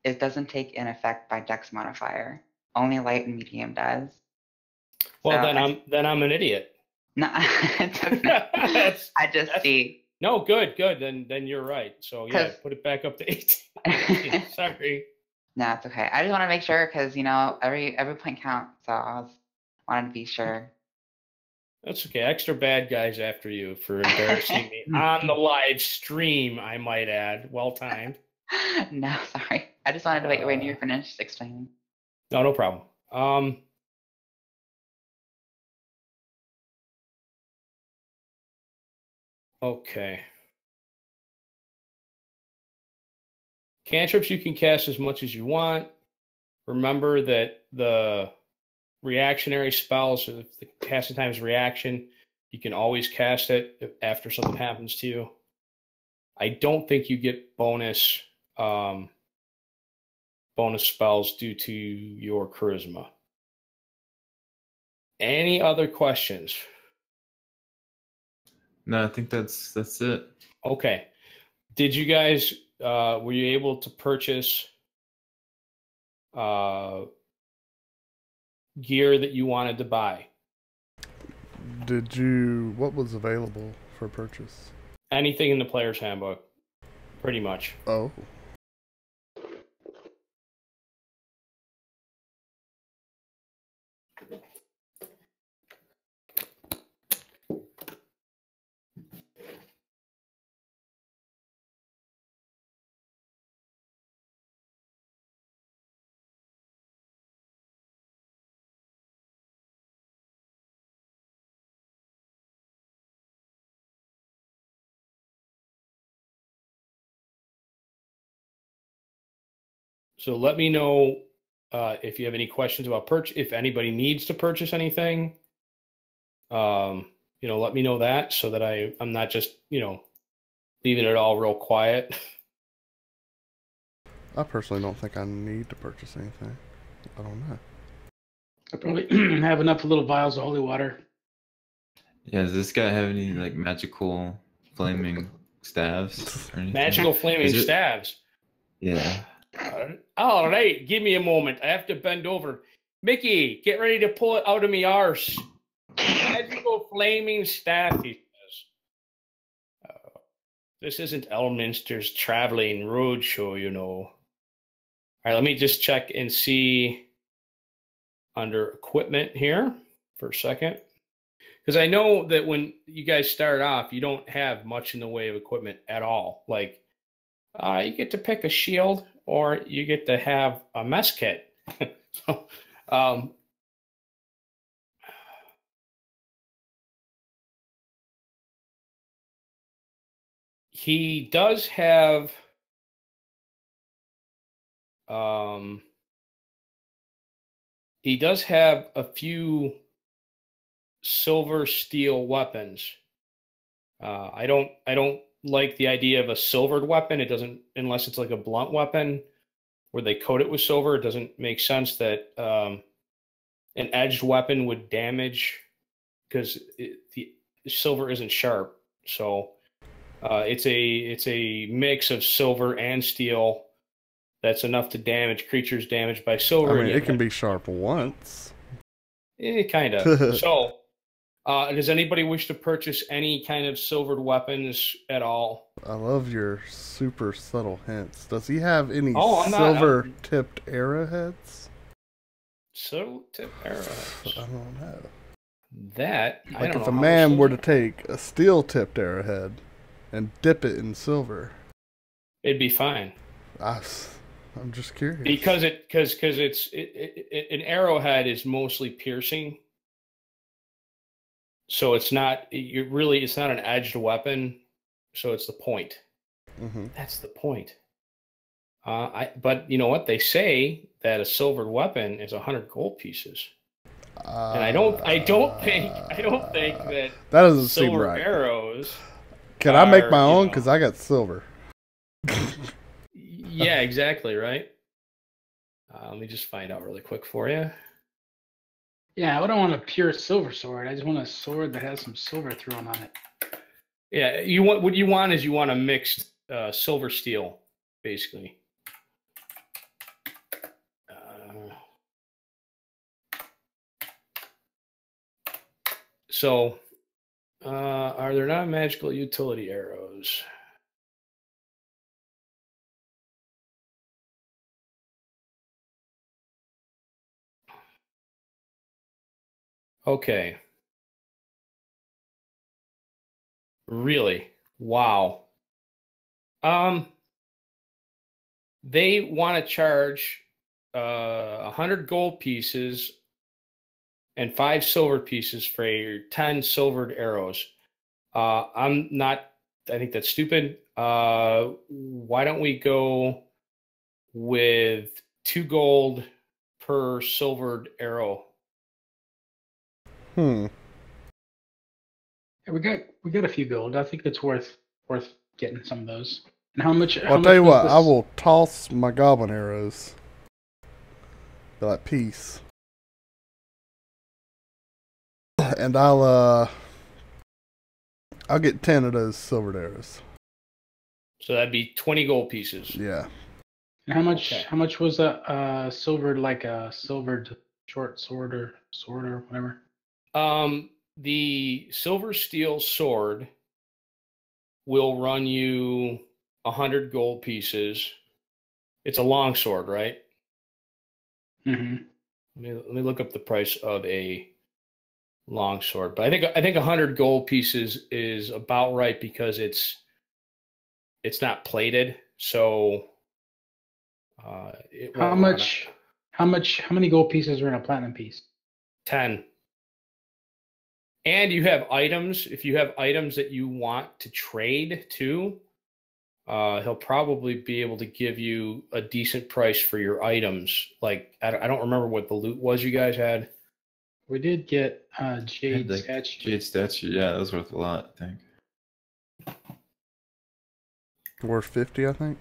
it doesn't take in effect by Dex modifier. Only light and medium does. Well, So then I'm an idiot. No, it's okay. I just see. No, good. Then you're right. So yeah, put it back up to 18. Sorry. No, it's okay. I just want to make sure because every point counts. So I wanted to be sure. That's okay. Extra bad guys after you for embarrassing me on the live stream, I might add. Well timed. No, sorry. I just wanted to wait when you're finished explaining. No problem. Okay. Cantrips you can cast as much as you want. Remember that the reactionary spells, if the casting time is reaction, you can always cast it after something happens to you. I don't think you get bonus spells due to your charisma. Any other questions? No, I think that's it. Okay. Did you guys were you able to purchase gear that you wanted to buy? What was available for purchase? Anything in the player's handbook, pretty much. Oh. So let me know if you have any questions about purchase. If anybody needs to purchase anything, let me know that so that I'm not just leaving it all real quiet. I personally don't think I need to purchase anything. I don't know. I probably have enough little vials of holy water. Yeah, does this guy have any like magical flaming staves or anything? Magical flaming staves? Yeah. All right, give me a moment. I have to bend over. Mickey, get ready to pull it out of me arse. Magical flaming staff, he says. This isn't Elminster's traveling roadshow, All right, let me just check and see under equipment here for a second. Because I know that when you guys start off, you don't have much in the way of equipment at all. Like, you get to pick a shield or you get to have a mess kit. So, he does have a few silver steel weapons. I don't like the idea of a silvered weapon. It doesn't, unless it's like a blunt weapon where they coat it with silver. It doesn't make sense that an edged weapon would damage because the silver isn't sharp. So it's a mix of silver and steel that's enough to damage creatures damaged by silver. I mean, it can be sharp once. Kind of. So, does anybody wish to purchase any kind of silvered weapons at all? I love your super subtle hints. Does he have any silver-tipped arrowheads? Silver-tipped arrowheads? I don't know. That, like, I don't know. If a man were to take a steel-tipped arrowhead and dip it in silver, it'd be fine. I'm just curious. Because an arrowhead is mostly piercing. So it's not an edged weapon. So it's the point. Mm-hmm. That's the point. But you know what? They say that a silvered weapon is 100 gold pieces. And I don't think that doesn't seem silver right. Arrows. Can I make my own? Because I got silver. Yeah, exactly, right? Let me just find out really quick for you. Yeah, I don't want a pure silver sword. I just want a sword that has some silver thrown on it. Yeah, what you want is a mixed silver steel, basically. So, are there not magical utility arrows? Okay. Really? Wow. They want to charge 100 gold pieces and 5 silver pieces for your 10 silvered arrows. I'm not. I think that's stupid. Why don't we go with 2 gold per silvered arrow? Yeah, we got a few gold. I think it's worth getting some of those. And how much? Well, I'll tell you what. I will toss my goblin arrows. Be like, peace. And I'll get 10 of those silvered arrows. So that'd be 20 gold pieces. Yeah. And how much? Okay. How much was a silvered, like a silvered short sword or whatever? The silver steel sword will run you 100 gold pieces. It's a long sword, right? Mm-hmm. Let me look up the price of a long sword. But I think 100 gold pieces is about right because it's not plated. So how many gold pieces are in a platinum piece? 10. And you have items. If you have items that you want to trade too, he'll probably be able to give you a decent price for your items. Like, I don't remember what the loot was you guys had. We did get jade statue. Jade statue, yeah, that was worth a lot, I think. Worth 50, I think.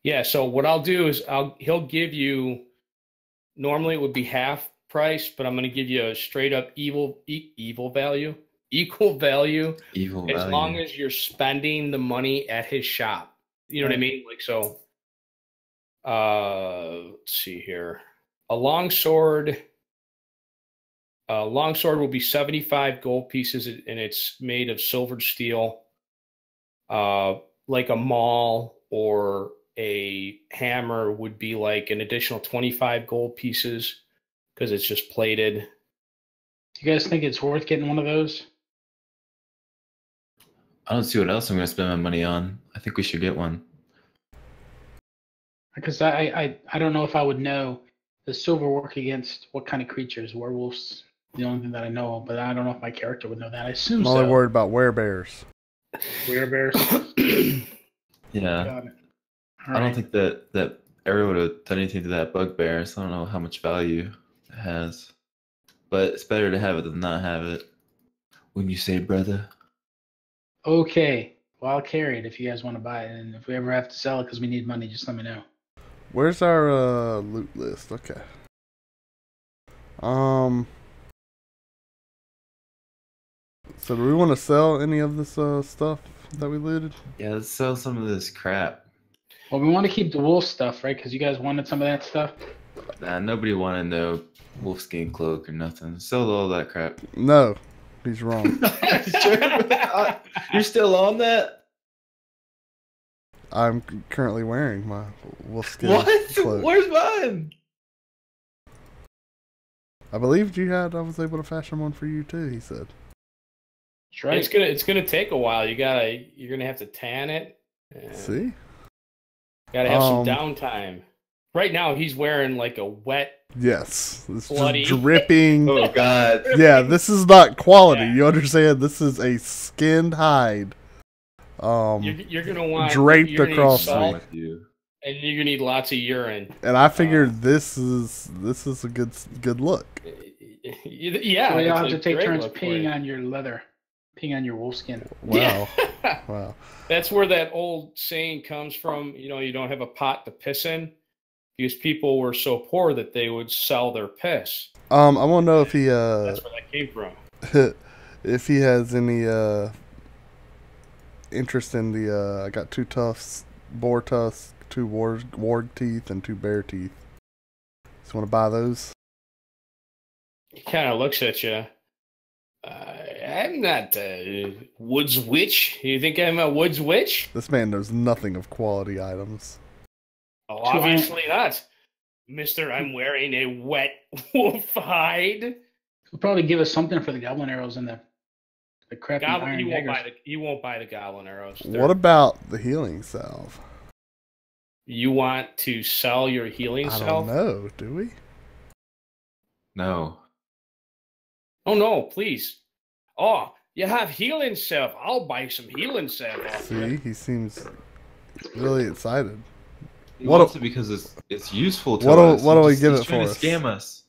Yeah, so what I'll do is he'll give you, normally it would be half price, but I'm going to give you a straight up equal value as long as you're spending the money at his shop. You know what I mean? Like, so let's see here. A longsword will be 75 gold pieces, and it's made of silvered steel. Like a maul or a hammer would be like an additional 25 gold pieces because it's just plated. Do you guys think it's worth getting one of those? I don't see what else I'm going to spend my money on. I think we should get one. Because I don't know if I would know the silver work against what kind of creatures. Werewolves, the only thing that I know of, but I don't know if my character would know that. I assume I'm only worried about werebears. Werebears? Yeah. I don't think that arrow would have done anything to that bugbear, so I don't know how much value it has. But it's better to have it than not have it. Wouldn't you say, brother? Okay. Well, I'll carry it if you guys want to buy it. And if we ever have to sell it because we need money, just let me know. Where's our loot list? Okay. So do we want to sell any of this stuff that we looted? Yeah, let's sell some of this crap. Well, we want to keep the wolf stuff, right? Because you guys wanted some of that stuff. Nah, nobody wanted no wolfskin cloak or nothing. Sell all that crap. No, he's wrong. You're still on that? I'm currently wearing my wolfskin cloak. Where's mine? I believed you had. I was able to fashion one for you too. He said. That's right. It's gonna take a while. You're gonna have to tan it. See. Gotta have some downtime. Right now, he's wearing like a wet. Yes, it's bloody. Just dripping. Oh God! Yeah, this is not quality. Yeah. You understand? This is a skinned hide. You're gonna want draped across me, and you're gonna need lots of urine. And I figured this is a good look. Yeah, so you'll have to take turns peeing on your leather, peeing on your wolfskin. Wow, yeah. Wow. That's where that old saying comes from. You know, you don't have a pot to piss in, because people were so poor that they would sell their piss. I want to know if he that's where that came from. If he has any interest in the I got 2 tufts, boar tusks, 2 warg teeth, and 2 bear teeth. Just want to buy those? He kind of looks at you. I'm not a woods witch. You think I'm a woods witch? This man knows nothing of quality items. Oh, obviously not. Mister, I'm wearing a wet wolf hide. He'll probably give us something for the goblin arrows and the crappy Goblin, iron daggers. you won't buy the goblin arrows. What about the healing salve? You want to sell your healing I salve? don't know. Do we? No. Oh no, please. Oh, you have healing salve. I'll buy some healing salve off See, you. he seems really excited. He wants it because it's useful to us. What do we give it for He's us? trying to scam us.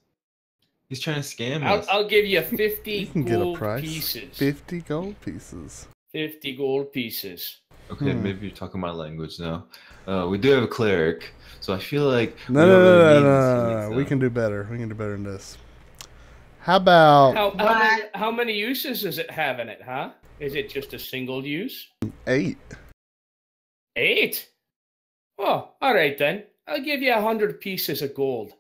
He's trying to scam us. I'll give you 50 You can get a gold price. pieces. 50 gold pieces. 50 gold pieces. Okay, maybe you're talking my language now. We do have a cleric, so I feel like No. We can do better. We can do better than this. How about How many uses does it have in it, huh? Is it just a single use? 8? 8? Oh, all right then. I'll give you 100 pieces of gold.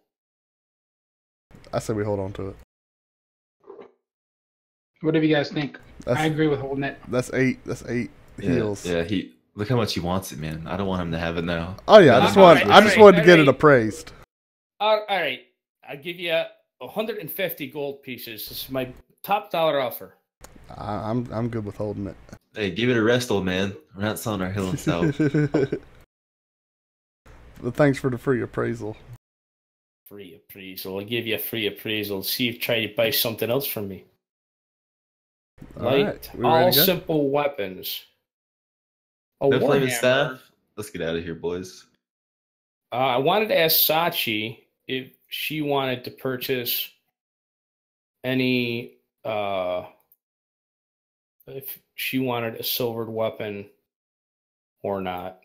I say we hold on to it. What do you guys think? I agree with holding it. That's 8. That's 8 heals. Yeah, look how much he wants it, man. I don't want him to have it now. Oh yeah, I just wanted to get it appraised. All right. I'll give you 150 gold pieces. This is my top dollar offer. I'm good with holding it. Hey, give it a rest, old man. We're not selling our healing salve. But thanks for the free appraisal. Free appraisal. I'll give you a free appraisal. See if you try to buy something else from me. All simple weapons. No flaming staff. Let's get out of here, boys. I wanted to ask Sachi if she wanted to purchase any. If she wanted a silvered weapon or not.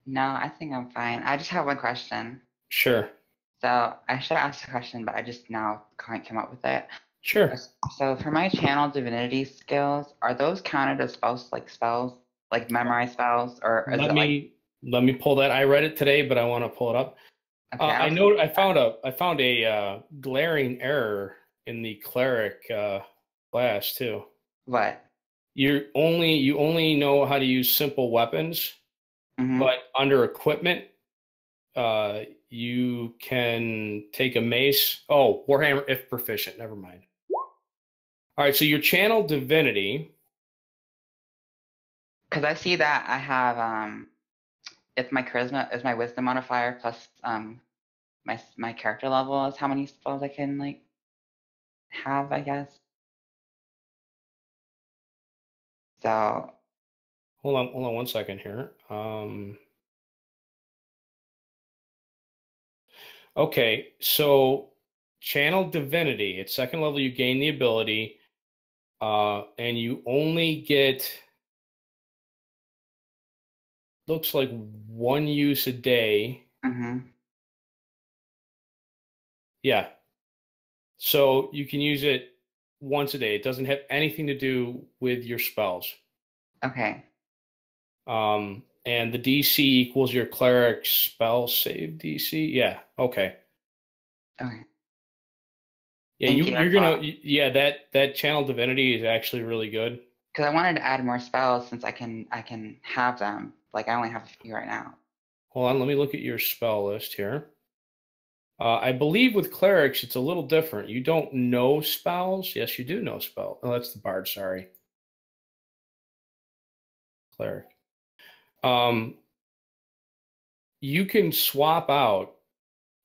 No, I think I'm fine. I just have one question. Sure. So I should have asked a question, but I just now can't come up with it. Sure. So for my channel divinity skills, are those counted as spells, like memorize spells, or is let me pull that. I read it today, but I want to pull it up. Okay, I found a glaring error in the cleric class too. What? You only know how to use simple weapons, but under equipment, you can take a mace. Oh, Warhammer if proficient. Never mind. All right, so your channel divinity. Because I see that I have it's my charisma is my wisdom modifier plus my character level is how many spells I can have, I guess. So hold on 1 second here. Okay, so channel divinity, at second level you gain the ability, and you only get, looks like 1 use a day. Yeah. So you can use it once a day. It doesn't have anything to do with your spells. Okay. And the DC equals your cleric spell save DC. Yeah. Okay. Okay. Yeah, you're gonna. Yeah, that channel divinity is actually really good. Because I wanted to add more spells since I can have them. Like I only have a few right now. Hold on, let me look at your spell list here. I believe with clerics it's a little different. You don't know spells. Yes, you do know spell. Oh, that's the bard. Sorry. Cleric. You can swap out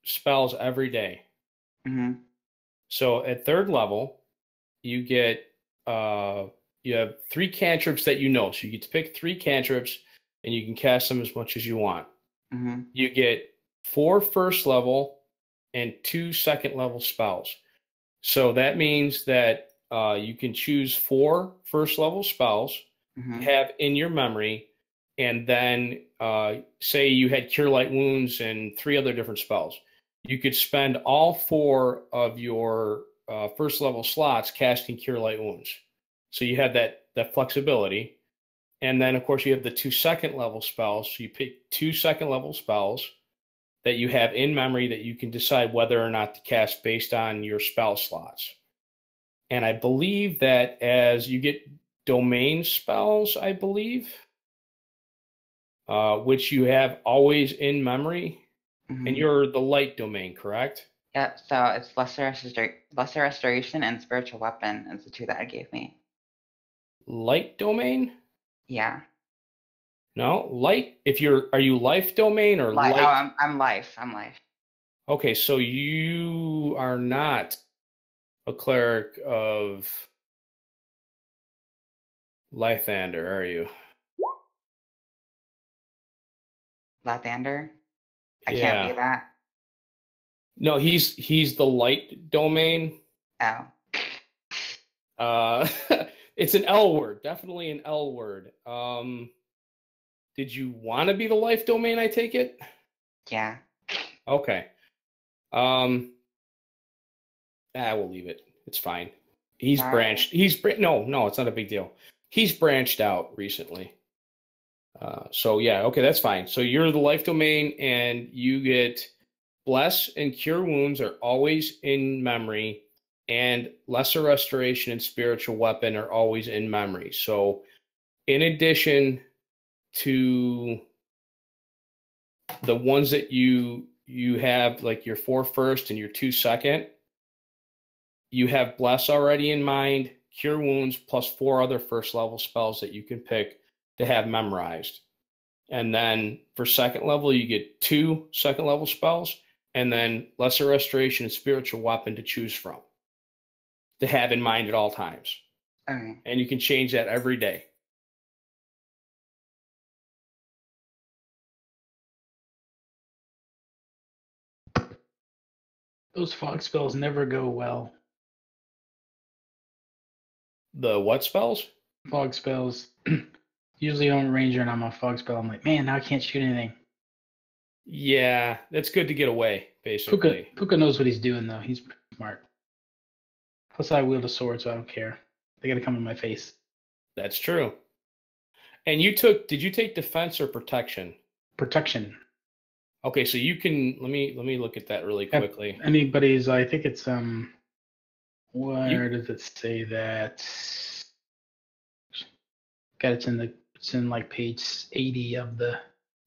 spells every day. So at third level, you get you have 3 cantrips that you know. So you get to pick 3 cantrips, and you can cast them as much as you want. You get 4 first level and 2 second level spells. So that means that you can choose 4 first level spells to have in your memory. And then say you had Cure Light Wounds and 3 other different spells. You could spend all 4 of your first level slots casting Cure Light Wounds. So you have that flexibility. And then, of course, you have the 2 second level spells. So you pick 2 second level spells. that you have in memory that you can decide whether or not to cast based on your spell slots. And I believe that as you get domain spells, I believe, which you have always in memory, and you're the light domain, correct? Yep, so it's lesser restoration and spiritual weapon is the two that it gave me. Light domain? Yeah. No, light. Are you life domain or light? Oh, I'm life. Okay, so you are not a cleric of Lathander, are you? Lathander? I can't be that. No, he's the light domain. Oh. It's an L word, definitely an L word. Did you want to be the life domain, I take it? Yeah. Okay. We'll leave it. It's fine. He's branched. No, it's not a big deal. He's branched out recently. So yeah, okay, that's fine. So you're the life domain, and you get bless and cure wounds are always in memory, and lesser restoration and spiritual weapon are always in memory. So in addition to the ones that you have, like your 4 first and your 2 second, you have bless already in mind, cure wounds, plus 4 other first level spells that you can pick to have memorized. And then for second level, you get 2 second level spells, and then lesser restoration and spiritual weapon to choose from to have in mind at all times. Okay. And you can change that every day. Those fog spells never go well. The what spells? Fog spells. Usually I'm a ranger and I'm a fog spell. I'm like, man, now I can't shoot anything. Yeah, that's good to get away, basically. Pookha knows what he's doing, though. He's smart. Plus, I wield a sword, so I don't care. They gotta come in my face. That's true. And did you take defense or protection? Protection. Okay, so you can, let me look at that really quickly. Anybody's, I think it's, where does it say that? God, it's in like page 80 of the.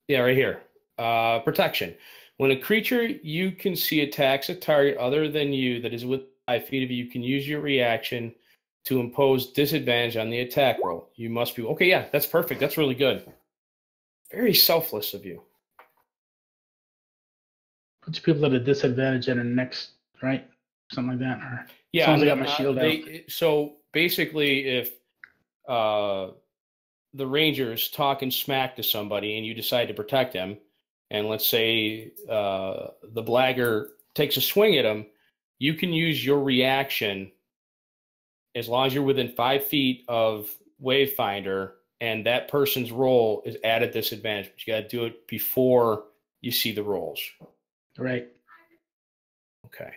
Yeah, right here. Protection. When a creature you can see attacks a target other than you that is within 5 feet of you, you can use your reaction to impose disadvantage on the attack roll. You must be, okay, yeah, that's perfect. That's really good. Very selfless of you. Puts people at a disadvantage at a next, right? Something like that. Or yeah, as long as I got my shield out. So basically, if the ranger's talking smack to somebody and you decide to protect him, and let's say the blagger takes a swing at him, you can use your reaction as long as you're within 5 feet of Wavefinder, and that person's roll is at a disadvantage. But you got to do it before you see the rolls. Right. Okay.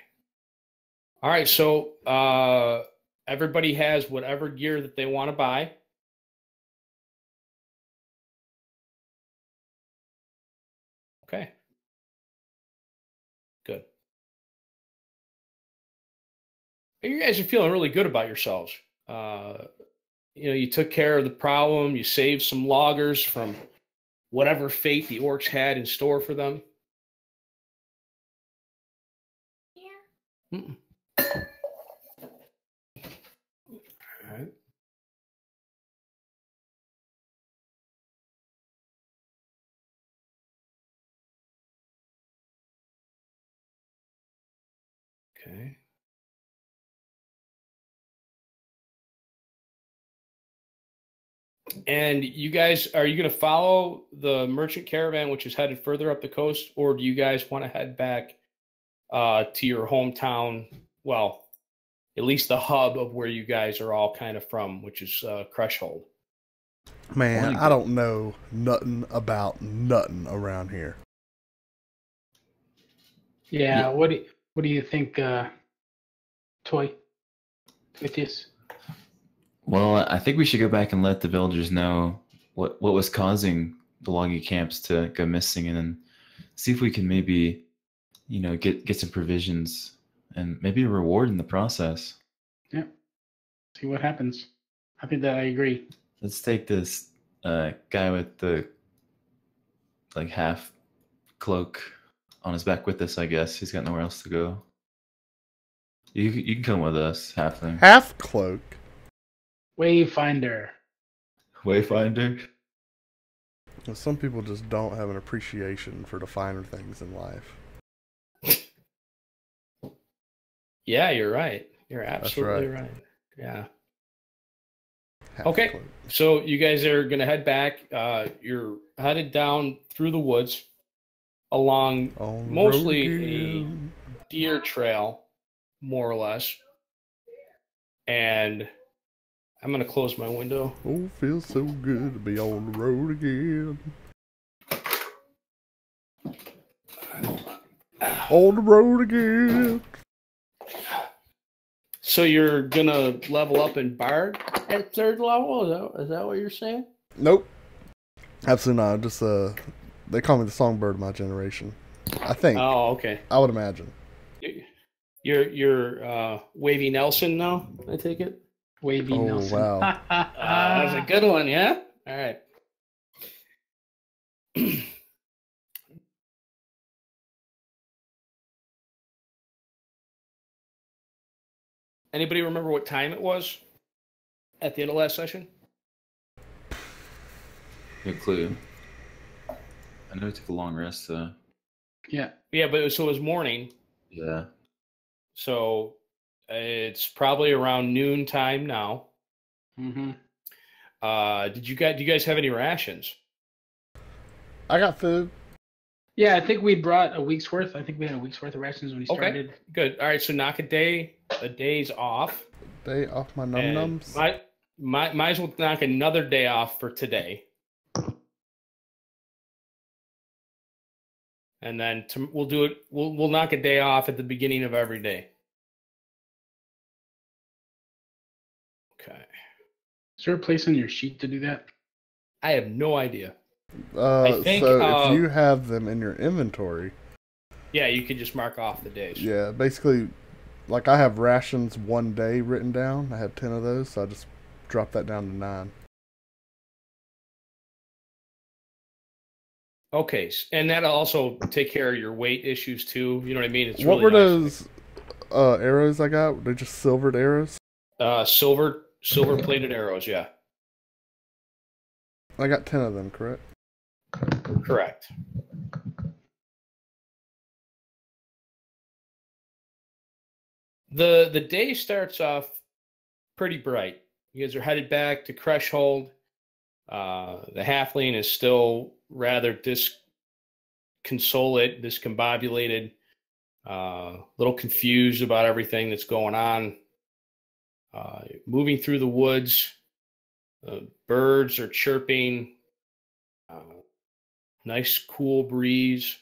All right. So everybody has whatever gear that they want to buy. Okay. Good. You guys are feeling really good about yourselves. You took care of the problem. You saved some loggers from whatever fate the orcs had in store for them. Yeah. All right. Okay. And you guys, are you going to follow the merchant caravan, which is headed further up the coast, or do you guys want to head back to your hometown? Well, at least the hub of where you guys are all kind of from, which is Creshhold. Man, I don't know nothing about nothing around here. Yeah, what do you think, Toy? With this? Well, I think we should go back and let the villagers know what was causing the logging camps to go missing, and then see if we can maybe, get some provisions and maybe a reward in the process. Yeah. See what happens. I think that I agree. Let's take this guy with the half cloak on his back with us, I guess. He's got nowhere else to go. You can come with us, halfling. Half cloak? Wayfinder. Wayfinder? Well, some people just don't have an appreciation for the finer things in life. Yeah, you're right. You're absolutely right. Yeah. Half Okay, cloak. so you guys are going to head back. You're headed down through the woods along mostly a deer trail, more or less. And I'm going to close my window. Oh, feels so good to be on the road again. On the road again. So you're going to level up in Bard at 3rd level? Is that what you're saying? Nope. Absolutely not. Just they call me the songbird of my generation. I think. Oh, okay. I would imagine. You're Wavy Nelson now, I take it? Wavy Nelson. Wow. That was a good one, yeah? All right. Anybody remember what time it was at the end of last session? Good clue. I know it took a long rest, so... Yeah. Yeah, but it was morning. Yeah. So it's probably around noon time now. Mm-hmm. Do you guys have any rations? I got food. Yeah, I think we brought a week's worth. I think we had a week's worth of rations when we started. Okay, good. All right, so knock a day's off. Day off my num-nums. Might as well knock another day off for today. And then we'll do it. We'll knock a day off at the beginning of every day. Okay. Is there a place on your sheet to do that? I have no idea. I think, so if you have them in your inventory... Yeah, you can just mark off the days. Yeah, basically, like I have rations 1 day written down. I have 10 of those, so I just dropped that down to 9. Okay, and that'll also take care of your weight issues too. You know what I mean? It's what really were nice. those arrows I got? Were they just silvered arrows? Silver-plated arrows, yeah. I got 10 of them, correct? Correct. The day starts off pretty bright. You guys are headed back to Creshhold. The halfling is still rather disconsolate, discombobulated, a little confused about everything that's going on. Moving through the woods, birds are chirping, nice cool breeze,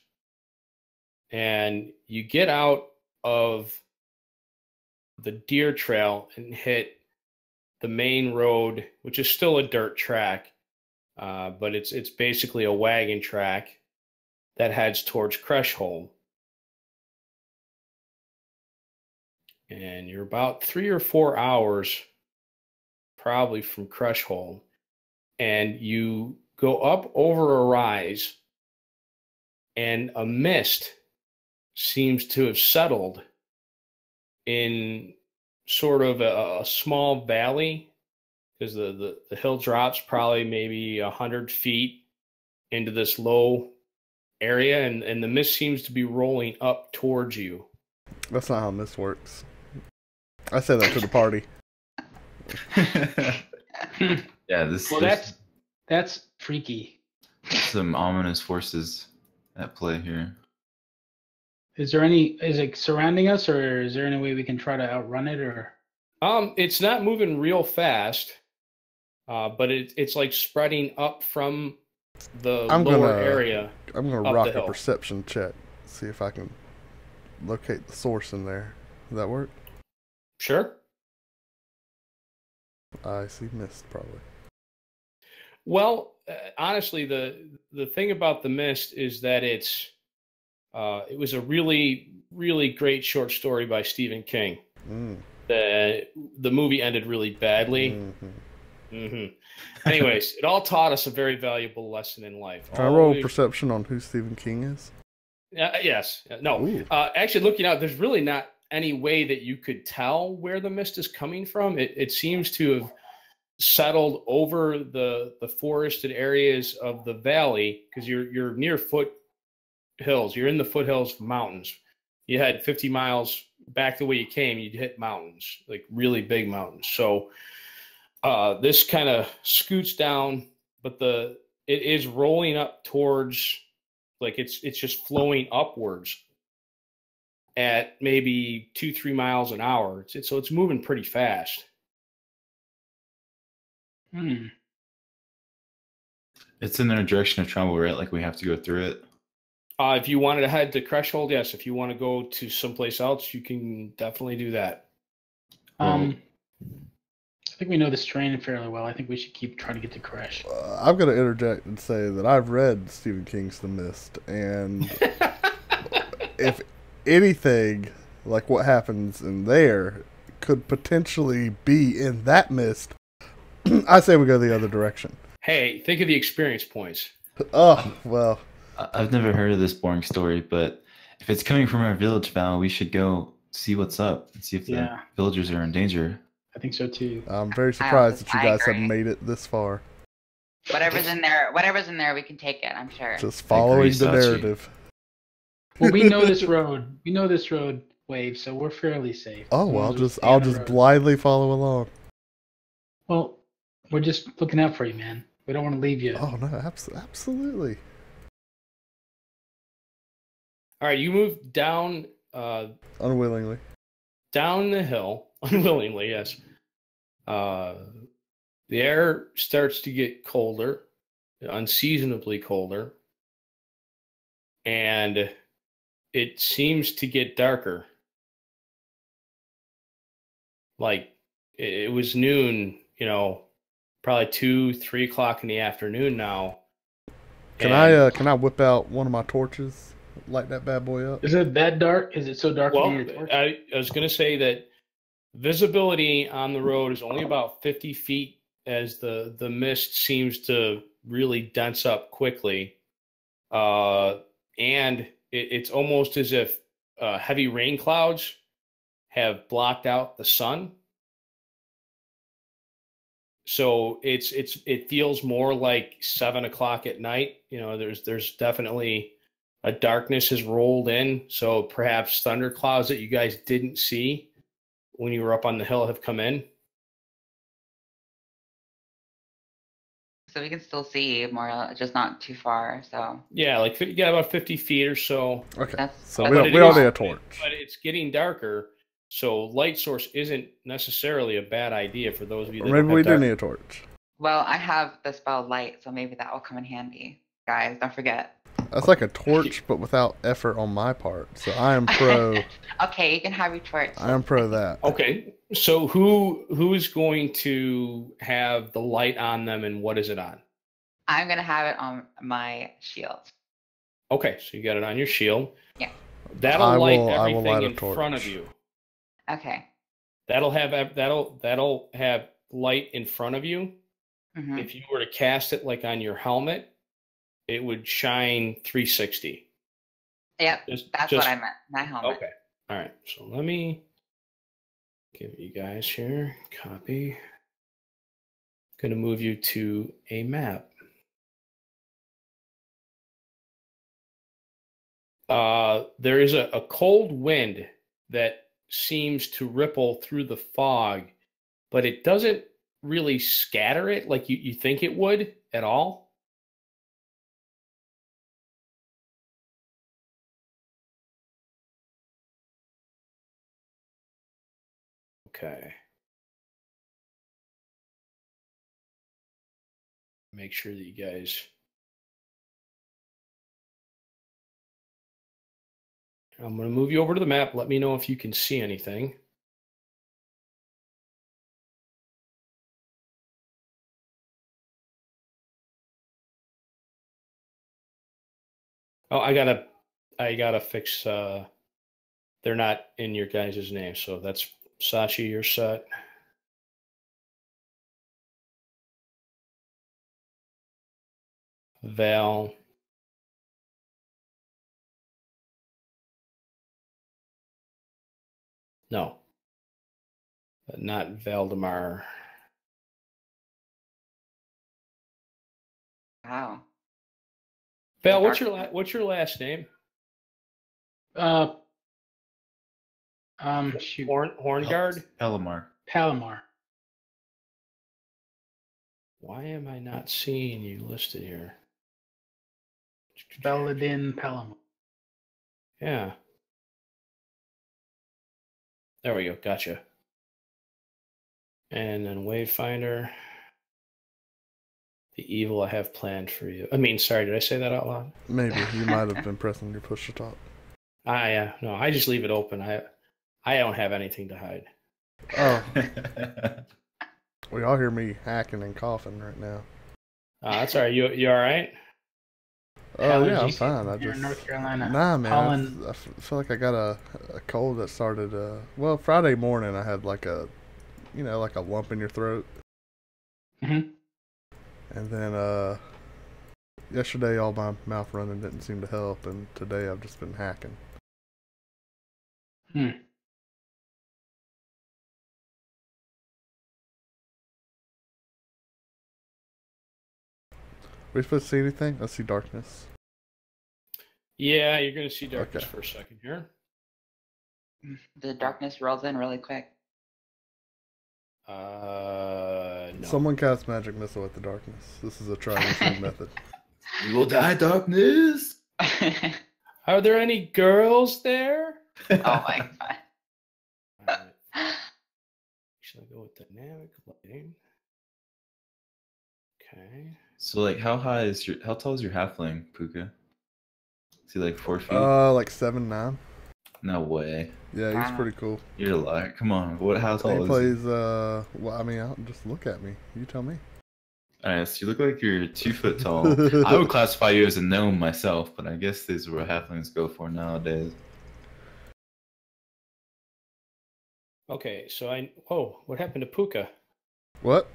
and you get out of the deer trail and hit the main road, which is still a dirt track, but it's basically a wagon track that heads towards Creshhold. And you're about 3 or 4 hours probably from Creshhold, and you go up over a rise, and a mist seems to have settled in sort of a small valley, because the hill drops probably maybe 100 feet into this low area, and the mist seems to be rolling up towards you. That's not how mist works. I said that to the party. Yeah, Well, that's freaky. Some ominous forces at play here. Is it surrounding us, or is there any way we can try to outrun it, or? It's not moving real fast, but it's like spreading up from the lower area. I'm gonna rock a perception check, see if I can locate the source in there. Does that work? Sure. I see mist, probably. Well, honestly, the thing about the mist is that it's It was a really, really great short story by Stephen King. Mm. The movie ended really badly. Anyways, it all taught us a very valuable lesson in life. Can I roll perception on who Stephen King is? Yes. No. Actually, looking out, there's really not any way that you could tell where the mist is coming from. It seems to have settled over the forested areas of the valley, because you're near foothills. You're in the foothills mountains. You had 50 miles back the way you came, you'd hit mountains, like really big mountains. So this kind of scoots down, but it is rolling up towards, like it's just flowing upwards at maybe 2-3 miles an hour. So it's moving pretty fast. It's in the direction of travel, right? Like we have to go through it. If you wanted to head to Threshold, yes. If you want to go to someplace else, you can definitely do that. I think we know this terrain fairly well. I think we should keep trying to get to Crash. I'm going to interject and say that I've read Stephen King's The Mist, and if anything, like what happens in there could potentially be in that mist, I say we go the other direction. Hey, think of the experience points. Oh, well. I've never heard of this boring story, but if it's coming from our village, Val, we should go see what's up and see if the villagers are in danger. I think so too. I'm very surprised that you guys have made it this far. Whatever's in there, we can take it, I'm sure. Just following the narrative. Well, we know this road. We know this road, Wave, so we're fairly safe. Oh, well, I'll just blindly follow along. Well, we're just looking out for you, man. We don't want to leave you. Oh, no, absolutely. All right, you move down... unwillingly. Down the hill. Unwillingly, yes. The air starts to get colder, unseasonably colder, and it seems to get darker. Like, it was noon, probably 2-3 o'clock in the afternoon now. Can I whip out one of my torches? Light that bad boy up. Is it that dark? Is it so dark? Well, I was going to say that visibility on the road is only about 50 feet as the mist seems to really dense up quickly. And it's almost as if heavy rain clouds have blocked out the sun. So it feels more like 7 o'clock at night. There's definitely a darkness has rolled in. So perhaps thunderclouds that you guys didn't see when you were up on the hill have come in. So we can still see more, just not too far. So yeah, like about 50 feet or so. Okay, so we don't need a torch. But it's getting darker, so light source isn't necessarily a bad idea for those of you that maybe we do need a torch. Well, I have the spell light, so maybe that will come in handy. Guys, don't forget. That's like a torch, but without effort on my part. So I am pro. Okay, you can have your torch. I am pro that. Okay, so who is going to have the light on them, and what is it on? I'm gonna have it on my shield. Okay, so you got it on your shield. Yeah. That'll light everything in front of you. Okay. That'll have light in front of you. Mm-hmm. If you were to cast it like on your helmet, it would shine 360. Yep, that's what I meant. My helmet. Okay. All right. So let me give you guys here copy. Going to move you to a map. There is a cold wind that seems to ripple through the fog, but it doesn't really scatter it like you think it would at all. Okay. Make sure that you guys... I'm going to move you over to the map. Let me know if you can see anything. Oh, I I gotta fix. They're not in your guys' name, so that's Sachi. You're set. Val. No. Not Valdemar. Wow. Val, what's your last name? Shoot. Horngard? Palomar. Palomar. Why am I not seeing you listed here? Belladin Palomar. Yeah. There we go. Gotcha. And then Wayfinder. The evil I have planned for you. I mean, sorry, did I say that out loud? Maybe you might have been pressing your push to talk. No, I just leave it open. I don't have anything to hide. Oh, well, y'all hear me hacking and coughing right now. That's all right. You all right? Oh yeah, I'm fine. I You're just in North Carolina. Nah, man. Colin, I feel like I got a cold that started. Well, Friday morning I had like a lump in your throat. Mm-hmm. And then yesterday all my mouth running didn't seem to help, and today I've just been hacking. We supposed to see anything? I see darkness. Yeah, you're going to see darkness Okay. for a second here. The darkness rolls in really quick. No. Someone cast magic missile at the darkness. This is a tried and true method. You will die, darkness. Are there any girls there? Oh my god. All right. Should I go with dynamic lighting? Okay. So, like, how tall is your halfling, Pookha? Is he like 4 feet? Like 7'9". No way. Yeah, he's pretty cool. You're a liar. Come on. How He tall is he? plays. Well, I mean, just look at me. You tell me. Alright, so you look like you're 2 foot tall. I would classify you as a gnome myself, but I guess these are what halflings go for nowadays. Okay, so what happened to Pookha? What?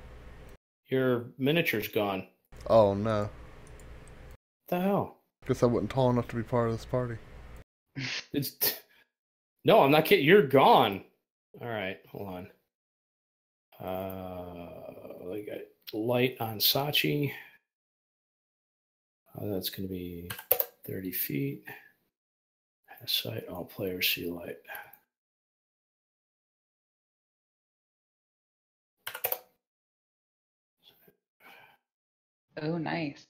Your miniature's gone. Oh no. What the hell? Guess I wasn't tall enough to be part of this party. No, I'm not kidding. You're gone. All right, hold on. I got light on Sachi. That's going to be 30 feet. Has sight. All players see light. Oh, nice.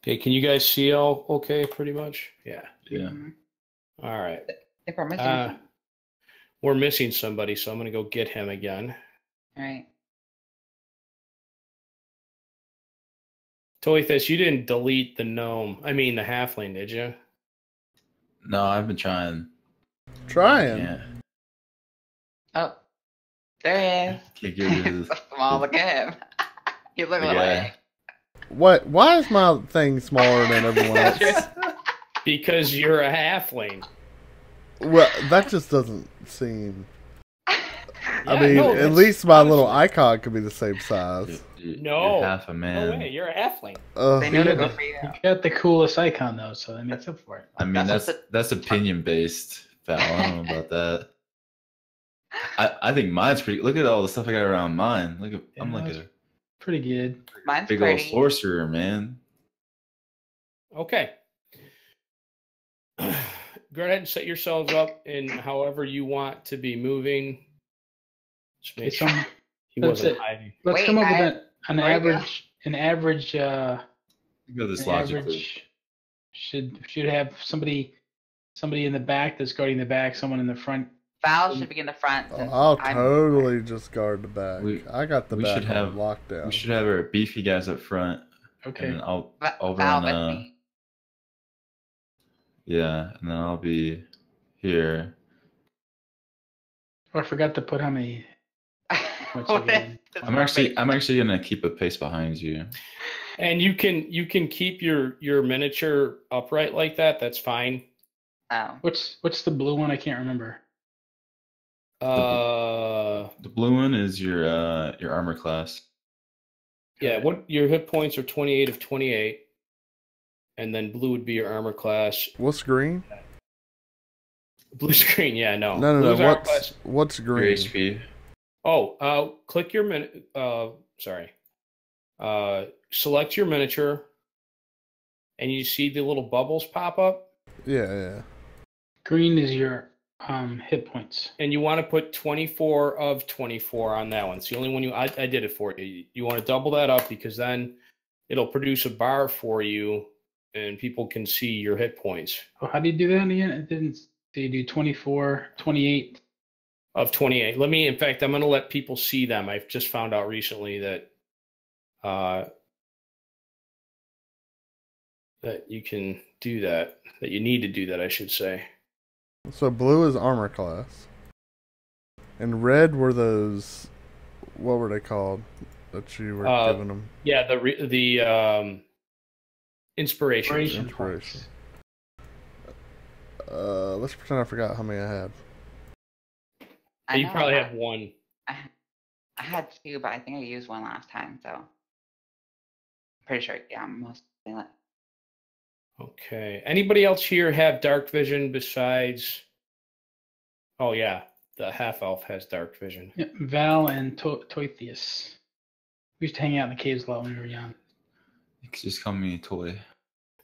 Okay, can you guys see all okay pretty much? Yeah. Yeah. Mhm. All right. I think we're missing something. We're missing somebody, so I'm going to go get him again. All right. Toythus, you didn't delete the gnome. I mean the halfling, did you? No, I've been trying. Trying. Yeah. Oh, there he is. Can't get rid of this. Well, look at him. He's looking The away. guy. What? Why is my thing smaller than everyone else? Because you're a halfling. Well, that just doesn't seem. I Yeah, mean, no, at that's- least my little honestly- icon could be the same size. No. You're half a man. No way, you're a halfling. They know to Yeah, go but for you. You got the coolest icon though, so that makes up for it. I mean, That's that's opinion based, Val. I don't know about that. I think mine's pretty. Look at all the stuff I got around mine. Look at I'm Yeah, like that's a Pretty good. Mine's big old pretty. sorcerer, man. Okay. Go ahead and set yourselves up in however you want to be moving. Just make Okay, sure so he that's wasn't it. hiding. let's Wait, come up guys. with an Where you go? average You go this logically. average should have somebody in the back that's guarding the back, someone in the front. Val should be in the front. since I'll I'm- totally just guard the back. I got the we back should have- on lockdown. We should have our beefy guys up front, Okay. and then I'll Va- over Val on with me. yeah, and then I'll be here. Oh, I forgot to put how many. What What's is again? this I'm mermaid? actually gonna keep a pace behind you. And you can keep your miniature upright like that. That's fine. Oh. What's the blue one? I can't remember. The blue one is your armor class. Yeah, what your hit points are 28 of 28. And then blue would be your armor class. What's green? Blue screen, yeah, no. No. Blue's armor class. What's Your green? HP. Oh, click your select your miniature, and you see the little bubbles pop up. Yeah. Green is your hit points. And you want to put 24 of 24 on that one. It's the only one I did it for you. You want to double that up because then it'll produce a bar for you, and people can see your hit points. Oh, how do you do that again? It didn't. So you do 24, 28. Of 28. In fact, I'm going to let people see them. I've just found out recently that that you can do that. That you need to do that, I should say. So blue is armor class, and red were those. What were they called that you were giving them? Yeah, the inspiration. Inspiration. Let's pretend I forgot how many I had. You probably have one. I had 2, but I think I used 1 last time, so pretty sure. Yeah, I'm mostly it. Okay. Anybody else here have dark vision besides? Oh yeah, the half elf has dark vision. Yeah, Val and Toithius. We used to hang out in the caves a lot when we were young. You can just call me a toy.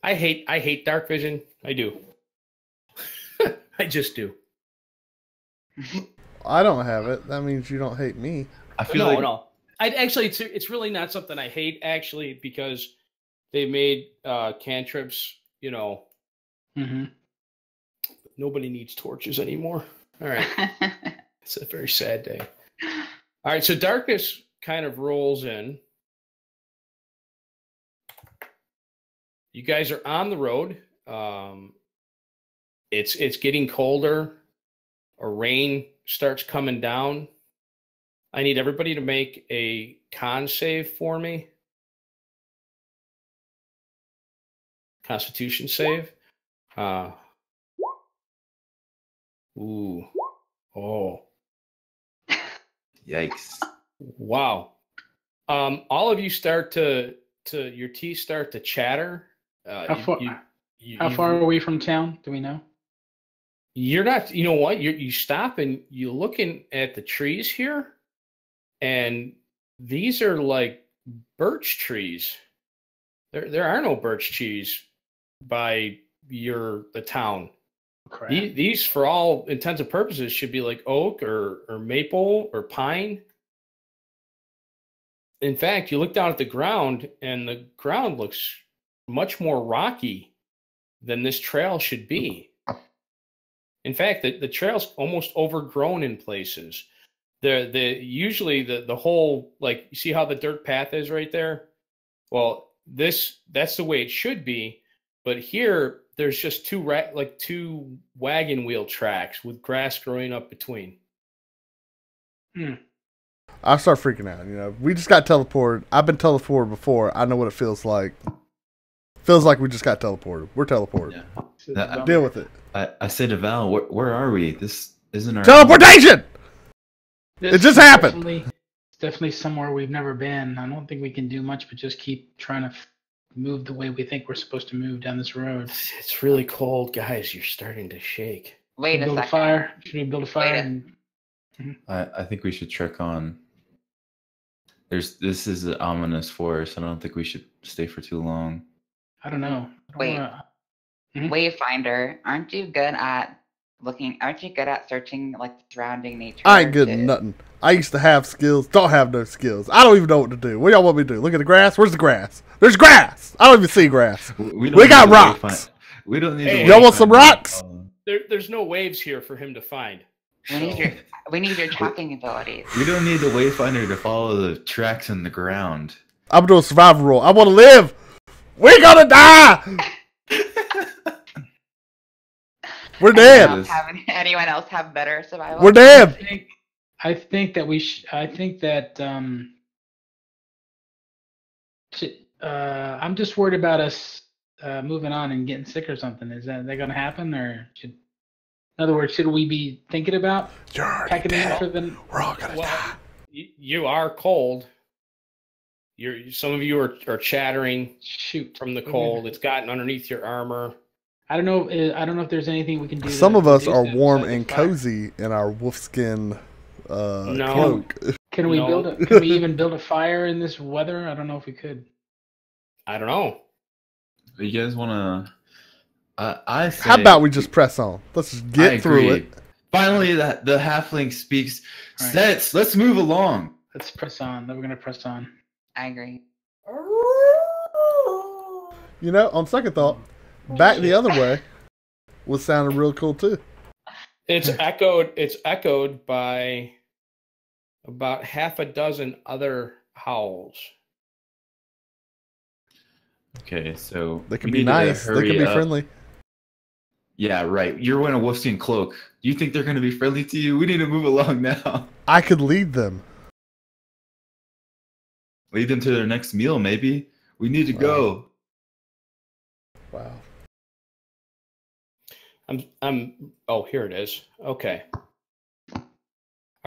I hate dark vision. I do. I just do. I don't have it. That means you don't hate me. I feel No. It's really not something I hate actually because they made cantrips. Mm-hmm. Nobody needs torches anymore. All right, it's a very sad day. All right, so darkness kind of rolls in. You guys are on the road. It's getting colder. A rain starts coming down. I need everybody to make a con save for me. Constitution save. Ooh. Oh. Yikes. Wow. All of you start to your teeth start to chatter. How far are we from town? Do we know? You're not, you know what? You stop and you're looking at the trees here, and these are like birch trees. There are no birch trees by the town. Crap. These, for all intents and purposes, should be like oak or maple or pine. In fact, you look down at the ground, and the ground looks much more rocky than this trail should be. In fact, the trail's almost overgrown in places. Usually the whole, like, you see how the dirt path is right there? Well, that's the way it should be, but here there's just two wagon wheel tracks with grass growing up between. I start freaking out. We just got teleported. I've been teleported before. I know what it feels like. Feels like we just got teleported. We're teleported. Yeah. Deal with it. I said to Val, where are we? This isn't our teleportation. It just happened. It's definitely somewhere we've never been. I don't think we can do much but just keep trying to move the way we think we're supposed to move down this road. It's really cold, guys. You're starting to shake. Wait a second. Fire? Should we build a fire? I think we should trek on. This is an ominous forest. I don't think we should stay for too long. I don't know. Wayfinder, aren't you good at searching like the surrounding nature? I ain't good at nothing. I used to have skills, don't have no skills. I don't even know what to do. What y'all want me to do? Look at the grass? Where's the grass? There's grass! I don't even see grass. We got rocks. We don't need y'all want some rocks? There's no waves here for him to find. We need your tracking abilities. We don't need the Wayfinder to follow the tracks in the ground. I'm doing a survival roll. I want to live! We're gonna die! We're dead. Anyone else have better survival? We're dead. I think that I'm just worried about us moving on and getting sick or something. Is that going to happen, or in other words, should we be thinking about You're already packing in dead. for the? We're all gonna die. You are cold. Some of you are chattering Shoot from the cold. It's gotten underneath your armor. I don't know. I don't know if there's anything we can do. Some to of us reduce are that warm besides the and fire. cozy in our wolfskin No. cloak. Can we No. Can we even build a fire in this weather? I don't know if we could. I don't know. You guys want to? I say, How about we just press on? Let's just get through it. Finally, the halfling speaks. All right. Sets. Let's move along. Let's press on. Then we're gonna press on. I agree. You know, on second thought, back the other way was sounding real cool too. It's echoed by about half a dozen other howls. Okay, so They can we be need to nice. They hurry can be up. friendly. Yeah, right. You're wearing a wolfskin cloak. You think they're going to be friendly to you? We need to move along now. I could lead them. Lead them to their next meal, maybe. We need to go. Wow. Oh, here it is. Okay. All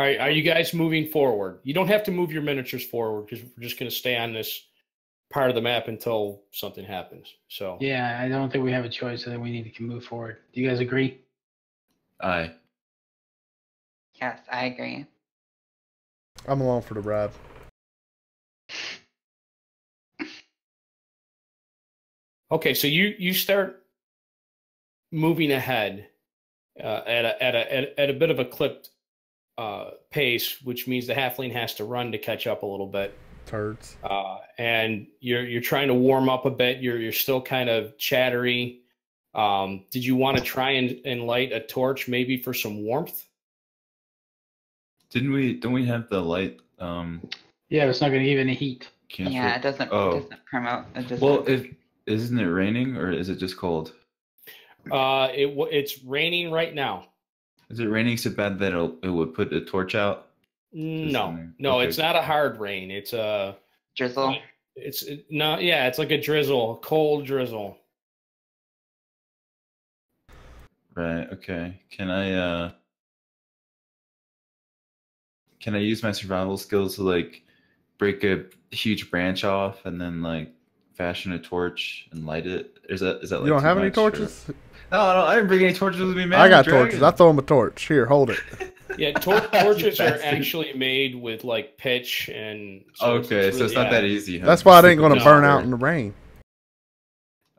right, are you guys moving forward? You don't have to move your miniatures forward because we're just going to stay on this part of the map until something happens. So Yeah, I don't think we have a choice. I think we need to move forward. Do you guys agree? Aye. Yes, I agree. I'm along for the ride. okay, so you start moving ahead at a bit of a clipped pace, which means the halfling has to run to catch up a little bit. Turds. And you're trying to warm up a bit. You're still kind of chattery. Did you want to try and light a torch maybe for some warmth? Don't we have the light Yeah, but it's not going to give any heat. cancel? Yeah, it doesn't. Oh. It doesn't promote. It doesn't. Well, isn't it raining or is it just cold? It's raining right now. Is it raining so bad that it would put a torch out? No, Okay. it's not a hard rain. It's drizzle. it's like a drizzle, a cold drizzle. Right. Okay. Can I use my survival skills to like break a huge branch off and then like fashion a torch and light it? Is that like You don't too have any much, or- torches? No, I didn't bring any torches with me, man. I got I'm a torches. I dragon. throw them a torch. Here, hold it. Yeah, torches are Bastard. actually made with like pitch and. So Okay, so it's not that easy. Huh? That's why it ain't going to No. burn out in the rain.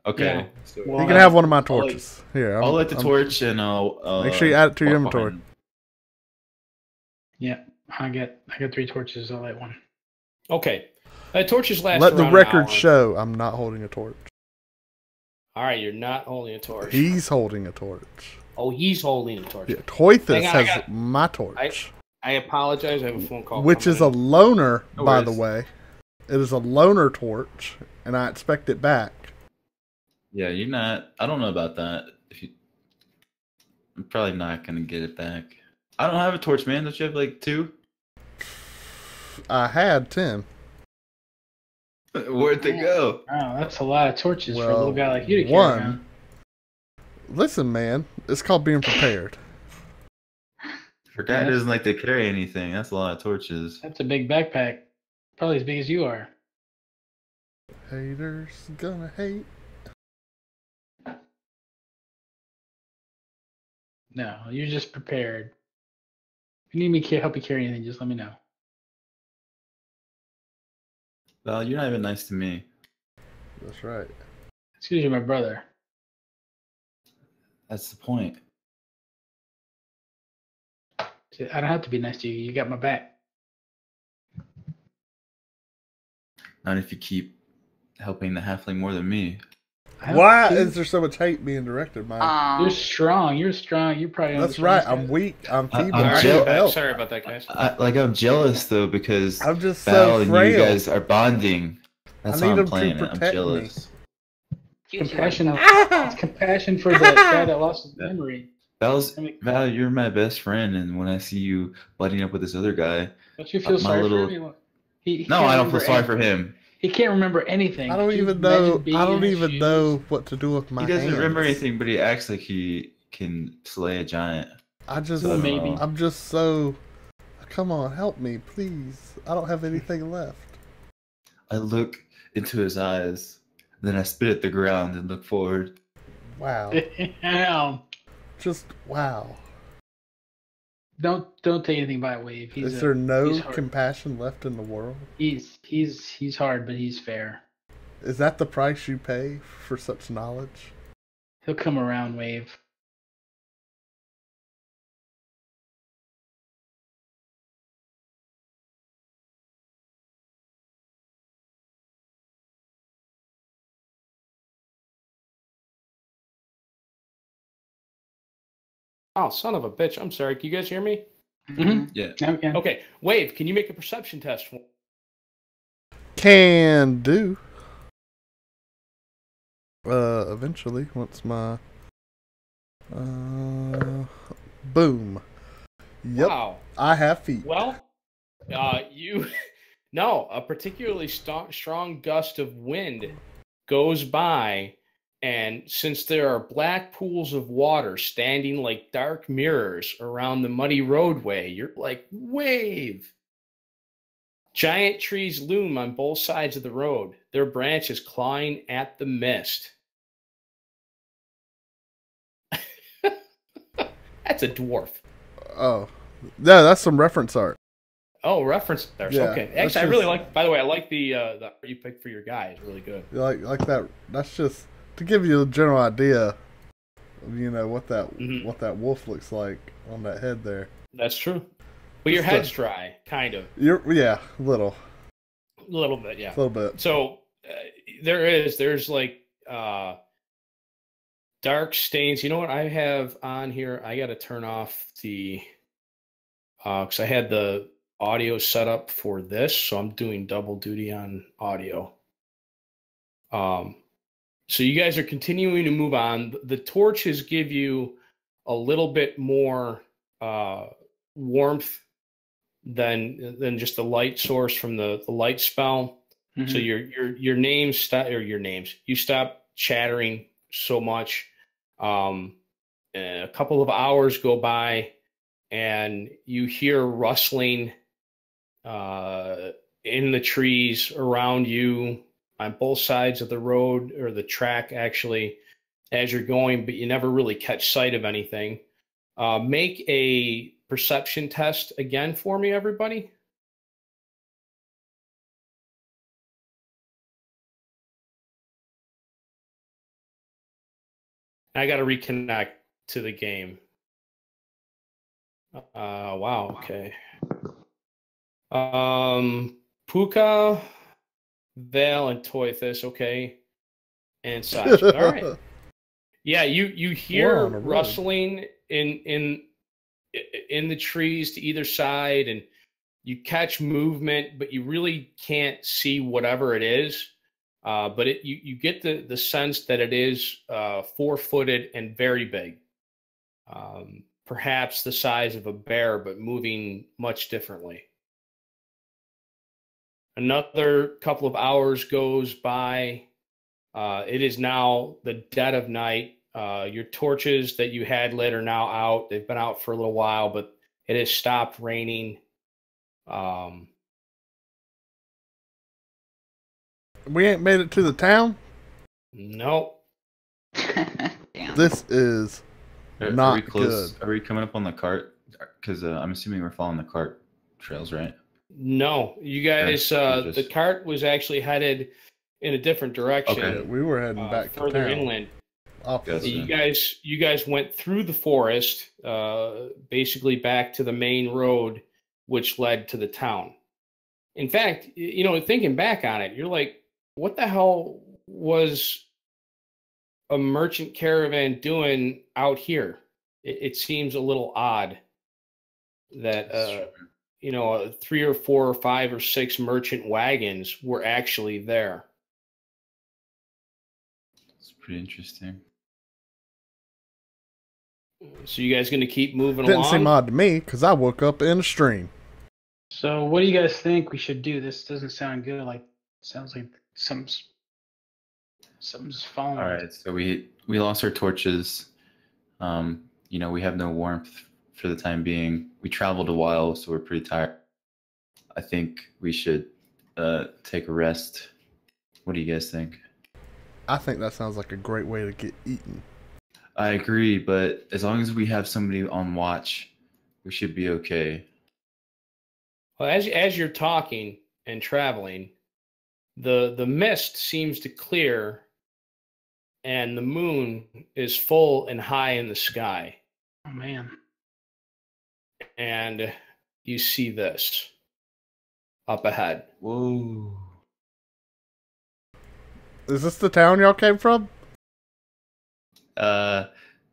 Okay. Yeah. So Well, You can have one of my torches. Here, I'll light the torch and I'll Make sure you add it to your walk inventory. behind. Yeah, I got 3 torches. I'll light one. Okay, torches last. Let the around an record hour. show I'm not holding a torch. All right, you're not holding a torch. He's holding a torch. Oh, he's holding a torch. Yeah, Toithus Hang on, I has got- my torch. I apologize. I have a phone call. Which is a coming in. loner, No by the worries. way. It is a loner torch, and I expect it back. Yeah, you're not. I don't know about that. I'm probably not gonna get it back. I don't have a torch, man. Don't you have like 2? I had 10. Where'd they go? Wow, that's a lot of torches for a Well, little guy like you to carry one. around. Listen, man, it's called being prepared. For a guy who doesn't like to carry anything, that's a lot of torches. That's a big backpack. Probably as big as you are. Haters gonna hate. No, you're just prepared. If you need me to help you carry anything, just let me know. Val, you're not even nice to me. That's right. It's because you're my brother. That's the point. See, I don't have to be nice to you. You got my back. Not if you keep helping the halfling more than me. I don't Why think- is there so much hate being directed, Mike? You're strong. You're strong. You're probably. That's right. I'm weak. I'm I- feeble. I'm I All right, need jealous. help. sorry about that, guys. I'm jealous though because I'm just Val so and you frail. guys are bonding. That's I how need I'm him to playing it. I'm protect me. jealous. Compassion. It's compassion for the guy that lost his memory. Val, you're my best friend, and when I see you butting up with this other guy, Don't you feel My sorry little- for him? He no, can't I don't feel remember sorry anything. for him. He can't remember anything. I don't Could you even know. imagine being I don't in his even shoes? know what to do with my He doesn't remember hands. anything, but he acts like he can slay a giant. I just, So I don't Maybe. know. I'm just so. Come on, help me, please. I don't have anything left. I look into his eyes, then I spit at the ground and look forward. Wow. Damn. Just wow. Don't take anything by Wave. Is there no he's hard. compassion left in the world? He's hard, but he's fair. Is that the price you pay for such knowledge? He'll come around, Wave. Oh, son of a bitch. I'm sorry. Can you guys hear me? Mhm. Yeah. Okay. Okay. Wave, can you make a perception test for me? Can do. Eventually, once my boom. Yep. Wow. I have feet. Well, you no, a particularly strong gust of wind goes by, and since there are black pools of water standing like dark mirrors around the muddy roadway, you're like, Wave. Giant trees loom on both sides of the road, their branches clawing at the mist. That's a dwarf. Oh, yeah, that's some reference art. Oh, reference there. Yeah, Okay. that's Actually, I really just- like. By the way, I like the art you picked for your guy. It's really good. Like that. That's just to give you a general idea of, you know, what that Mhm. what that wolf looks like on that head there. That's true. But your Just head's dry, kind of, Yeah, a little bit, yeah. bit. So there's like dark stains. You know what I have on here? I got to turn off the because I had the audio set up for this, so I'm doing double duty on audio. So you guys are continuing to move on. The torches give you a little bit more warmth than just the light source from the light spell. Mhm. So your names stop, or your names, you stop chattering so much. A couple of hours go by, and you hear rustling in the trees around you on both sides of the road, or the track actually, as you're going, but you never really catch sight of anything. Make a perception test again for me, everybody. I got to reconnect to the game. Wow. Okay. Pookha, Val, and Toithus. Okay. And Sachi. All right. Yeah, you We're hear on a road. rustling in the trees to either side, and you catch movement, but you really can't see whatever it is. But you get the sense that it is 4-footed and very big. Perhaps the size of a bear, but moving much differently. Another couple of hours goes by. It is now the dead of night. Your torches that you had lit are now out. They've been out for a little while, but it has stopped raining. We ain't made it to the town. Nope. Damn. This is Are not we close? good. Are we coming up on the cart? Because I'm assuming we're following the cart trails, right? No, you guys. Okay, The cart was actually headed in a different direction, Okay. We were heading back to further town. inland. Opposite. Gotcha. You guys went through the forest, basically back to the main road, which led to the town. In fact, you know, thinking back on it, you're like, what the hell was a merchant caravan doing out here? It seems a little odd that That's true. you know, 3 or 4 or 5 or 6 merchant wagons were actually there. It's pretty interesting. So you guys going to keep moving Didn't along? seem odd to me because I woke up in a stream. So what do you guys think we should do? This doesn't sound good. Like Sounds like something's falling. All right, so we lost our torches. We have no warmth for the time being. We traveled a while, so we're pretty tired. I think we should take a rest. What do you guys think? I think that sounds like a great way to get eaten. I agree, but as long as we have somebody on watch, we should be okay. Well, as you're talking and traveling, the mist seems to clear, and the moon is full and high in the sky. Oh man! And you see this up ahead. Whoa! Is this the town y'all came from?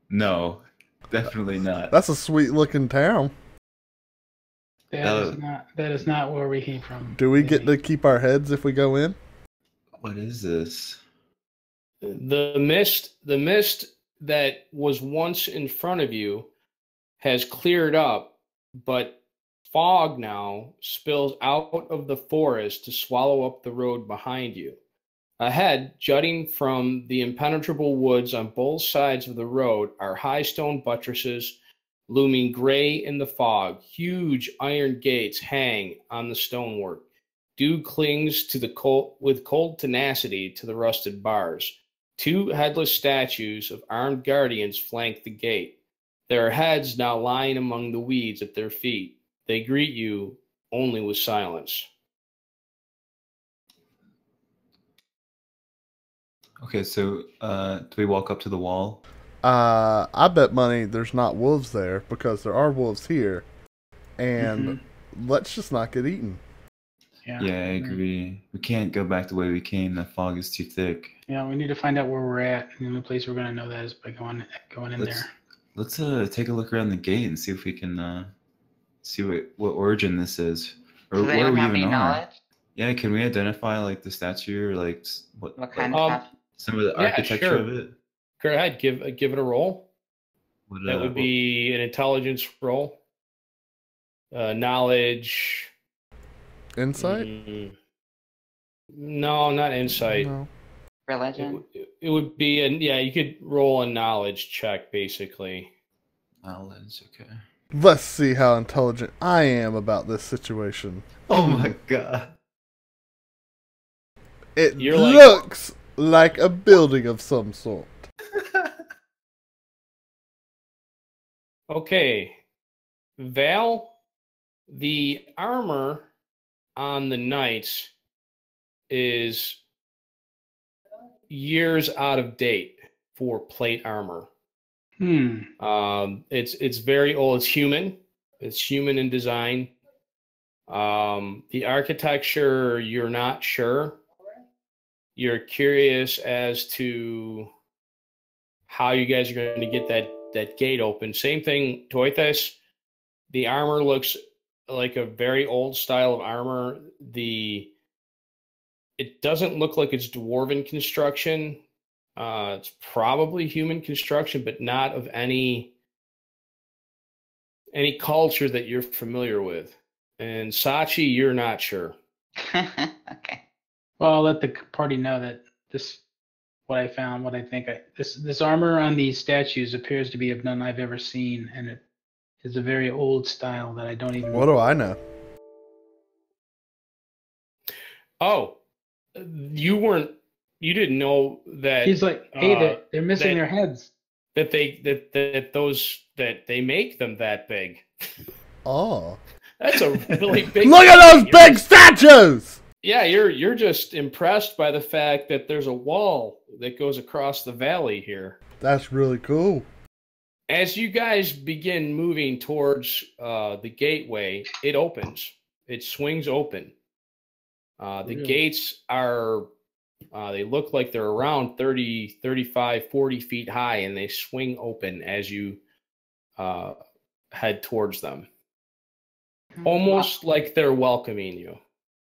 No, definitely not. That's a sweet looking town. That is not where we came from. Do we get to keep our heads if we go in? What is this? The mist that was once in front of you has cleared up, but fog now spills out of the forest to swallow up the road behind you. Ahead, jutting from the impenetrable woods on both sides of the road, are high stone buttresses looming gray in the fog. Huge iron gates hang on the stonework. Dew clings to the with cold tenacity to the rusted bars. Two headless statues of armed guardians flank the gate, their heads now lying among the weeds at their feet. They greet you only with silence. Okay, so do we walk up to the wall? I bet money there's not wolves there because there are wolves here. And let's just not get eaten. Yeah, I agree. We can't go back the way we came. That fog is too thick. Yeah, we need to find out where we're at. And the only place we're going to know that is by going in there. Let's take a look around the gate and see if we can see what origin this is, or Does where anyone we have even any are. knowledge? Yeah, kind of identify like the statue or like What like, kind of stuff? some of the Yeah, architecture sure. of it? Go ahead, give it a roll. That would be an intelligence roll. Knowledge. Insight? No, not insight. No. Religion? It would be, you could roll a knowledge check, basically. Knowledge, okay. Let's see how intelligent I am about this situation. Oh my god. You're looks like a building of some sort. Okay. Val, the armor on the knights is years out of date for plate armor. It's very old. It's human. It's human in design. The architecture, you're not sure. You're curious as to how you guys are going to get that gate open. Same thing, Toithas. The armor looks like a very old style of armor. It doesn't look like it's dwarven construction. It's probably human construction, but not of any culture that you're familiar with. And Sachi, you're not sure. Okay. Well, I'll let the party know that what I found, what I think. This armor on these statues appears to be of none I've ever seen, and it is a very old style that I don't even. What do I know? Oh, you didn't know that. He's like, hey, they're missing their heads. That they make them that big. Oh, that's a really big. Look at those big statues! Yeah, you're just impressed by the fact that there's a wall that goes across the valley here. That's really cool. As you guys begin moving towards the gateway, it opens. It swings open. The gates are, they look like they're around 30, 35, 40 feet high, and they swing open as you head towards them. Almost like they're welcoming you.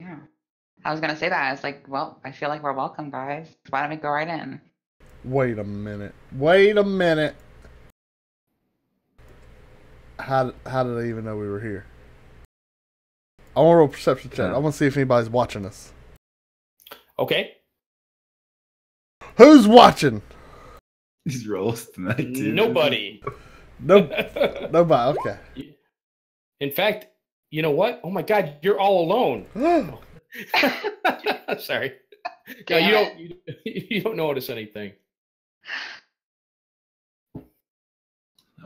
Yeah. I was going to say that. I was like, well, I feel like we're welcome, guys. Why don't we go right in? Wait a minute. How did I even know we were here? I want to roll a perception check. I want to see if anybody's watching us. Okay. Who's watching? These rolls tonight, dude. Nobody. Nope. Nobody. Okay. In fact, you know what? Oh my God, you're all alone. Sorry. No, you don't notice anything.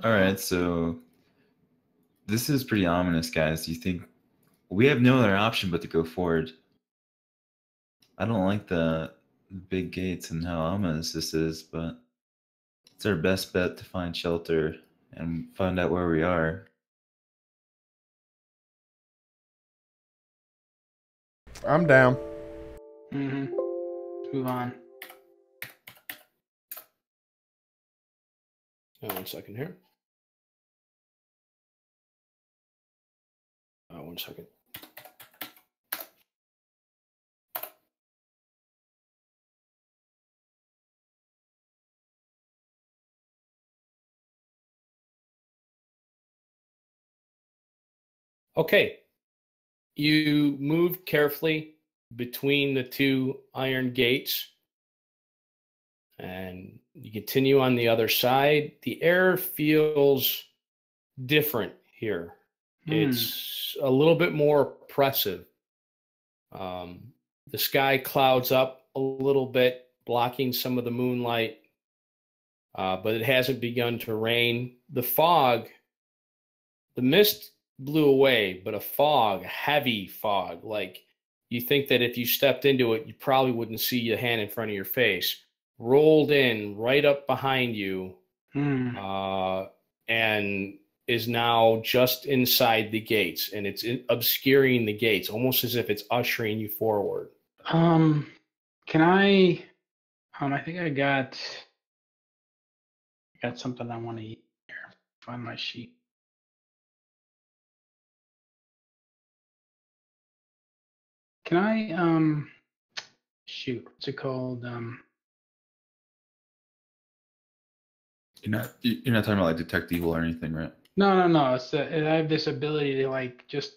All right, so this is pretty ominous, guys. You think we have no other option but to go forward? I don't like the big gates and how ominous this is, but it's our best bet to find shelter and find out where we are. I'm down. Mm-hmm. Move on. One second here. 1 second. Okay. You move carefully between the two iron gates and you continue on the other side. The air feels different here. It's a little bit more oppressive. The sky clouds up a little bit, blocking some of the moonlight, but it hasn't begun to rain. The fog, the mist blew away, but a fog, heavy fog, like you think that if you stepped into it, you probably wouldn't see your hand in front of your face, rolled in right up behind you, and is now just inside the gates, and it's obscuring the gates, almost as if it's ushering you forward. Can I? I think I got something I want to eat here. Find my sheet. Can I? Shoot. What's it called? You're not talking about like detect evil or anything, right? No. It's I have this ability to like just.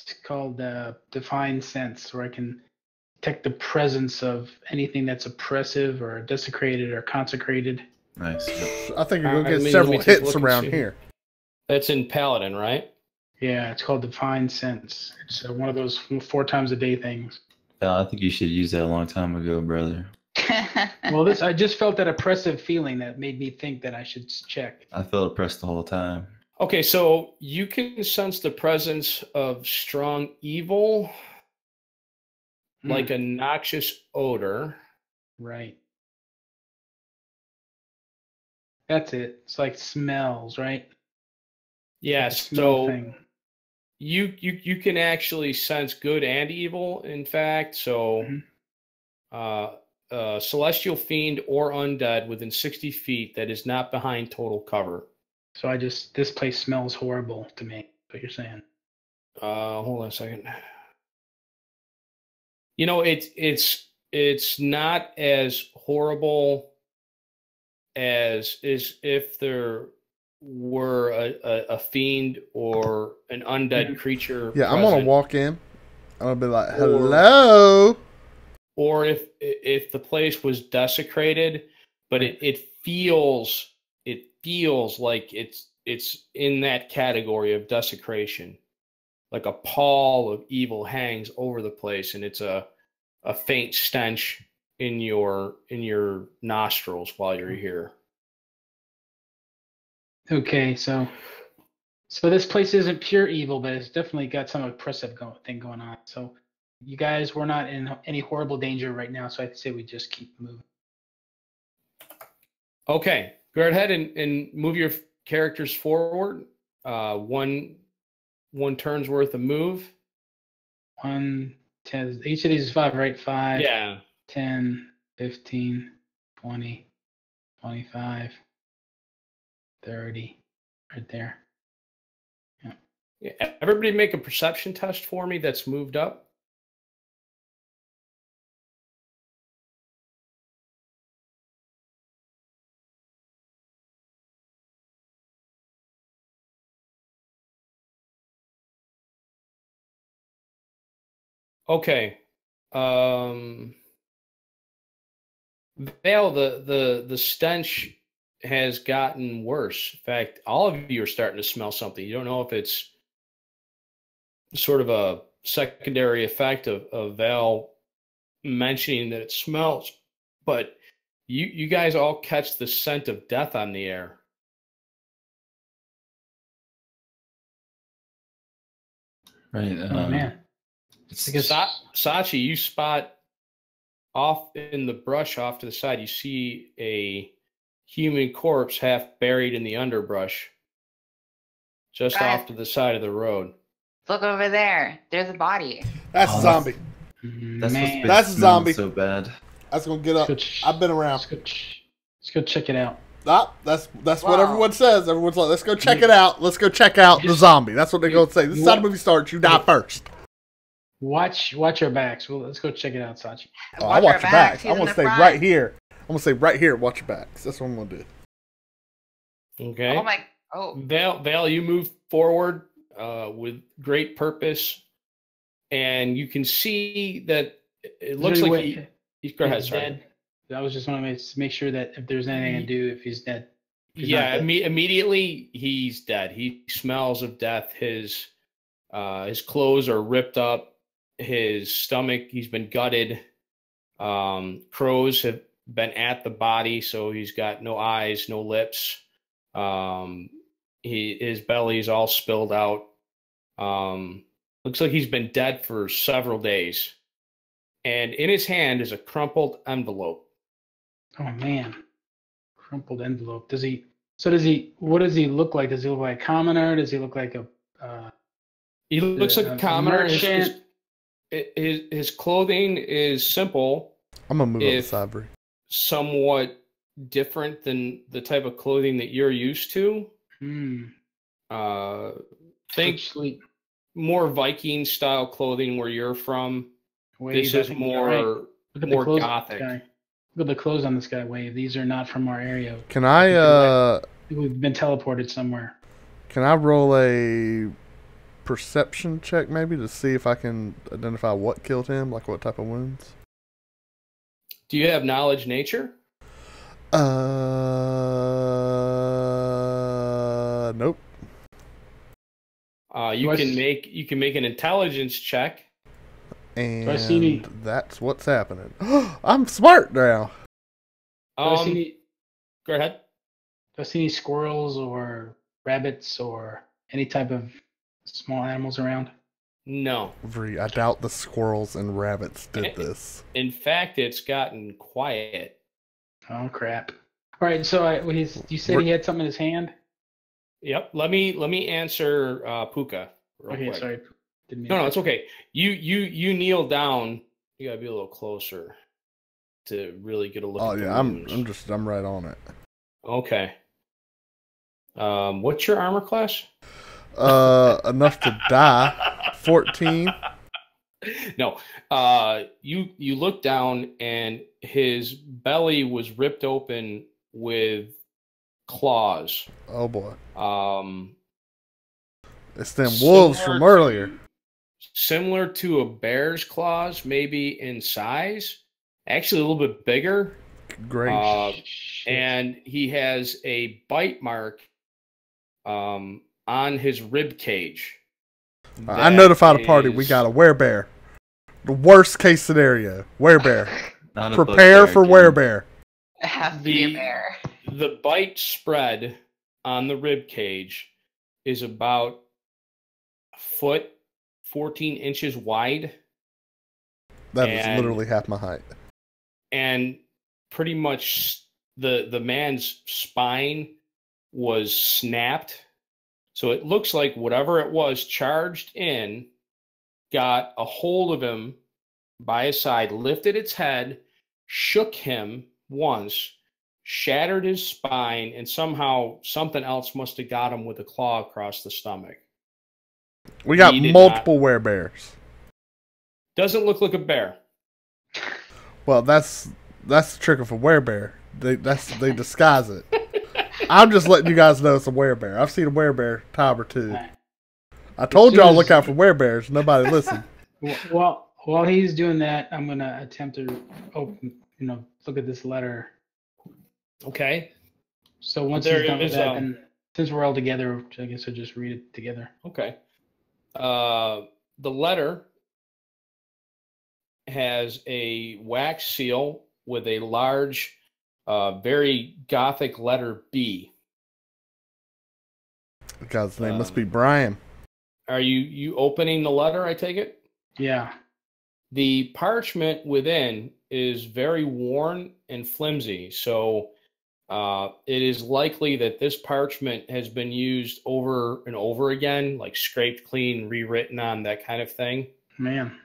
It's called Divine Sense, where I can detect the presence of anything that's oppressive or desecrated or consecrated. Nice. Yep. I think you're going to get Let several me take a hits look around and see. here. That's in Paladin, right? Yeah, it's called Divine Sense. It's one of those 4 times a day things. I think you should use that a long time ago, brother. Well, I just felt that oppressive feeling that made me think that I should check. I felt oppressed the whole time. Okay, so you can sense the presence of strong evil, like a noxious odor. Right. That's it. It's like smells, right? Yeah, Like a smell so thing. you can actually sense good and evil, in fact. So celestial fiend or undead within 60 feet that is not behind total cover. So this place smells horrible to me. What you're saying? Hold on a second. You know, it's not as horrible as if there were a fiend or an undead creature. Yeah, I'm present. gonna walk in. I'm gonna be like, "Hello." Or if the place was desecrated, but it feels like it's in that category of desecration, like a pall of evil hangs over the place, and it's a faint stench in your nostrils while you're here. Okay, so this place isn't pure evil, but it's definitely got some oppressive thing going on. So you guys, we're not in any horrible danger right now, so I'd say we just keep moving. Okay, go ahead and move your characters forward. One turn's worth of move. 1, 10. Each of these is 5, right? 5. Yeah. 10, 15, 20, 25, 30. Right there. Yeah. Everybody make a perception test for me that's moved up. Okay. Vale, the stench has gotten worse. In fact, all of you are starting to smell something. You don't know if it's sort of a secondary effect of Val mentioning that it smells, but you guys all catch the scent of death on the air. Right. Oh man. Because Sachi, you spot off in the brush off to the side, you see a human corpse half buried in the underbrush just Guys. off to the side of the road. Look over there. There's a body. That's a zombie. That's man, That's a zombie. So bad. That's gonna get up. Let's go ch- I've been around. let's go check it out. Ah, that's what Wow. everyone says. Everyone's like, let's go check it out. Let's go check out the zombie. That's what they're gonna say. This is how the movie starts. You die first. Watch our backs. Well, let's go check it out, Sachi. Oh, I watch your backs. I'm gonna stay right here. I'm gonna stay right here. Watch your backs. That's what I'm gonna do. Okay. Oh my. Oh. Vale, you move forward with great purpose, and you can see that it looks like he's go ahead, sorry. Dead. I was just want to make sure that if there's anything to do, if he's dead. Yeah, immediately he's dead. He smells of death. His clothes are ripped up. His stomach, he's been gutted. Crows have been at the body, so he's got no eyes, no lips. His belly's all spilled out. Looks like he's been dead for several days. And in his hand is a crumpled envelope. Oh man, crumpled envelope. What does he look like? Does he look like a commoner? Does he look like a? He looks like a commoner. merchant? His clothing is simple, I'm gonna move up the side, Bree. somewhat different than the type of clothing that you're used to. Hmm. Think Sleep. more Viking style clothing where you're from. Wave, This I is think you're right. more Look at more the clothes on this gothic. guy. Look at the clothes on this guy. Wave. These are not from our area. Can I We've been teleported somewhere. can I roll a perception check maybe to see if I can identify what killed him, like what type of wounds? Do you have knowledge nature? Nope. You Do I can s- make an intelligence check. And I see any- that's what's happening. I'm smart now. Do I see any, Go ahead. do I see any squirrels or rabbits or any type of small animals around? No. Vree, I doubt the squirrels and rabbits did this. In fact, it's gotten quiet. Oh crap! All right, so you said he had something in his hand. Yep. Let me answer Pookha real Okay, quick. sorry. Didn't mean No, to- it's okay. You kneel down. You gotta be a little closer to really get a look. Oh at the yeah, wounds. I'm right on it. Okay. What's your armor class? Enough to die. 14. No. You look down and his belly was ripped open with claws. Oh boy. It's them Similar wolves from earlier. Similar to a bear's claws, maybe in size. Actually, a little bit bigger. Great. And he has a bite mark on his rib cage. I notified a party. That We is- got a werebear. The worst case scenario. Werebear. Not a Prepare bugbear, for dude. werebear. It has to be a The- bear. The bite spread on the rib cage is about a foot, 14 inches wide, That is And- literally half my height. and pretty much the man's spine was snapped. So it looks like whatever it was charged in, got a hold of him by his side, lifted its head, shook him once, shattered his spine, and somehow something else must have got him with a claw across the stomach. We got He did multiple werebears. Doesn't look like a bear. Well, that's the trick of a werebear. They disguise it. I'm just letting you guys know it's a werebear. I've seen a werebear time or two. I told y'all look out for werebears. Nobody listened. Well, While he's doing that, I'm gonna attempt to look at this letter. Okay. So once There he's done with is, that, then since we're all together, I guess I'll just read it together. Okay. The letter has a wax seal with a large, very gothic letter B. The guy's name must be Brian. Are you opening the letter, I take it? Yeah. The parchment within is very worn and flimsy, so it is likely that this parchment has been used over and over again, like scraped clean, rewritten on, that kind of thing. Man.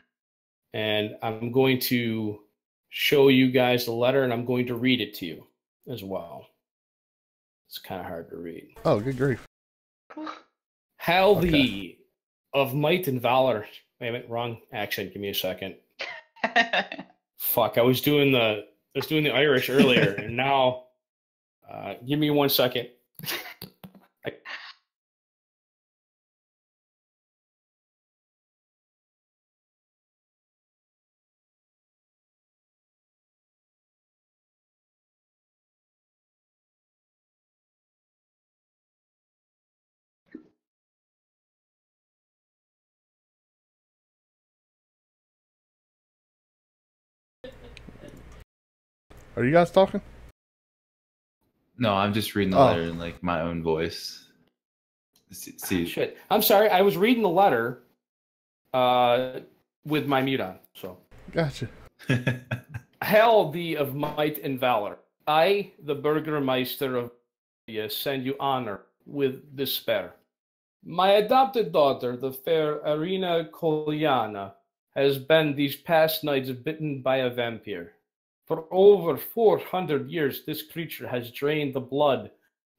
And I'm going to show you guys the letter, and I'm going to read it to you as well. It's kind of hard to read. Oh, good grief. Hail thee of might and valor. Wait a minute, wrong accent. Give me a second. Fuck, I was doing the Irish earlier, and now give me 1 second. Are you guys talking? No, I'm just reading the letter in like my own voice. See. Shit. I'm sorry. I was reading the letter with my mute on. So. Gotcha. Hail thee of might and valor. I, the Burgermeister of send you honor with despair. My adopted daughter, the fair Arena Koliana, has been these past nights bitten by a vampire. For over 400 years, this creature has drained the blood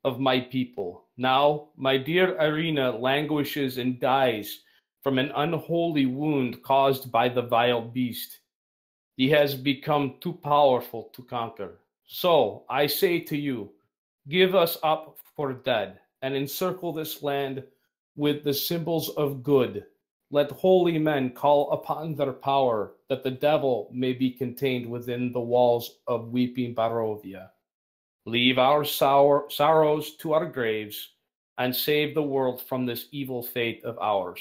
of my people. Now, my dear Arena languishes and dies from an unholy wound caused by the vile beast. He has become too powerful to conquer. So, I say to you, give us up for dead, and encircle this land with the symbols of good. Let holy men call upon their power, that the devil may be contained within the walls of weeping Barovia. Leave our sorrows to our graves, and save the world from this evil fate of ours.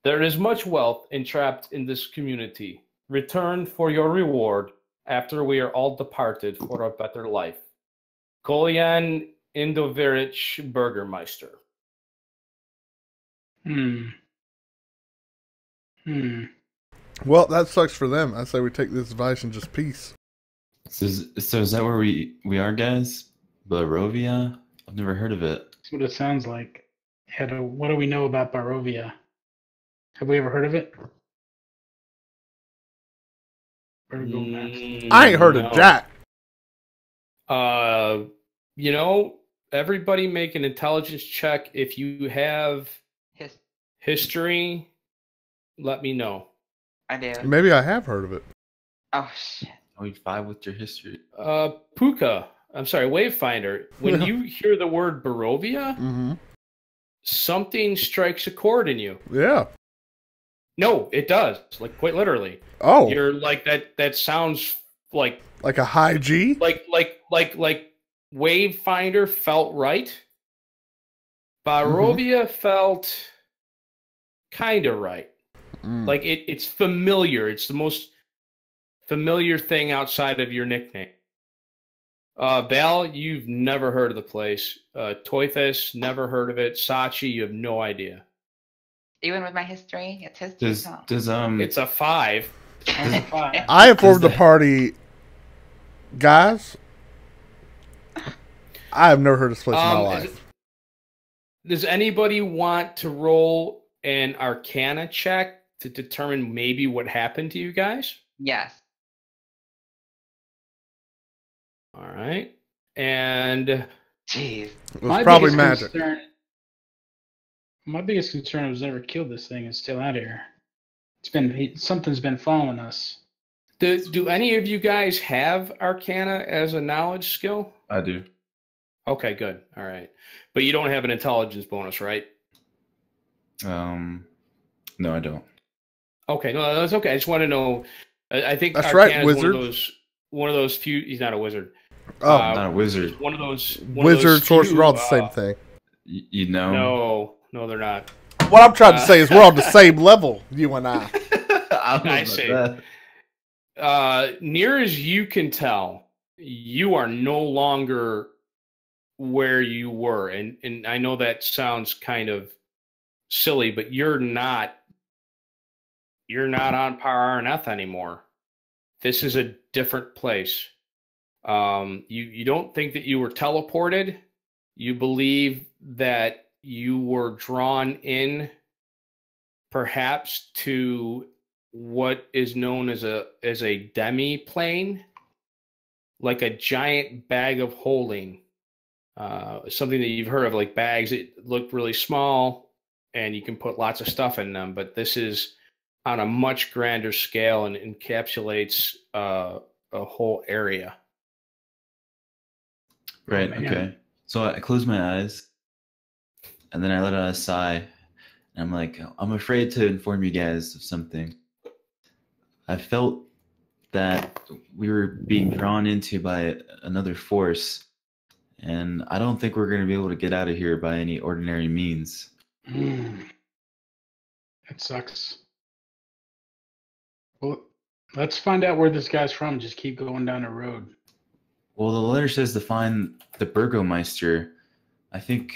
There is much wealth entrapped in this community. Return for your reward after we are all departed for a better life. Kolyan Indovirich Burgermeister. Well, that sucks for them. I say we take this advice and just peace. So is that where we are, guys? Barovia? I've never heard of it. That's what it sounds like. What do we know about Barovia? Have we ever heard of it? I ain't heard of Jack. Everybody make an intelligence check. If you have history, let me know. I do. Maybe I have heard of it. Oh, shit. Only 5 with your history. Pookha. I'm sorry, Wavefinder. When you hear the word Barovia, something strikes a chord in you. Yeah. No, it does. Like, quite literally. Oh. You're like, that sounds like a high G? Like Wavefinder felt right. Barovia felt kind of right. Like, it's familiar. It's the most familiar thing outside of your nickname. Val, you've never heard of the place. Toithus, never heard of it. Sachi, you have no idea. Even with my history, it's history. It's a 5. I informed the party, guys. I have never heard of this place in my life. Does anybody want to roll an Arcana check to determine maybe what happened to you guys? Yes. All right. And jeez, it was probably magic. My biggest concern was never killed this thing. It's still out here. Something's been following us. Do any of you guys have Arcana as a knowledge skill? I do. Okay, good. All right. But you don't have an intelligence bonus, right? No, I don't. Okay, no, that's okay. I just want to know. I think That's Arcana right, is wizard. one of those few. He's not a wizard. Oh, Not a wizard. One of those. wizard, sorcerer, all the same thing. You know? No, they're not. What I'm trying to say is we're on the same level, you and I. I see. Near as you can tell, you are no longer where you were, and I know that sounds kind of silly, but you're not on Par Arneth anymore. This is a different place. You don't think that you were teleported. You believe that you were drawn in, perhaps, to what is known as a demi-plane, like a giant bag of holding. Something that you've heard of, like bags that look really small and you can put lots of stuff in them, but this is on a much grander scale and encapsulates a whole area. Right, okay. So I close my eyes, and then I let out a sigh, and I'm like, I'm afraid to inform you guys of something. I felt that we were being drawn into by another force, and I don't think we're going to be able to get out of here by any ordinary means. That sucks. Well, let's find out where this guy's from. Just keep going down the road. Well, the letter says to find the Burgomeister. I think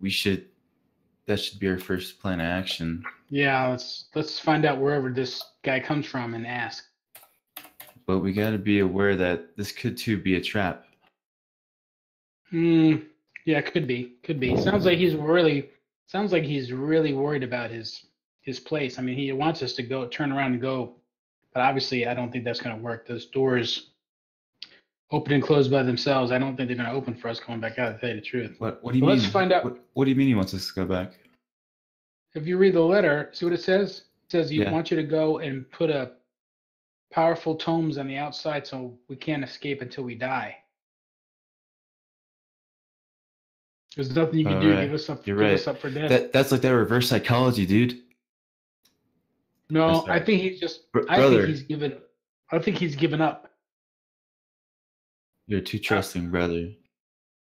that should be our first plan of action. Yeah, let's find out wherever this guy comes from and ask. But we got to be aware that this could too be a trap. Yeah, could be. Sounds like he's really worried about his place. I mean, he wants us to turn around and go, but obviously I don't think that's going to work. Those doors open and close by themselves. I don't think they're going to open for us going back out, to tell you the truth. What do you mean? Let's find out. What do you mean he wants us to go back? If you read the letter, see what it says? It says you Yeah. want you to go and put a powerful tomes on the outside so we can't escape until we die. There's nothing you can do to give us up for death. That's like that reverse psychology, dude. No, That's right. I think he's just. Brother. I think he's given up. You're too trusting, brother.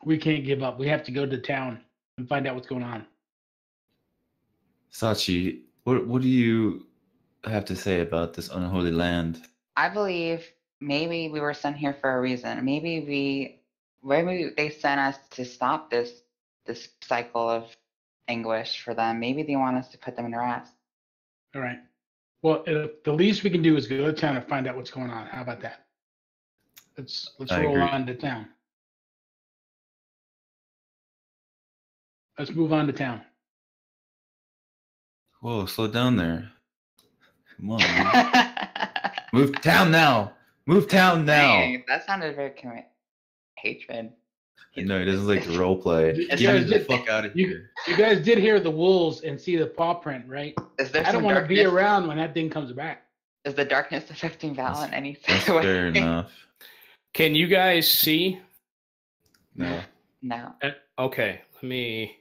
We can't give up. We have to go to town and find out what's going on. Sachi, what do you have to say about this unholy land? I believe maybe we were sent here for a reason. Maybe they sent us to stop this cycle of anguish for them. Maybe they want us to put them in rest. All right. Well, the least we can do is go to town and find out what's going on. How about that? Let's roll agree. on to town. Let's move on to town. Whoa, slow down there. Come on, man. Move town now. Dang, that sounded very hatred. No, he doesn't like to role play. You Get guys the did- fuck out of here. You guys did hear the wolves and see the paw print, right? Is there I don't some want to be darkness? around when that thing comes back. Is the darkness affecting Val in any That's way? fair enough. Can you guys see? No. No. Okay, let me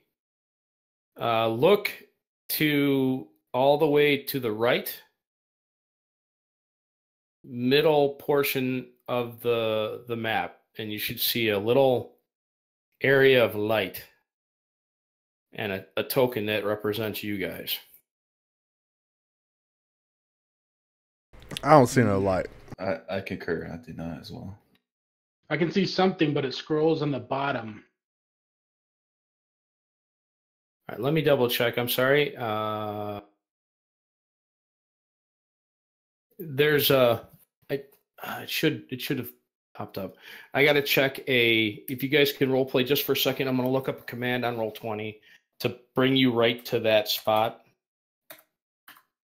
look to all the way to the right, middle portion of the map, and you should see a little area of light and a token that represents you guys. I don't see no light. I concur. I do not as well. I can see something, but it scrolls on the bottom. All right, let me double check. I'm sorry. There's it should have popped up. I got to check if you guys can role play just for a second. I'm going to look up a command on Roll20 to bring you right to that spot.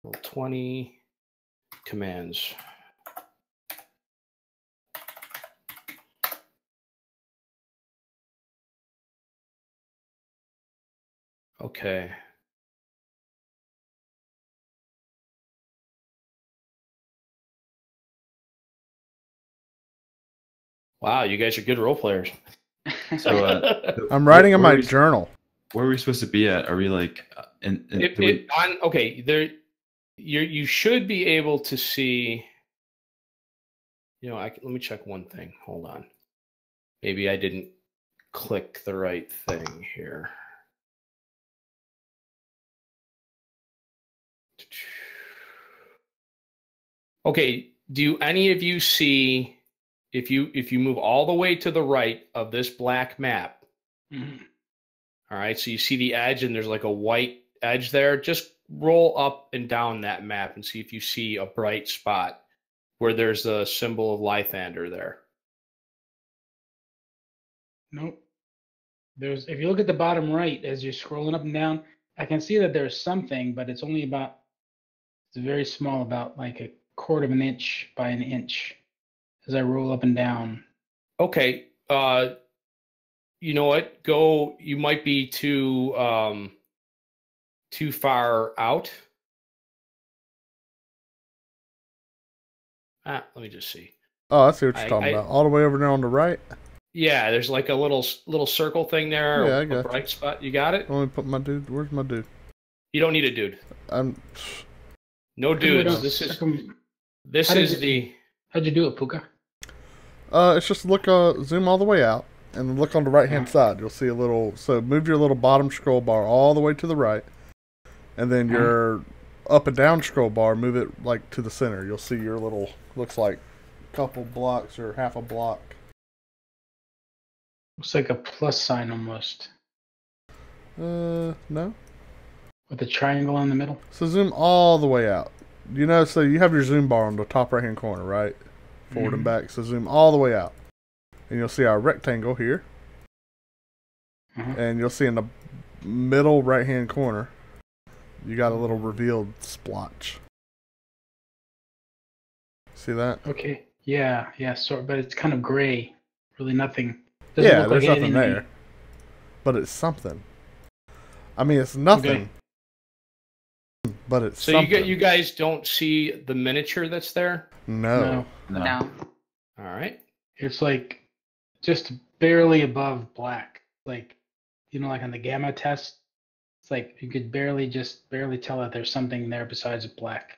Roll20 commands. Okay. Wow, you guys are good role players. So I'm writing in where my we- journal. Where are we supposed to be at? Are we like Okay, there you should be able to see. Let me check one thing. Hold on. Maybe I didn't click the right thing here. Okay, do any of you see if you move all the way to the right of this black map? Mhm. All right, so you see the edge and there's like a white edge there. Just roll up and down that map and see if you see a bright spot where there's a symbol of Lythander there. Nope. If you look at the bottom right as you're scrolling up and down, I can see that there's something, but it's very small, about like a quarter of an inch by an inch as I roll up and down. Okay. You know what? You might be too far out. Let me just see. Oh, I see what you're talking about. All the way over there on the right? Yeah, there's like a little circle thing there. Yeah, I got a bright spot. You got it? Let me put my dude. Where's my dude? You don't need a dude. No dudes. How'd you do it, Pookha? It's just zoom all the way out and look on the right hand side. You'll see a little. So move your little bottom scroll bar all the way to the right, and then your up and down scroll bar, move it like to the center. You'll see your little, looks like a couple blocks or half a block. Looks like a plus sign almost. No. With a triangle in the middle. So zoom all the way out. So you have your zoom bar on the top right hand corner, right? Forward and back. So zoom all the way out. And you'll see our rectangle here. And you'll see in the middle right hand corner, you got a little revealed splotch. See that? Okay. Yeah. But it's kind of gray. Really nothing. Yeah, there's nothing there. But it's something. I mean, it's nothing. Okay. But it's something. So you guys don't see the miniature that's there? No. No. All right. It's like just barely above black. Like, like on the gamma test, it's like you could barely tell that there's something there besides black.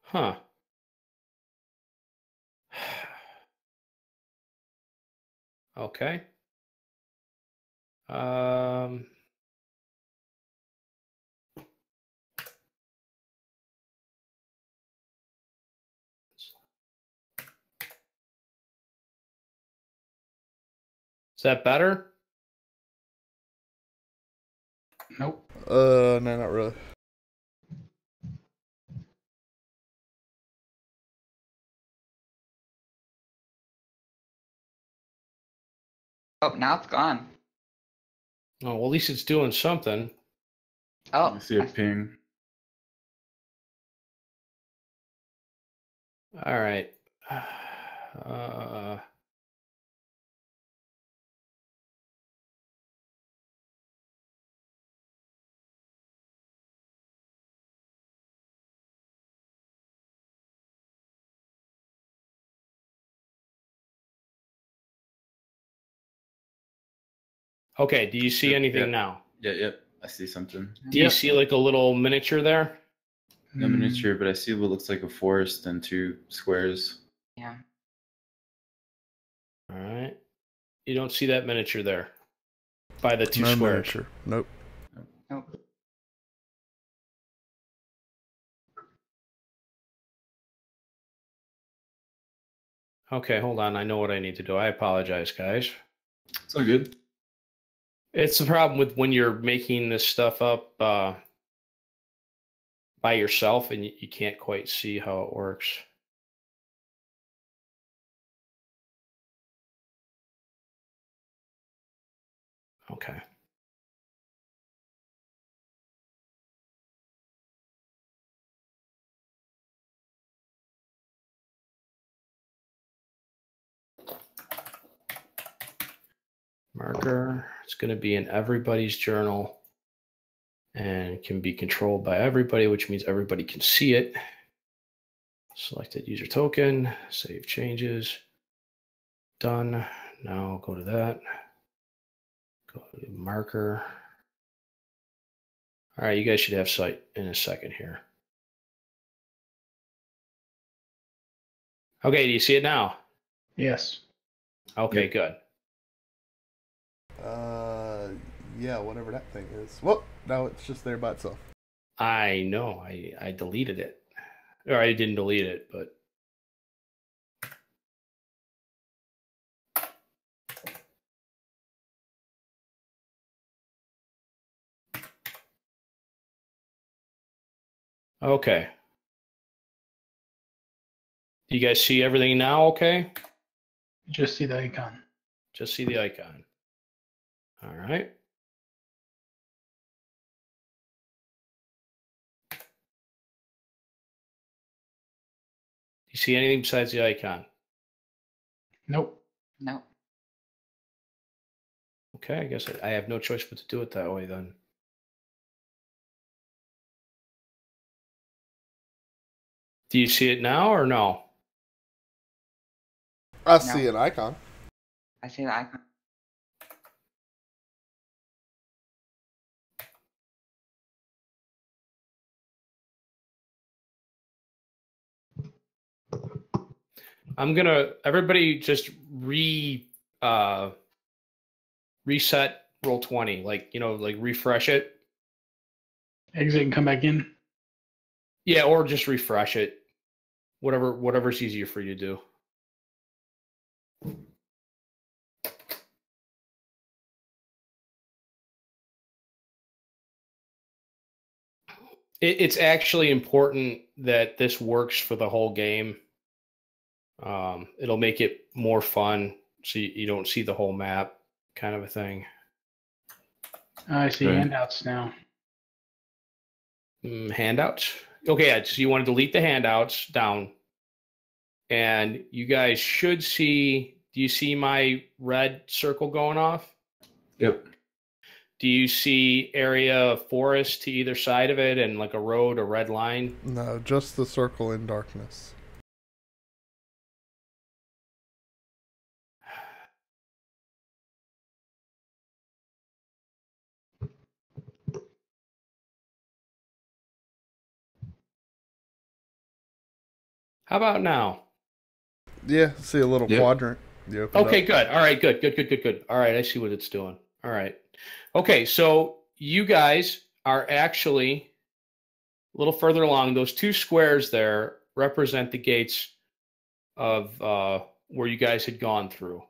Huh. Okay. Is that better? Nope. No, not really. Oh, now it's gone. Oh, well, at least it's doing something. Oh, I see a ping. All right. Okay, do you see anything now? Yep. I see something. Do you see like a little miniature there? No miniature, but I see what looks like a forest and 2 squares. Yeah. All right. You don't see that miniature there by the 2 no squares. Miniature. Nope. Okay, hold on. I know what I need to do. I apologize, guys. It's all good. It's the problem with when you're making this stuff up by yourself and you can't quite see how it works. Okay. Marker. It's going to be in everybody's journal and can be controlled by everybody, which means everybody can see it. Selected user token, save changes. Done. Now go to that. Go to marker. All right, you guys should have sight in a second here. Okay, do you see it now? Yes. Okay, Yep. good. Yeah, whatever that thing is. Well, now it's just there by itself. I know. I deleted it. Or I didn't delete it, but... Okay. Do you guys see everything now okay? Just see the icon. Just see the icon. All right. You see anything besides the icon? Nope. No. Okay, I guess I have no choice but to do it that way then. Do you see it now or no? I see an icon. I see the icon. I'm gonna everybody just reset roll 20, like like refresh it. Exit and come back in. Yeah, or just refresh it. Whatever's easier for you to do. It's actually important that this works for the whole game. It'll make it more fun, so you don't see the whole map, kind of a thing. I see Right. handouts now. Handouts. Okay, so you want to delete the handouts down, and you guys should see. Do you see my red circle going off? Yep. Do you see area of forest to either side of it and like a road, a red line? No, just the circle in darkness. How about now? Yeah, see a little Yep. quadrant. You opened Okay, up. good. All right, good. All right, I see what it's doing. All right. Okay, so you guys are actually a little further along. Those two squares there represent the gates of where you guys had gone through.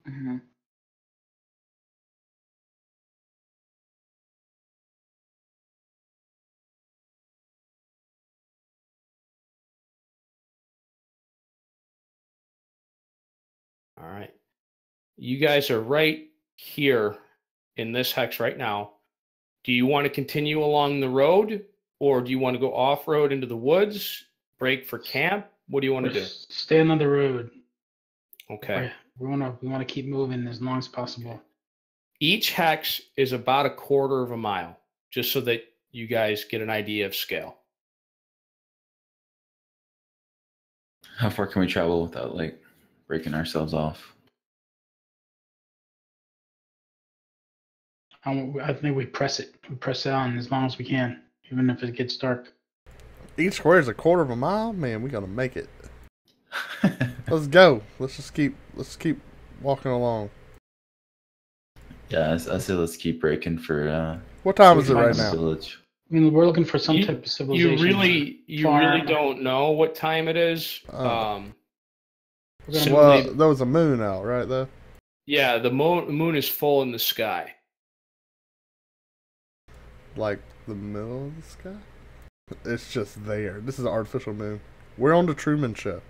Mm-hmm. All right. You guys are right here in this hex right now. Do you want to continue along the road, or do you want to go off-road into the woods, break for camp? What do you want to do? Staying on the road. Okay. We want to keep moving as long as possible. Each hex is about a quarter of a mile, just so that you guys get an idea of scale. How far can we travel without like breaking ourselves off? I think we press it. We press it on as long as we can, even if it gets dark. Each square is a quarter of a mile. Man, we gotta make it. Let's go. Let's keep walking along. Yeah, I say let's keep breaking for What time is it right Find now? village. I mean, we're looking for some You- type of civilization. You Farm. really don't know what time it is. We're gonna So Well, they- there was a moon out, right? Though. yeah, the moon is full in the sky. Like the middle of the sky. It's just there. This is an artificial moon. We're on the Truman Show.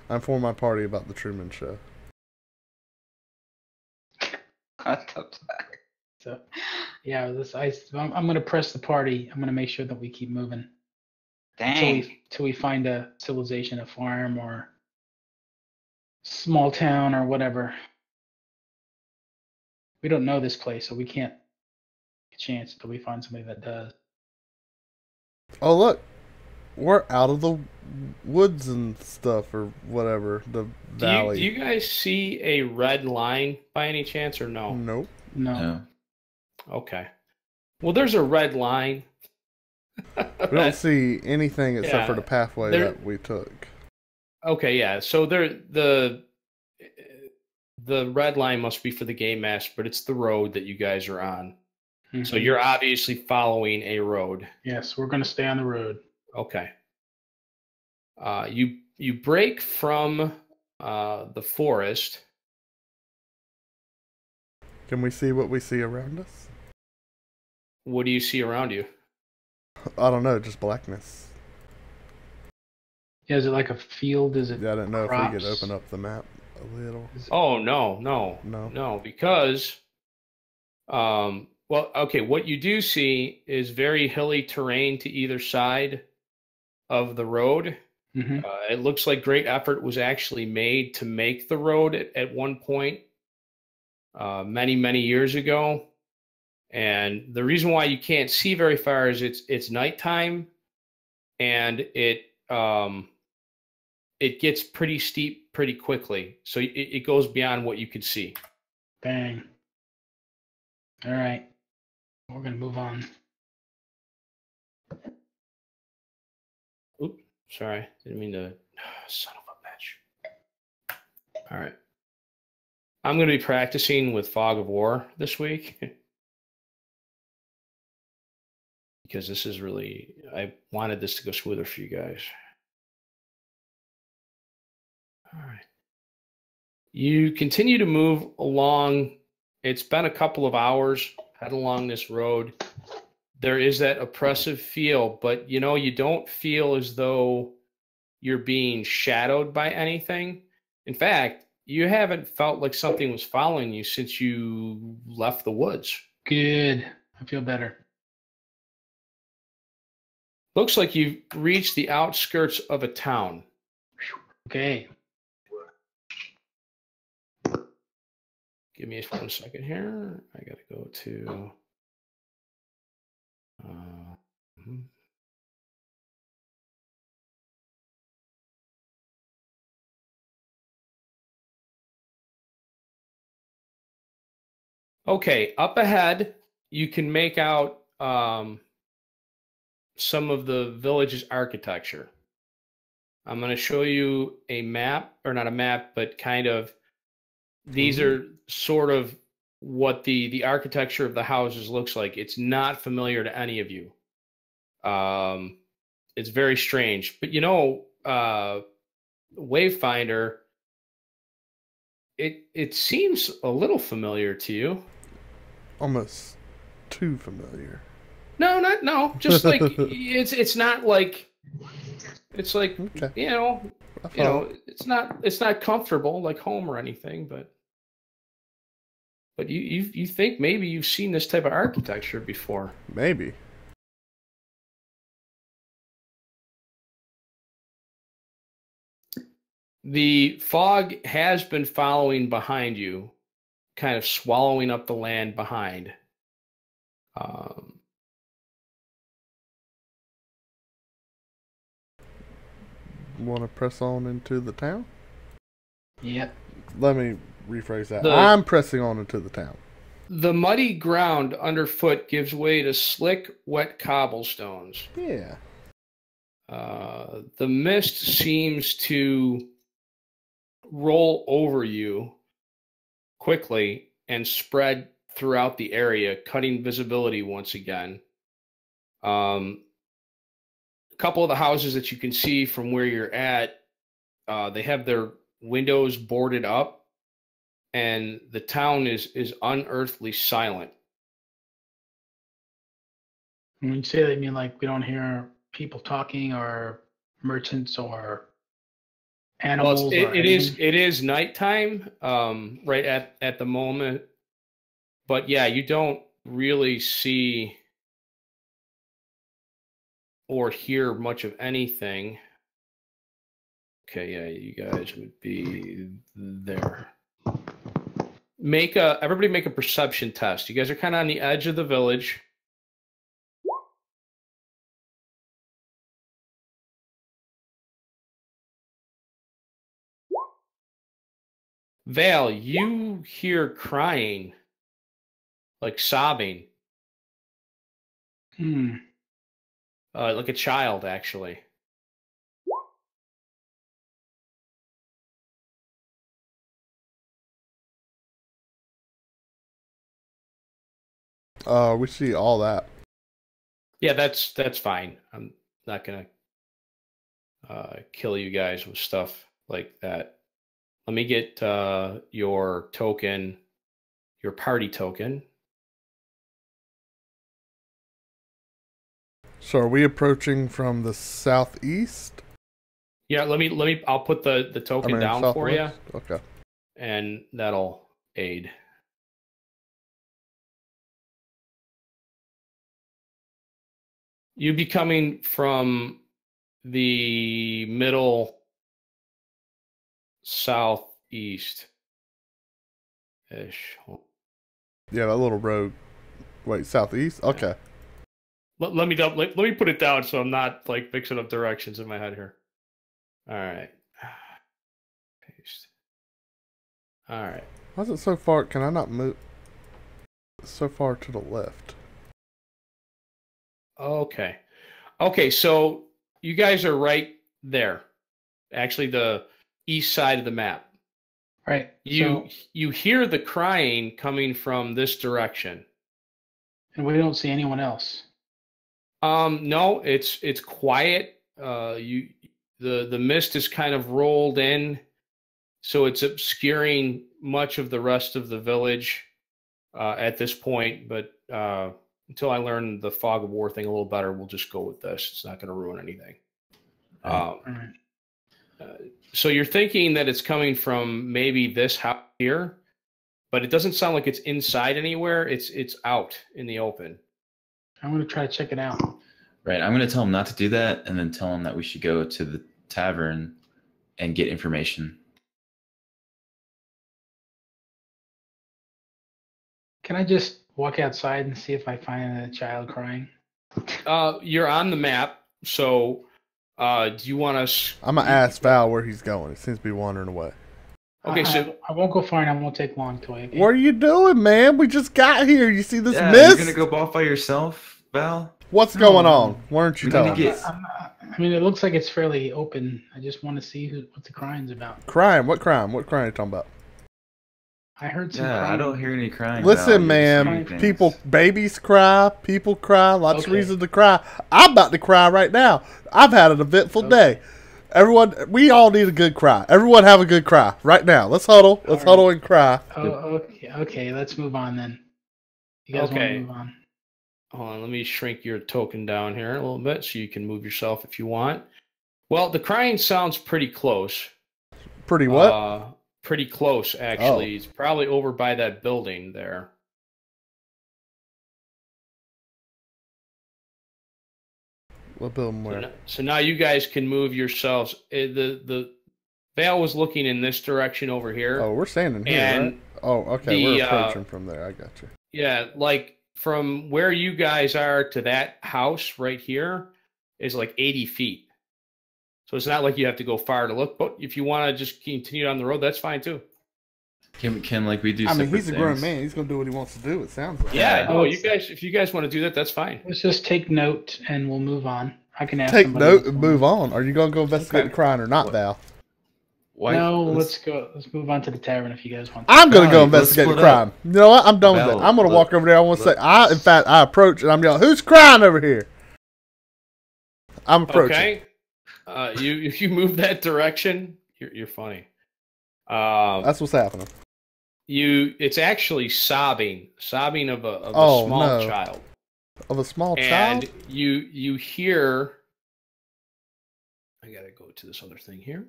I informed my party about the Truman Show. So, yeah, I'm going to press the party. I'm going to make sure that we keep moving Dang. till we find a civilization, a farm, or small town, or whatever. We don't know this place, so we can't take a chance until we find somebody that does. Oh look, we're out of the woods and stuff, or whatever. The valley. Do you guys see a red line by any chance, or no? Nope. No. Yeah. Okay. Well, there's a red line. We don't see anything except for Yeah, the pathway there. that we took. Okay, yeah. So the red line must be for the game master, but it's the road that you guys are on. So Mhm. you're obviously following a road. Yes, we're going to stay on the road. Okay. You break from the forest. Can we see what we see around us? What do you see around you? I don't know, just blackness. Yeah, is it like a field? Is it Yeah, I don't know crops? if we could open up the map a little. Oh, no, because well, okay, what you do see is very hilly terrain to either side of the road. Mm-hmm. It looks like great effort was actually made to make the road at one point many, many years ago. And the reason why you can't see very far is it's nighttime, and it gets pretty steep pretty quickly. So it goes beyond what you could see. Bang. All right. We're going to move on. Oops, sorry. Didn't mean to. Son of a bitch. All right. I'm going to be practicing with Fog of War this week. Because this is really, I wanted this to go smoother for you guys. All right. You continue to move along. It's been a couple of hours head along this road. There is that oppressive feel, but you don't feel as though you're being shadowed by anything. In fact, you haven't felt like something was following you since you left the woods. Good. I feel better. Looks like you've reached the outskirts of a town. Okay. Give me 1 second here. I got to go to... Okay, up ahead, you can make out some of the village's architecture. I'm going to show you a map, or not a map, but kind of, these are sort of what the architecture of the houses looks like. It's not familiar to any of you. It's very strange. But Wayfinder, it seems a little familiar to you. Almost too familiar. No. Just like it's not like it's like Okay. it's not comfortable like home or anything, but you think maybe you've seen this type of architecture before. Maybe. The fog has been following behind you, kind of swallowing up the land behind. Want to press on into the town? Yep. Let me rephrase that. I'm pressing on into the town. The muddy ground underfoot gives way to slick, wet cobblestones. Yeah. The mist seems to roll over you quickly and spread throughout the area, cutting visibility once again. A couple of the houses that you can see from where you're at, they have their windows boarded up, and the town is unearthly silent. When you say that, you mean like we don't hear people talking or merchants or animals? Well, it is nighttime, right at the moment. But yeah, you don't really see or hear much of anything. Okay, yeah, you guys would be there. Everybody make a perception test. You guys are kind of on the edge of the village. Vale, you hear crying, like sobbing. Like a child, actually. We see all that. Yeah, that's fine. I'm not gonna kill you guys with stuff like that. Let me get your token, your party token. So are we approaching from the southeast? Yeah, let me. I'll put the token down for you, southwest? Okay. and that'll aid. You'd be coming from the middle southeast ish. Yeah, that little road. Wait, southeast? Okay. Let me put it down so I'm not like mixing up directions in my head here. All right. Paste. All right. Why is it so far? Can I not move? So far to the left. Okay. Okay, so you guys are right there. Actually, the east side of the map. Right. You hear the crying coming from this direction. And we don't see anyone else. No, it's quiet. The mist is kind of rolled in, so it's obscuring much of the rest of the village at this point. But until I learn the fog of war thing a little better, we'll just go with this. It's not going to ruin anything. So you're thinking that it's coming from maybe this house here, but it doesn't sound like it's inside anywhere. It's out in the open. I'm going to try to check it out. Right. I'm going to tell him not to do that, and then tell him that we should go to the tavern and get information. Can I just walk outside and see if I find a child crying? You're on the map, so do you want us? I'm going to ask Val where he's going. He seems to be wandering away. Okay, so I won't go far and I won't take long, Toy. Okay? What are you doing, man? We just got here. You see this Yeah, mist? you're going to go off by yourself, Val? What's going on? Why aren't you telling me? I mean, it looks like it's fairly open. I just want to see what the crying's about. Crime? What crime? What crime are you talking about? I heard some Yeah, crying. I don't hear any crying. Listen, Val. You're just man. saying things. People, babies cry. People cry. Lots of Okay. reasons to cry. I'm about to cry right now. I've had an eventful day. Everyone, we all need a good cry. Everyone have a good cry right now. Let's huddle. Let's huddle and cry. Oh, okay. Okay, let's move on then. You guys want to move on? Hold on, let me shrink your token down here a little bit so you can move yourself if you want. Well, the crying sounds pretty close. Pretty what? Pretty close, actually. Oh. It's probably over by that building there. What building where? So now you guys can move yourselves. The Vale was looking in this direction over here. Oh, we're standing here, and right? Oh, okay. We're approaching from there. I got you. Yeah, like from where you guys are to that house right here is like 80 feet. So it's not like you have to go far to look, but if you want to just continue down the road, that's fine too. Can like we do? I mean, separate he's a grown things? man. He's gonna do what he wants to do. It sounds like. Yeah, no, Oh, you guys, if you guys want to do that, that's fine. Let's just take note and we'll move on. I can ask Take somebody note else. and move on. Are you gonna go investigate Okay. the crime or not, Val? Why? No, let's go. Let's move on to the tavern if you guys want. I'm gonna go Val, investigate the let's split up. crime. You know what? I'm done with Val, that. I'm gonna walk over there. I want to say, let's- in fact, I approach and I'm yelling, "Who's crying over here?" I'm approaching. Okay. If you move that direction, you're funny. That's what's happening. It's actually sobbing of a Oh, small no. child. Of a small And child. you hear, I gotta go to this other thing here.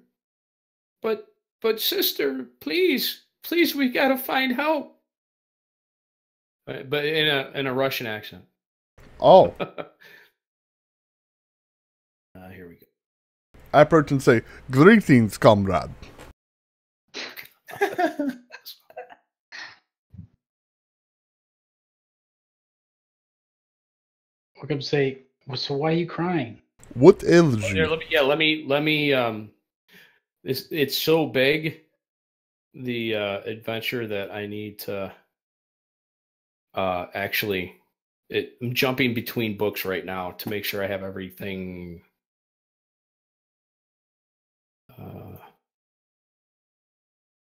But sister, please, we gotta find help. But in a Russian accent. Oh, Here we go. I approach and say, "Greetings, comrade." Walk up and say, well, so why are you crying? What ails Here, you? let me. It's so big, the adventure, that I need to actually I'm jumping between books right now to make sure I have everything.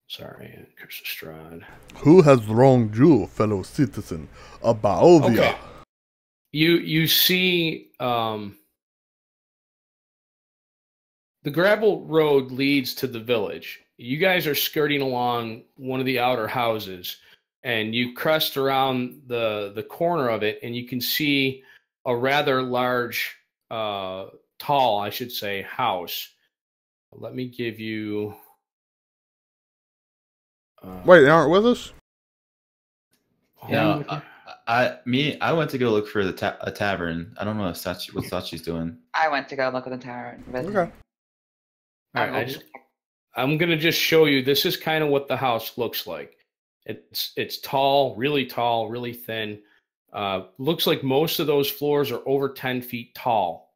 Sorry, Curse of Strahd. Who has wronged you, fellow citizen? A Baovia. Okay. You see the gravel road leads to the village. You guys are skirting along one of the outer houses, and you crest around the corner of it, and you can see a rather large, tall, I should say, house. Let me give you... Wait, they aren't with us? No, I went to go look for a tavern. I don't know if what Sachi's doing. I went to go look at the tavern. Okay. All right, I'm gonna just show you. This is kind of what the house looks like. It's tall, really thin. Looks like most of those floors are over 10 feet tall,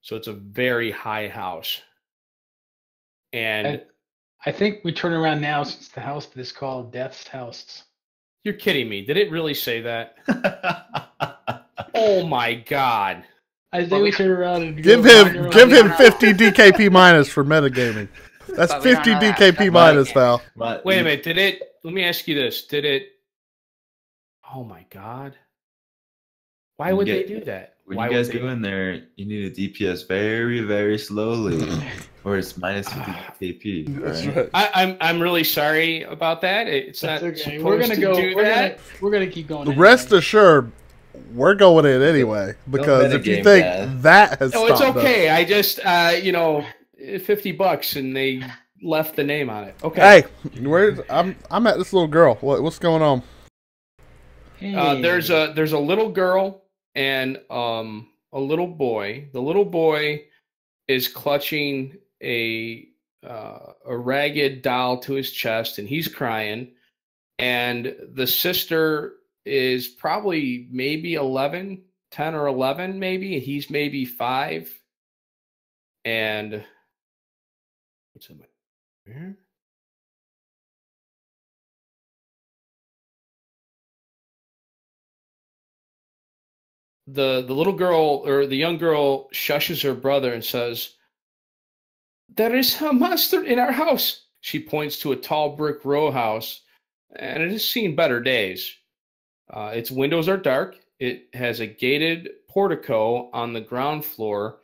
so it's a very high house. And I think we turn around now since the house is called Death's House. You're kidding me. Did it really say that? Oh my god. I think we turn around and give him 50 DKP minus for metagaming. That's 50 DKP minus, pal. Wait a minute. Let me ask you this. Oh my god. Why would they do that? When you guys go in there, you need to DPS very, very slowly, or it's minus 50 KP. That's right. I'm really sorry about that. It's not okay. We're gonna keep going. Rest assured, we're going in anyway because if you think that has stopped it's okay. us. I just $50 and they left the name on it. Okay. Hey, I'm at this little girl. What's going on? Hey. There's a little girl and a little boy. The little boy is clutching a ragged doll to his chest, and he's crying. And the sister is probably maybe 10 or 11, maybe. He's maybe 5. And what's in my here? The little girl, or the young girl, shushes her brother and says, "There is a monster in our house." She points to a tall brick row house, and it has seen better days. Its windows are dark. It has a gated portico on the ground floor,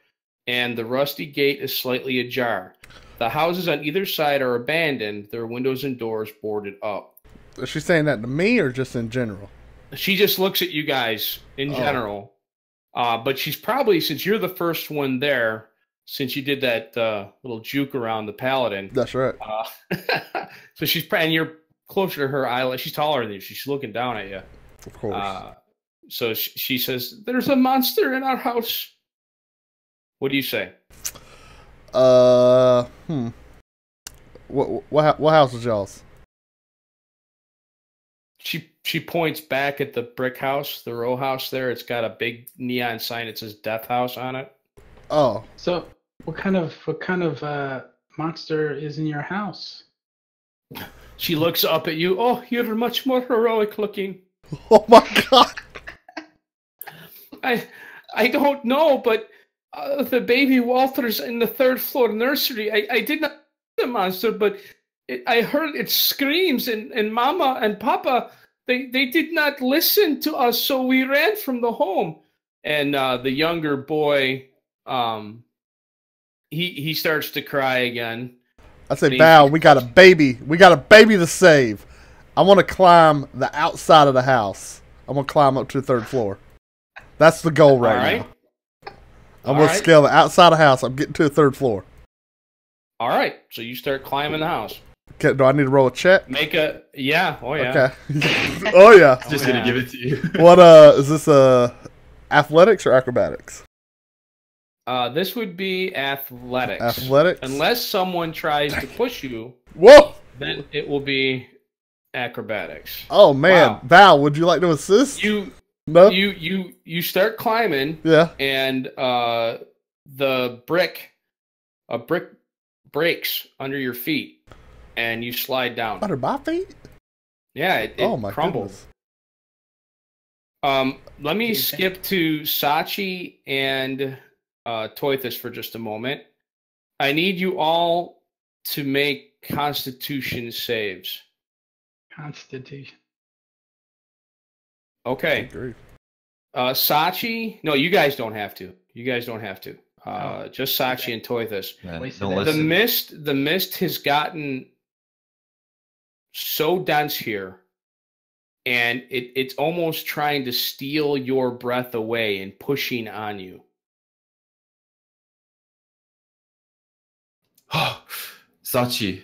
and the rusty gate is slightly ajar. The houses on either side are abandoned, their windows and doors boarded up. Is she saying that to me or just in general? She just looks at you guys in general. But she's probably, since you're the first one there, since you did that little juke around the paladin. That's right. So and you're closer to her eye. She's taller than you. She's looking down at you. Of course. So she says, "There's a monster in our house." What do you say? What house is y'all's? She points back at the brick house, the row house there. It's got a big neon sign that says Death House on it. Oh. So what kind of monster is in your house? She looks up at you. "Oh, you're much more heroic looking." Oh my god. I don't know, but the baby Walter's in the 3rd floor nursery. I did not see the monster, but I heard its screams, and Mama and Papa, they did not listen to us, so we ran from the home. And the younger boy, he starts to cry again. I say, Val, we got a baby. We got a baby to save. I want to climb the outside of the house. I'm going to climb up to the 3rd floor. That's the goal right now. I'm going to scale the outside of the house. I'm getting to the 3rd floor. All right. So you start climbing the house. Okay, do I need to roll a check? Yeah. Oh, yeah. Okay. Oh, yeah. Just going to give it to you. What, is this, athletics or acrobatics? This would be athletics. Athletics? Unless someone tries to push you. Whoa! Then it will be acrobatics. Oh, man. Wow. Val, would you like to assist? No? You start climbing. Yeah. And the brick breaks under your feet, and you slide down. Under my feet? Yeah, it oh my crumbles. Goodness. Let me skip to Sachi and Toithus for just a moment. I need you all to make Constitution saves. Constitution. Okay. Agree. Sachi, no, you guys don't have to. Oh. Just Sachi and Toithus. Yeah, Wasted don't it. listen. The mist has gotten so dense here, and it's almost trying to steal your breath away and pushing on you. Oh, Sachi,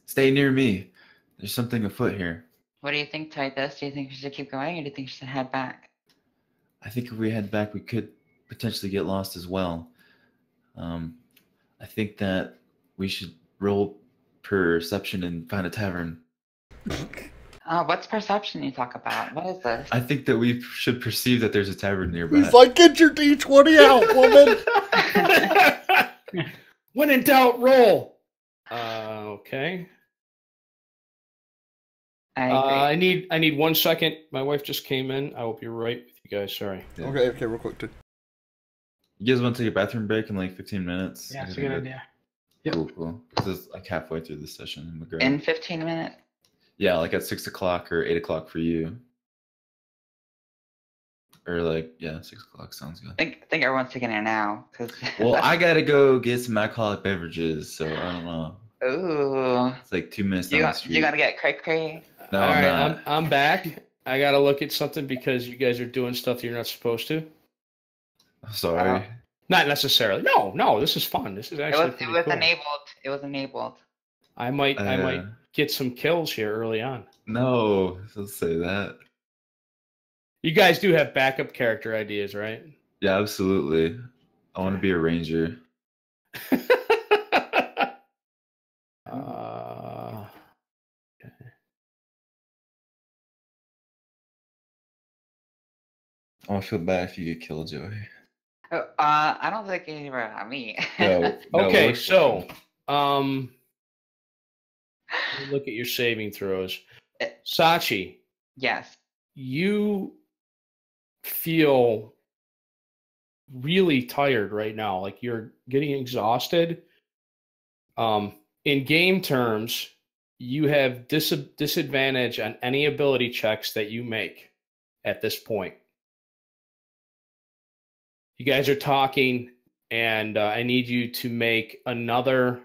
stay near me. There's something afoot here. What do you think, Titus? Do you think we should keep going, or do you think we should head back? I think if we head back, we could potentially get lost as well. I think that we should roll perception and find a tavern. What's perception you talk about? What is this? I think that we should perceive that there's a tavern nearby. He's like, get your D20 out, woman. When in doubt, roll. Okay. I agree. I need 1 second. My wife just came in. I will be right with you guys. Sorry. Yeah. Okay, real quick, too. You guys want to take a bathroom break in like 15 minutes? Yeah, it's a good idea. Yep. Cool. This is like halfway through the session. In 15 minutes. Yeah, like at 6 o'clock or 8 o'clock for you. Or like, yeah, 6 o'clock sounds good. I think everyone's taking it now. Well, I gotta go get some alcoholic beverages, so I don't know. Ooh. It's like 2 minutes down the street. You gotta get cray. No, All I'm right, not. I'm back. I gotta look at something because you guys are doing stuff you're not supposed to. Sorry. Not necessarily. No, this is fun. This is actually It was cool. enabled. It was enabled. I might get some kills here early on. No, don't say that. You guys do have backup character ideas, right? Yeah, absolutely. I want to be a ranger. I want to feel bad if you get killed, Joey. I don't think you were at me. No, Okay, we're- so let me look at your saving throws. Sachi, Yes. you feel really tired right now. Like you're getting exhausted. In game terms, you have disadvantage on any ability checks that you make at this point. You guys are talking, and I need you to make another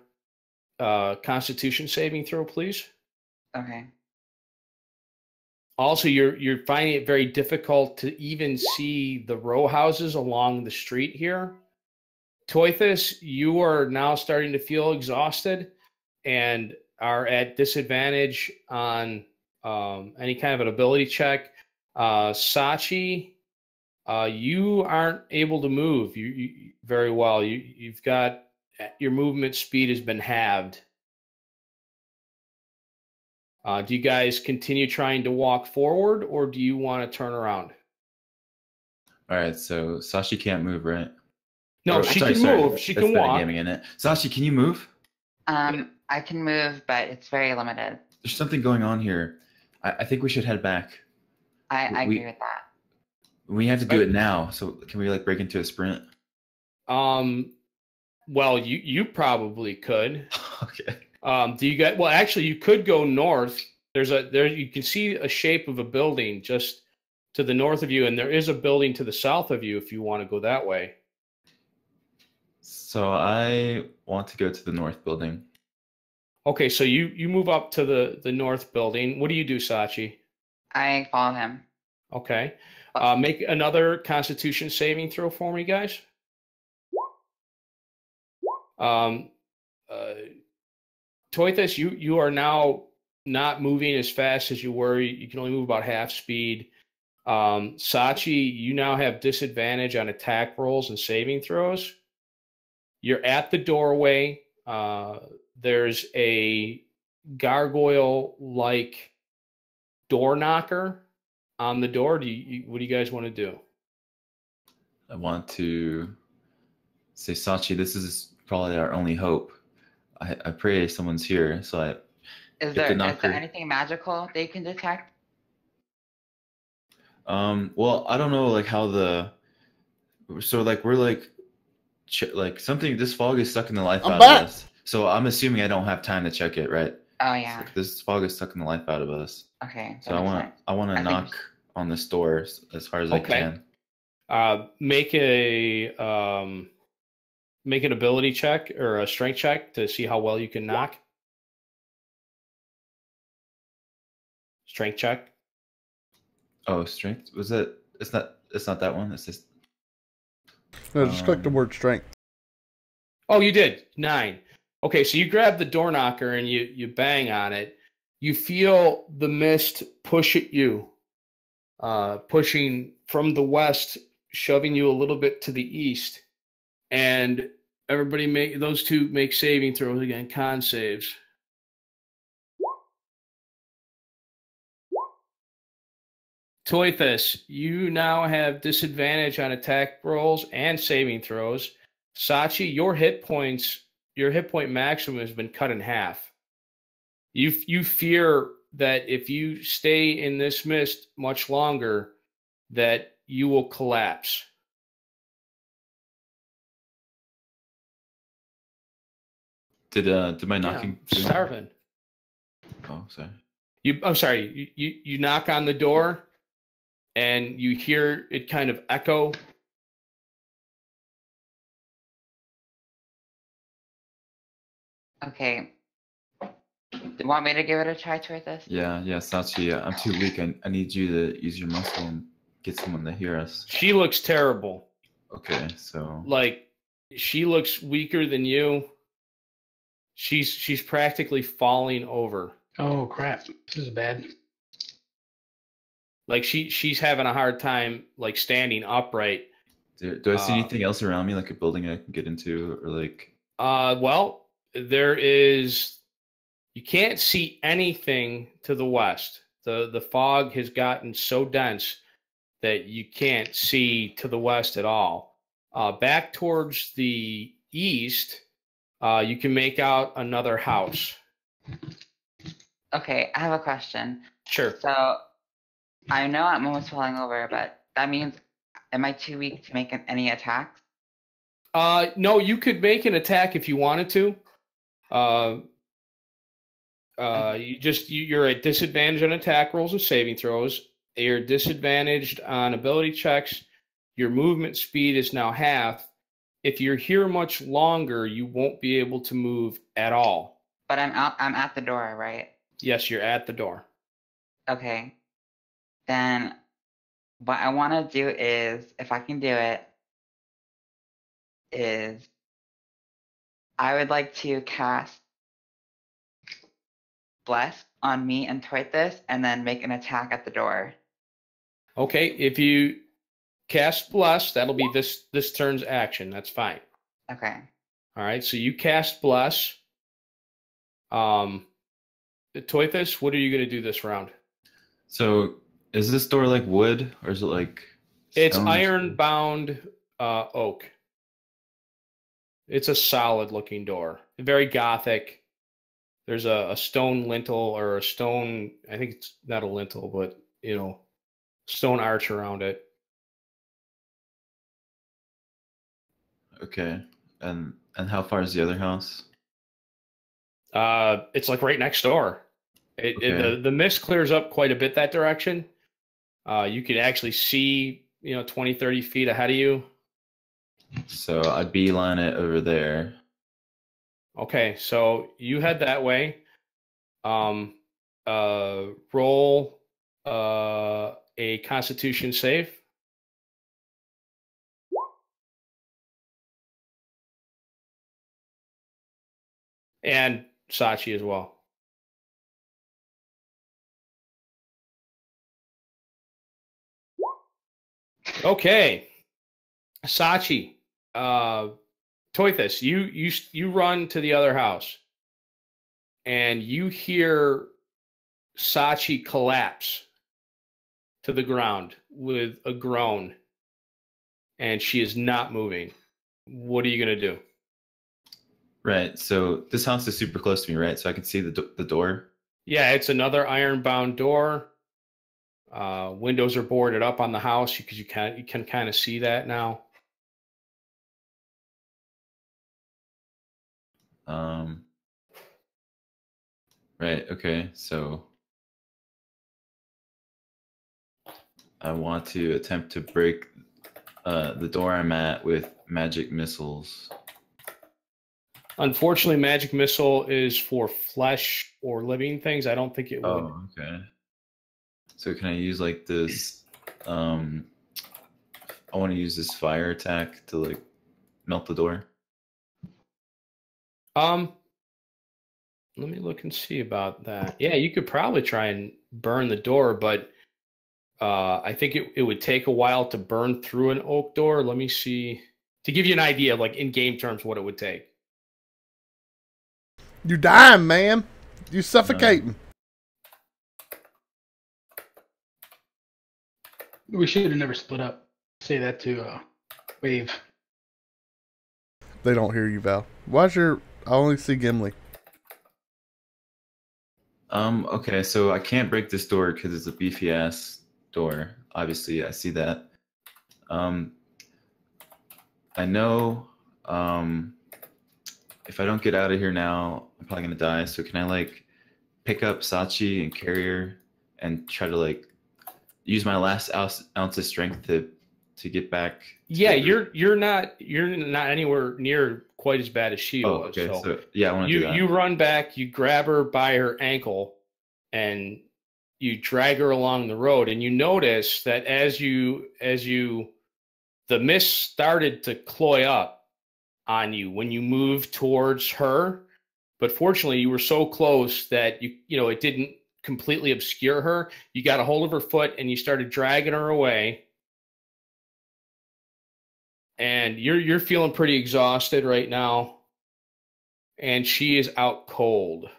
Constitution saving throw, please. Okay. Also, you're finding it very difficult to even see the row houses along the street here. Toithus, you are now starting to feel exhausted and are at disadvantage on any kind of an ability check. Sachi, you aren't able to move you very well. You've got your movement speed has been halved. Do you guys continue trying to walk forward, or do you want to turn around? All right, so Sachi can't move, right? No, she can move. She can walk. Gaming in it. Sachi, can you move? I can move, but it's very limited. There's something going on here. I think we should head back. I agree with that. We have to do it now. So can we like break into a sprint? Well, you probably could. Okay. Do you guys? Well, actually, you could go north. You can see a shape of a building just to the north of you, and there is a building to the south of you if you want to go that way. So I want to go to the north building. Okay, so you move up to the north building. What do you do, Sachi? I follow him. Okay. Make another Constitution saving throw for me, guys. Toithus, you are now not moving as fast as you were. You can only move about half speed. Sachi, you now have disadvantage on attack rolls and saving throws. You're at the doorway. There's a gargoyle-like door knocker on the door. What do you guys want to do? I want to say, Sachi, this is probably our only hope. I pray someone's here. So Is there anything magical they can detect? Well, I don't know like how so like we're like like something. This fog is sucking the life I'm out back. of us. So I'm assuming I don't have time to check it, right? Oh So, yeah. like, this fog is sucking the life out of us. Okay. So I want to I think- knock on this door as hard as I Okay. can. Make an ability check or a strength check to see how well you can knock. Strength check. Oh, strength. Was it? It's not that one. It's just. No, just click the word strength. Oh, you did 9. Okay, so you grab the door knocker and you bang on it. You feel the mist push at you, pushing from the west, shoving you a little bit to the east, and everybody those two make saving throws again, con saves. Toithus, you now have disadvantage on attack rolls and saving throws. Sachi, your hit point maximum has been cut in half. You fear that if you stay in this mist much longer, that you will collapse. Did my knocking? Starving. Oh, sorry. I'm sorry. You knock on the door, and you hear it kind of echo. Okay. Do you want me to give it a try toward this? Yeah, Sachi. I'm too weak. I need you to use your muscle and get someone to hear us. She looks terrible. Okay, so. Like, she looks weaker than you. She's practically falling over. Oh crap! This is bad. Like she's having a hard time like standing upright. Do I see anything else around me, like a building I can get into, or like? Well, there is. You can't see anything to the west. The fog has gotten so dense that you can't see to the west at all. Back towards the east, you can make out another house. Okay, I have a question. Sure. So, I know I'm almost falling over, but that means, am I too weak to make any attacks? No, you could make an attack if you wanted to. You're at disadvantage on attack rolls and saving throws. You're disadvantaged on ability checks. Your movement speed is now half. If you're here much longer, you won't be able to move at all. But I'm at the door, right? Yes, you're at the door. Okay. Then what I want to do is, if I can do it, is I would like to cast Bless on me and Toithus, and then make an attack at the door. Okay, if you cast Bless, that'll be this turn's action. That's fine. Okay. All right, so you cast Bless. Toithus, what are you going to do this round? So, is this door like wood, or is it like? It's stone? iron-bound oak. It's a solid-looking door. Very gothic. There's a stone lintel or a stone. I think it's not a lintel, but stone arch around it. Okay, and how far is the other house? It's like right next door. The mist clears up quite a bit that direction. You could actually see 20, 30 feet ahead of you. So I beeline it over there. Okay, so you head that way. Roll a Constitution save. And Sachi as well. Okay, Sachi, Toithus, you run to the other house, and you hear Sachi collapse to the ground with a groan, and she is not moving. What are you gonna do? Right. So this house is super close to me, right? So I can see the door. Yeah, it's another iron-bound door. Windows are boarded up on the house because you can kind of see that now. Right. Okay. So I want to attempt to break the door I'm at with magic missiles. Unfortunately, magic missile is for flesh or living things. I don't think it would. Oh, okay. So can I use like this? I want to use this fire attack to like melt the door. Let me look and see about that. Yeah, you could probably try and burn the door, but I think it would take a while to burn through an oak door. Let me see. To give you an idea of like in game terms what it would take. You dying, man. You suffocating. We should have never split up. Say that to Wave. They don't hear you, Val. Why's your... I only see Gimli. Okay, so I can't break this door because it's a beefy ass door. Obviously, I see that. I know if I don't get out of here now, I'm probably gonna die. So can I like pick up Sachi and carry her and try to like use my last ounce of strength to get back? Yeah, you're not anywhere near quite as bad as she was. Okay, so yeah, I want to do that. You run back, you grab her by her ankle, and you drag her along the road. And you notice that as the mist started to cloy up on you when you moved towards her, but fortunately you were so close that it didn't completely obscure her. You got a hold of her foot and you started dragging her away. And you're feeling pretty exhausted right now. And she is out cold.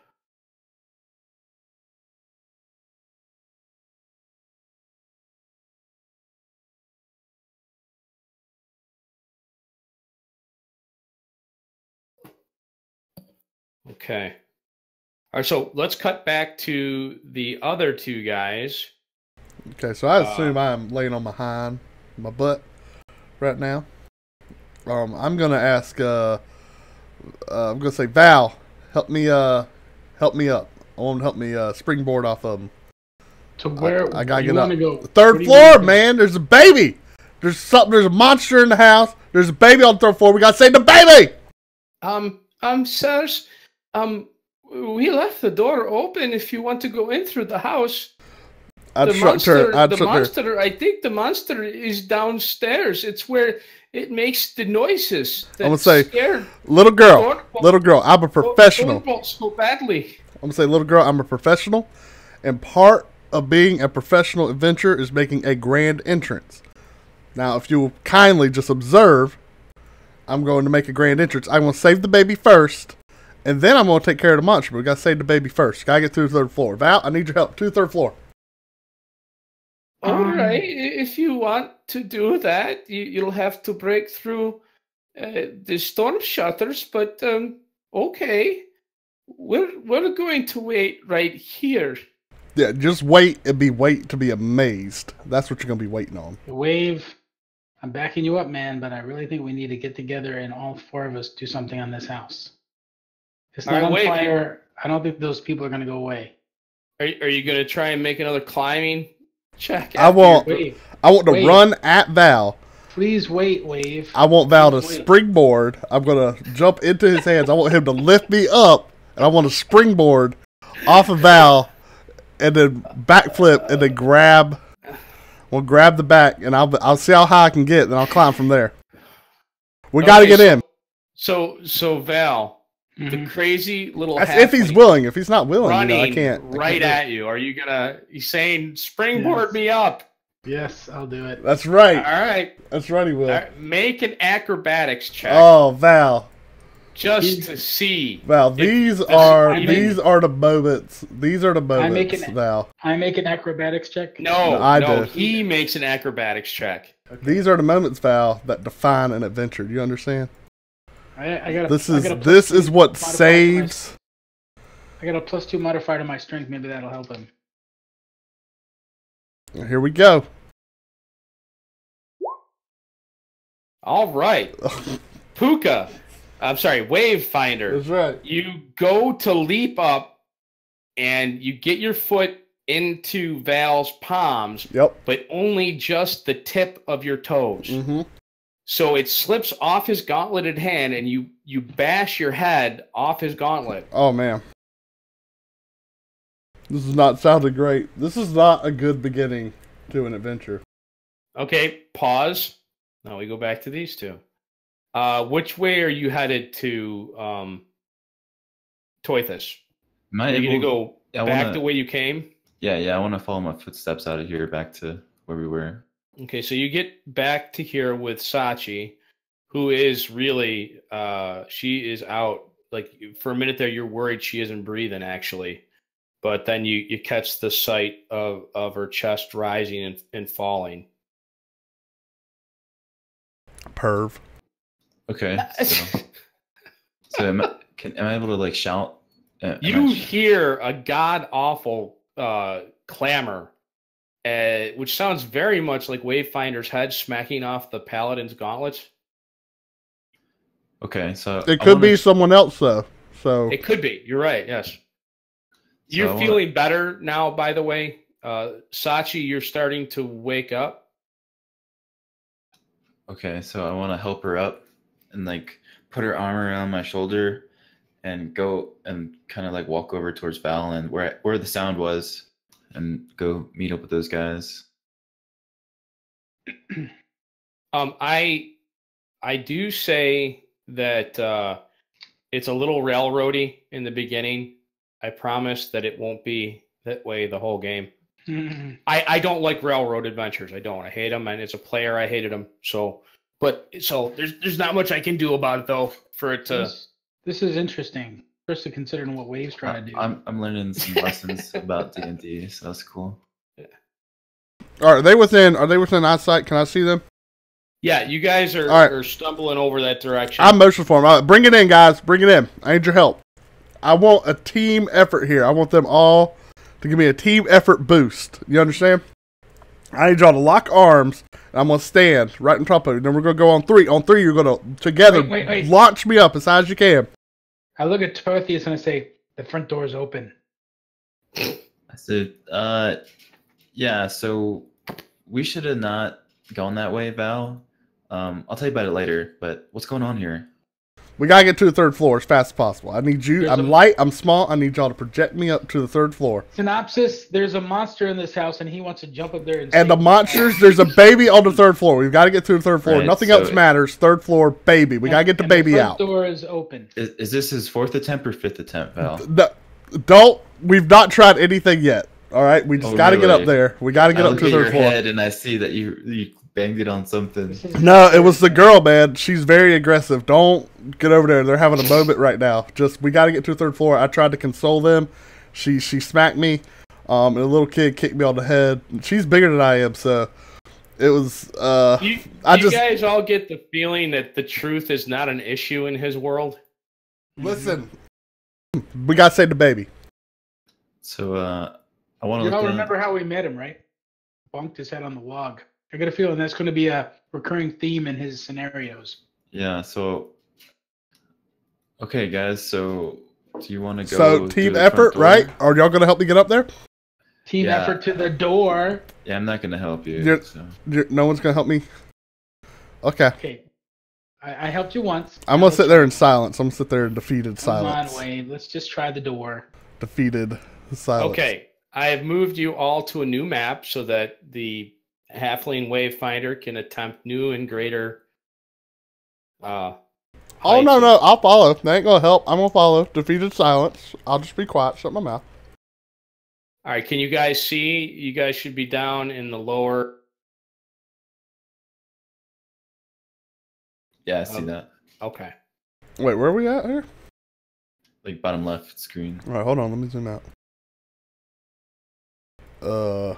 Okay. All right, so let's cut back to the other two guys. Okay, so I assume I'm laying on my butt right now. I'm gonna ask. I'm gonna say, Val, help me up. I want to help me springboard off of them. To where I gotta get up. Go? Third floor, man. There's a baby. There's a monster in the house. There's a baby on the third floor. We gotta save the baby. Sirs, we left the door open if you want to go in through the house. I think the monster is downstairs. It's where it makes the noises. I'm gonna say, little girl, I'm a professional. So badly. I'm gonna say, little girl, I'm a professional, and part of being a professional adventurer is making a grand entrance. Now, if you will kindly just observe, I'm going to make a grand entrance. I'm going to save the baby first, and then I'm going to take care of the monster. But we got to save the baby first. Got to get to the third floor. Val, I need your help. To the third floor. All right. If you want to do that, you'll have to break through the storm shutters. But okay, we're going to wait right here. Yeah, just wait and wait to be amazed. That's what you're going to be waiting on. Wave. I'm backing you up, man, but I really think we need to get together and all four of us do something on this house. It's not on fire. I don't think those people are going to go away. Are you going to try and make another climbing check? I want to run at Val. Please wait, Wave. I want Val to springboard. I'm going to jump into his hands. I want him to lift me up, and I want to springboard off of Val, and then backflip, and then grab... We'll grab the back, and I'll see how high I can get, then I'll climb from there. We got to get in. So Val, the crazy little That's if he's willing. If he's not willing, running I can't. Right at you. Are you gonna? He's saying, "Springboard me up." Yes, I'll do it. That's right. All right. That's right. He will. Right. Make an acrobatics check. Oh, Val. Just to see. Val, these are the moments. These are the moments, Val. I make an acrobatics check? No, he makes an acrobatics check. Okay. These are the moments, Val, that define an adventure. Do you understand? This is what saves. I got a +2 modifier to my strength. Maybe that'll help him. Here we go. All right. Pookha. I'm sorry, Wave Finder. That's right. You go to leap up and you get your foot into Val's palms, Yep. but only just the tip of your toes. Mm-hmm. So it slips off his gauntleted hand and you bash your head off his gauntlet. Oh, man. This is not sounding great. This is not a good beginning to an adventure. Okay, pause. Now we go back to these two. Which way are you headed to Toithus? Are you going to go back the way you came? Yeah, I want to follow my footsteps out of here back to where we were. Okay, so you get back to here with Sachi, who is really, she is out. Like, for a minute there, you're worried she isn't breathing, actually. But then you catch the sight of her chest rising and falling. Perv. Okay. So am I able to, like, shout? You hear a god-awful clamor, which sounds very much like Wavefinder's head smacking off the paladin's gauntlets. Okay, so it could be someone else, though. So it could be. You're right. Yes. You're feeling better now, by the way. Sachi, you're starting to wake up. Okay, so I want to help her up and, like, put her arm around my shoulder and go and kind of, like, walk over towards Val and where the sound was and go meet up with those guys. I do say that it's a little railroady in the beginning. I promise that it won't be that way the whole game. I don't like railroad adventures. I don't. I hate them, and as a player, I hated them. So there's not much I can do about it though. For it to this is interesting, especially considering what Wave's trying to do. I'm learning some lessons about D&D, so that's cool. Yeah. Are they within eyesight? Can I see them? Yeah, you guys are stumbling over that direction. I'm motion for them. Bring it in, guys. Bring it in. I need your help. I want a team effort here. I want them all to give me a team effort boost. You understand? I need y'all to lock arms. And I'm going to stand right in top of you. Then we're going to go on three. On three, you're going to, together, wait. launch me up as high as you can. I look at Toithius and I say, the front door is open. I said, yeah, so we should have not gone that way, Val. I'll tell you about it later, but what's going on here? We gotta get to the third floor as fast as possible. I need you. I'm light. I'm small. I need y'all to project me up to the third floor. Synopsis: there's a monster in this house, and he wants to jump up there. And the monsters. There's a baby on the third floor. We've got to get to the third floor. Right, Nothing else matters. Third floor, baby. We gotta get the baby out. The door is open. Is this his fourth attempt or fifth attempt, Val? Don't. We've not tried anything yet. All right. We just got to get up there. We got to get up to the third floor. Head and I see that you banged it on something. No, it was the girl, man. She's very aggressive. Don't get over there. They're having a moment right now. We got to get to the third floor. I tried to console them. She smacked me. And a little kid kicked me on the head. She's bigger than I am, so it was. You guys all get the feeling that the truth is not an issue in his world. Listen, we got to save the baby. So I want to. You all remember how we met him, right? Bonked his head on the log. I got a feeling that's going to be a recurring theme in his scenarios. Yeah, so... Okay, guys, so do you want to go... So, team effort, right? Are y'all going to help me get up there? Team effort to the door. Yeah, I'm not going to help you. No one's going to help me? Okay. Okay. I helped you once. I'm going to sit there in silence. I'm going to sit there in defeated silence. Come on, Wayne. Let's just try the door. Defeated silence. Okay. I have moved you all to a new map so that the Halfling Wavefinder can attempt new and greater. Oh no! I'll follow. That ain't gonna help. I'm gonna follow. Defeated silence. I'll just be quiet. Shut my mouth. All right. Can you guys see? You guys should be down in the lower. Yeah, I see that. Okay. Wait, where are we at here? Like bottom left screen. All right, hold on. Let me zoom out. I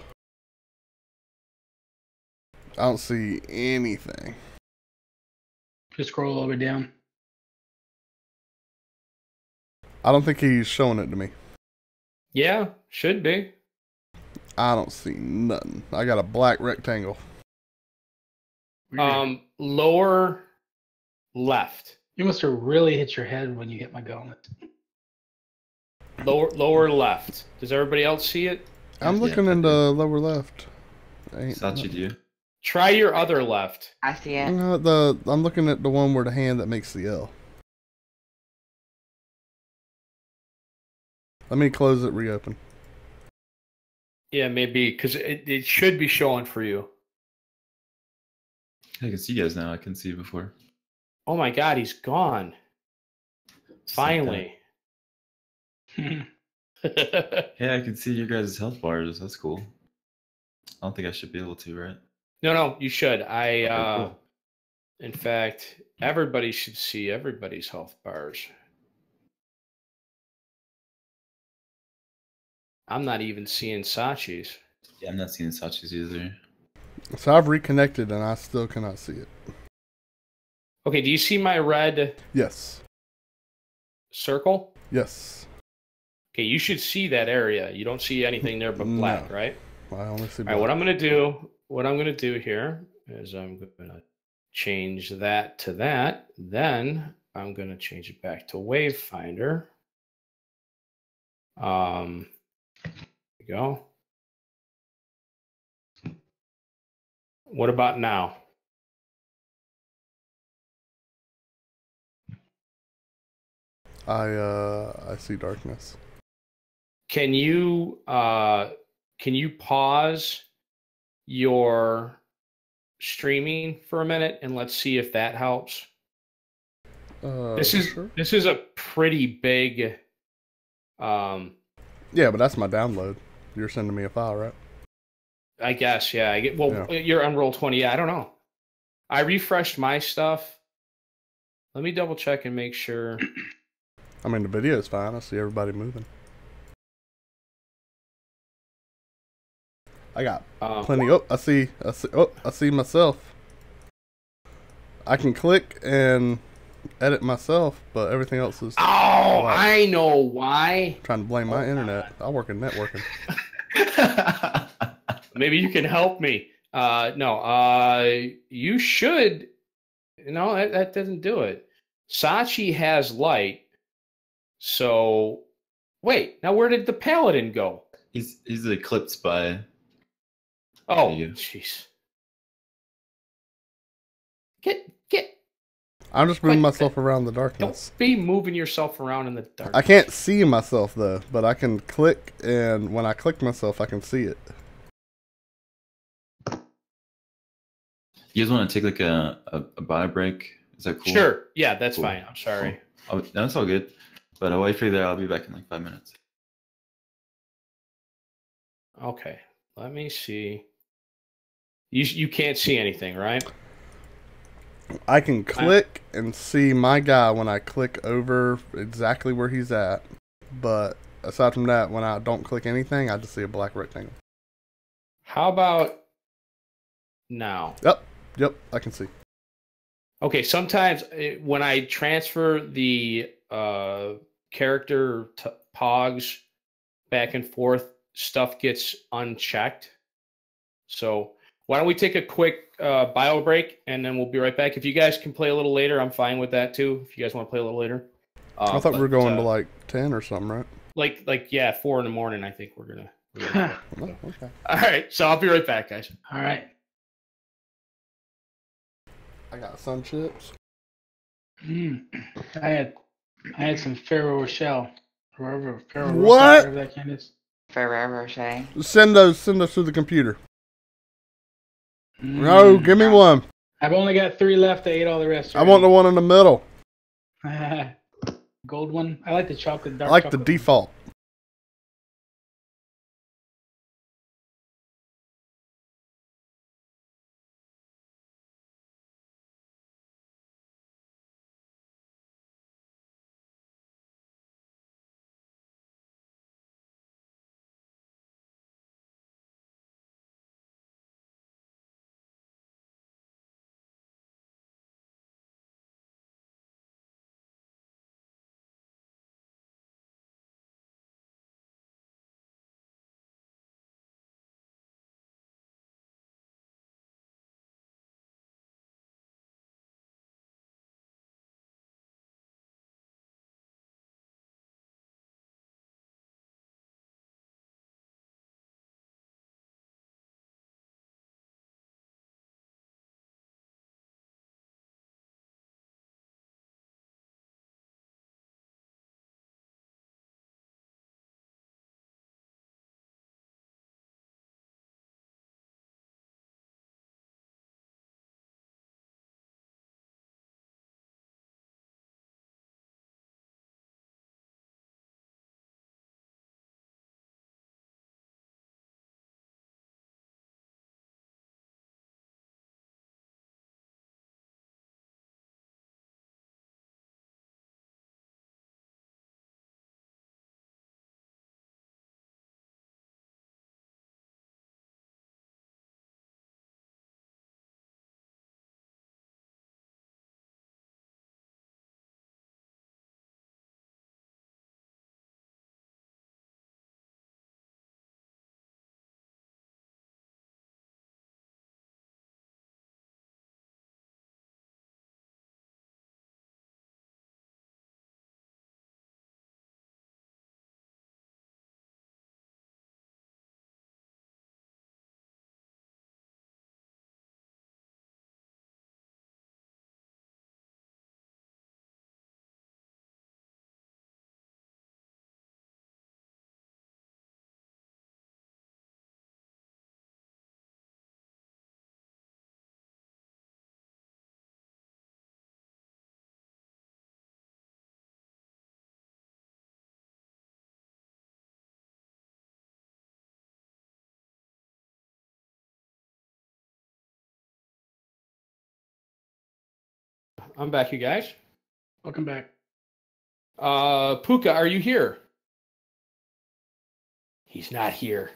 don't see anything. Just scroll all the way down. I don't think he's showing it to me. Yeah, should be. I don't see nothing. I got a black rectangle. Lower left. You must have really hit your head when you hit my gauntlet. Lower left. Does everybody else see it? I'm Yeah, looking I in the do. lower left. Sachi, do you? Try your other left. I see it. No, I'm looking at the one where the hand that makes the L. Let me close it, reopen. Yeah, maybe, because it should be showing for you. I can see you guys now. I couldn't see you before. Oh my god, he's gone. Just like Finally. Yeah, I can see your guys' health bars. That's cool. I don't think I should be able to, right? No, you should. Okay, cool. In fact, everybody should see everybody's health bars. I'm not even seeing Sachi's. Yeah, I'm not seeing Sachi's either. So I've reconnected and I still cannot see it. Okay, do you see my red Yes. circle? Yes. Okay, you should see that area. You don't see anything there but black, No. right? I only see All black. right, what I'm gonna do here is I'm gonna change that to that. Then I'm gonna change it back to Wavefinder. There we go. What about now? I see darkness. Can you pause your streaming for a minute and let's see if that helps? This is a pretty big Yeah, but that's my download. You're sending me a file, right? I guess, yeah. Yeah. You're on Roll20. Yeah, I don't know. I refreshed my stuff. Let me double check and make sure. I mean, the video is fine. I see everybody moving. I got plenty. Oh, I see. I see myself. I can click and edit myself, but everything else is. Oh, black. I know why. Trying to blame my internet. I work in networking. Maybe you can help me. No, you should. No, that doesn't do it. Sachi has light. So, wait. Now, where did the paladin go? He's eclipsed by. Oh, There you go. jeez. Get. I'm just moving Quick. myself around the darkness. Don't be moving yourself around in the dark. I can't see myself though, but I can click, and when I click myself, I can see it. You guys want to take like a bio break? Is that cool? Sure. Yeah, that's Cool. fine. I'm sorry. Oh, that's all good. But I'll wait for you there. I'll be back in like 5 minutes. Okay. Let me see. You can't see anything, right? I can click and see my guy when I click over exactly where he's at. But aside from that, when I don't click anything, I just see a black rectangle. How about now? Yep, I can see. Okay, sometimes when I transfer the character pogs back and forth, stuff gets unchecked. So why don't we take a quick bio break, and then we'll be right back. If you guys can play a little later, I'm fine with that too. If you guys want to play a little later. I thought we were going to like 10 or something, right? Like 4 in the morning. I think we're gonna. Oh, okay. All right, so I'll be right back, guys. All right. I got sun chips. I had some Ferrero Rocher. Ferrero Rocher, What? whatever that kind is. Ferrero Rocher. Send those to the computer. No, give me one. I've only got 3 left. I ate all the rest. I want the one in the middle. Gold one. I like the chocolate. I Dark like the chocolate one. default. I'm back, you guys. Welcome back. Pookha, are you here? He's not here.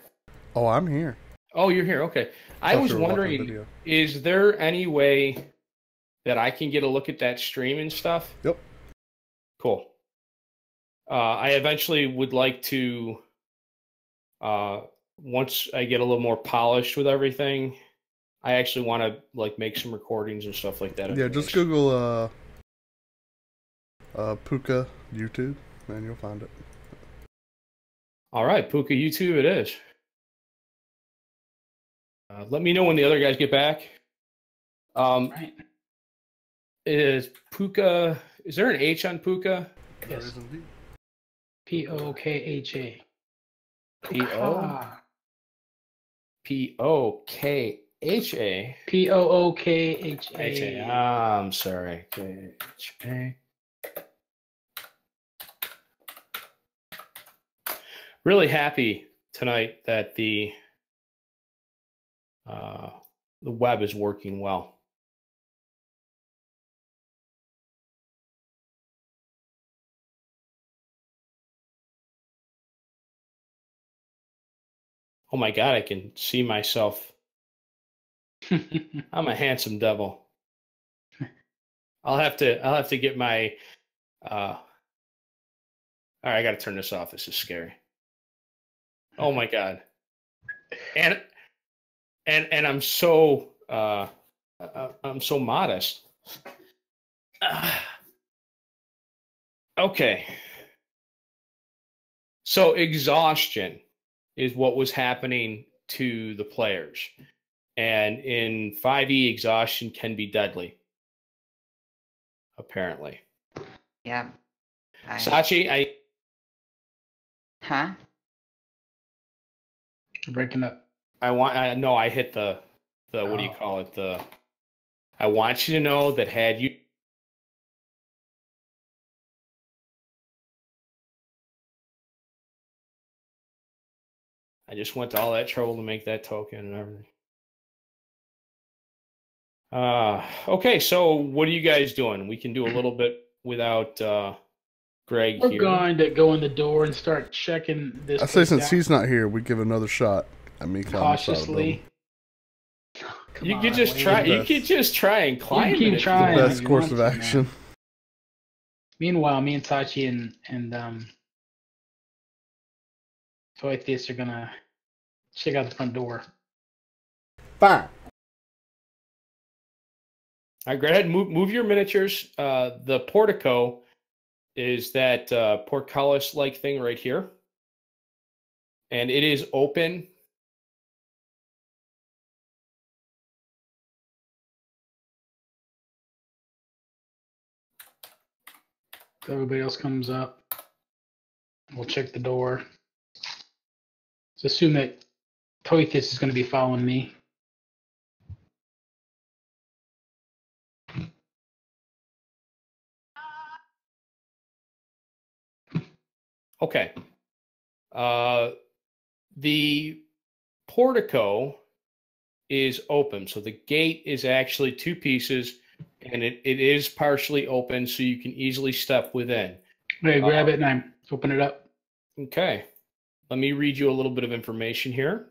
Oh, I'm here. Oh, you're here. Okay. I was you were watching wondering, video. is there any way that I can get a look at that stream and stuff? Yep. Cool. I eventually would like to, once I get a little more polished with everything, I actually want to like make some recordings and stuff like that. Yeah, just Google Pookha YouTube, and you'll find it. All right, Pookha YouTube it is. Let me know when the other guys get back. Right. Is Pookha? Is there an H on Pookha? There Yes. is indeed. Pookha. P-O? P-O-K-H-A. Pookha. I'm sorry. K-H-A. Really happy tonight that the web is working well. Oh my God, I can see myself. I'm a handsome devil. I'll have to get my all right, I gotta turn this off. This is scary. Oh my God. And I'm so modest. Okay. So exhaustion is what was happening to the players. And in 5e, exhaustion can be deadly. Apparently. Yeah. Sachi, Huh? You're breaking up. I hit the what do you call it? I want you to know that had you I just went to all that trouble to make that token and everything. Okay, so what are you guys doing? We can do a little bit without Greg We're here. going to go in the door and start checking this. I say place since out he's not here, we give another shot at me climbing cautiously. You could just try. You could just try and climb. keep it if you trying. want. Best you course want of to, action. man. Meanwhile, me and Sachi and Toytheus are gonna check out the front door. Fine. All right, go ahead and move your miniatures. The portico is that portcullis-like thing right here. And it is open. So everybody else comes up. We'll check the door. Let's assume that Toytheus is going to be following me. Okay. The portico is open. So the gate is actually two pieces, and it is partially open, so you can easily step within. Okay, grab it and I open it up. Okay. Let me read you a little bit of information here.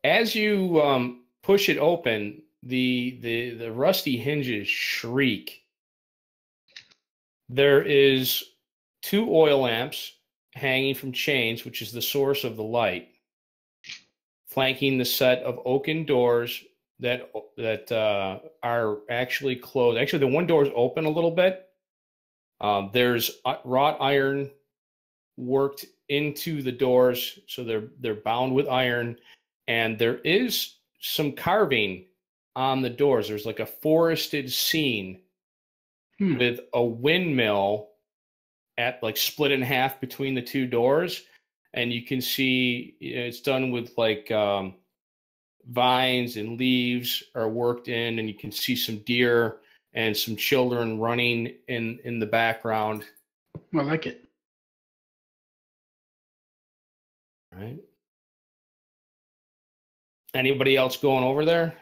As you push it open, the rusty hinges shriek. There is 2 oil lamps hanging from chains, which is the source of the light, flanking the set of oaken doors that are actually closed. Actually, the one door is open a little bit. There's wrought iron worked into the doors, so they're bound with iron, and there is some carving on the doors. There's like a forested scene with a windmill at like split in half between the 2 doors, and you can see it's done with like vines and leaves are worked in, and you can see some deer and some children running in the background. I like it. Right. Anybody else going over there?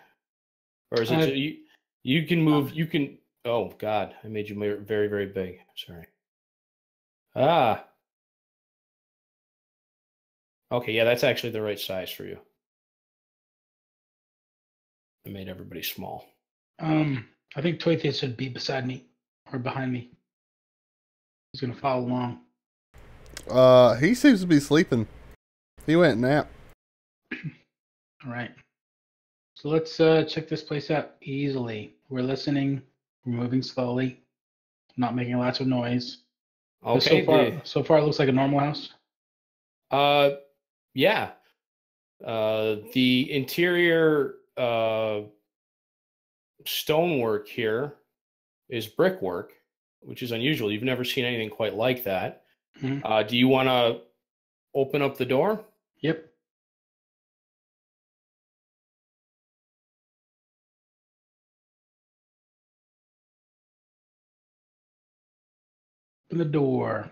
Or is it you can move, you can... Oh, God, I made you very, very big. Sorry. Ah. Okay, yeah, that's actually the right size for you. I made everybody small. I think Toythius should be beside me or behind me. He's gonna follow along. He seems to be sleeping. He went nap. All right. So let's check this place out easily. We're listening. We're moving slowly. Not making lots of noise. Okay. So far, it looks like a normal house. Yeah. The interior stonework here is brickwork, which is unusual. You've never seen anything quite like that. Mm-hmm. Do you want to open up the door? Yep. Open the door.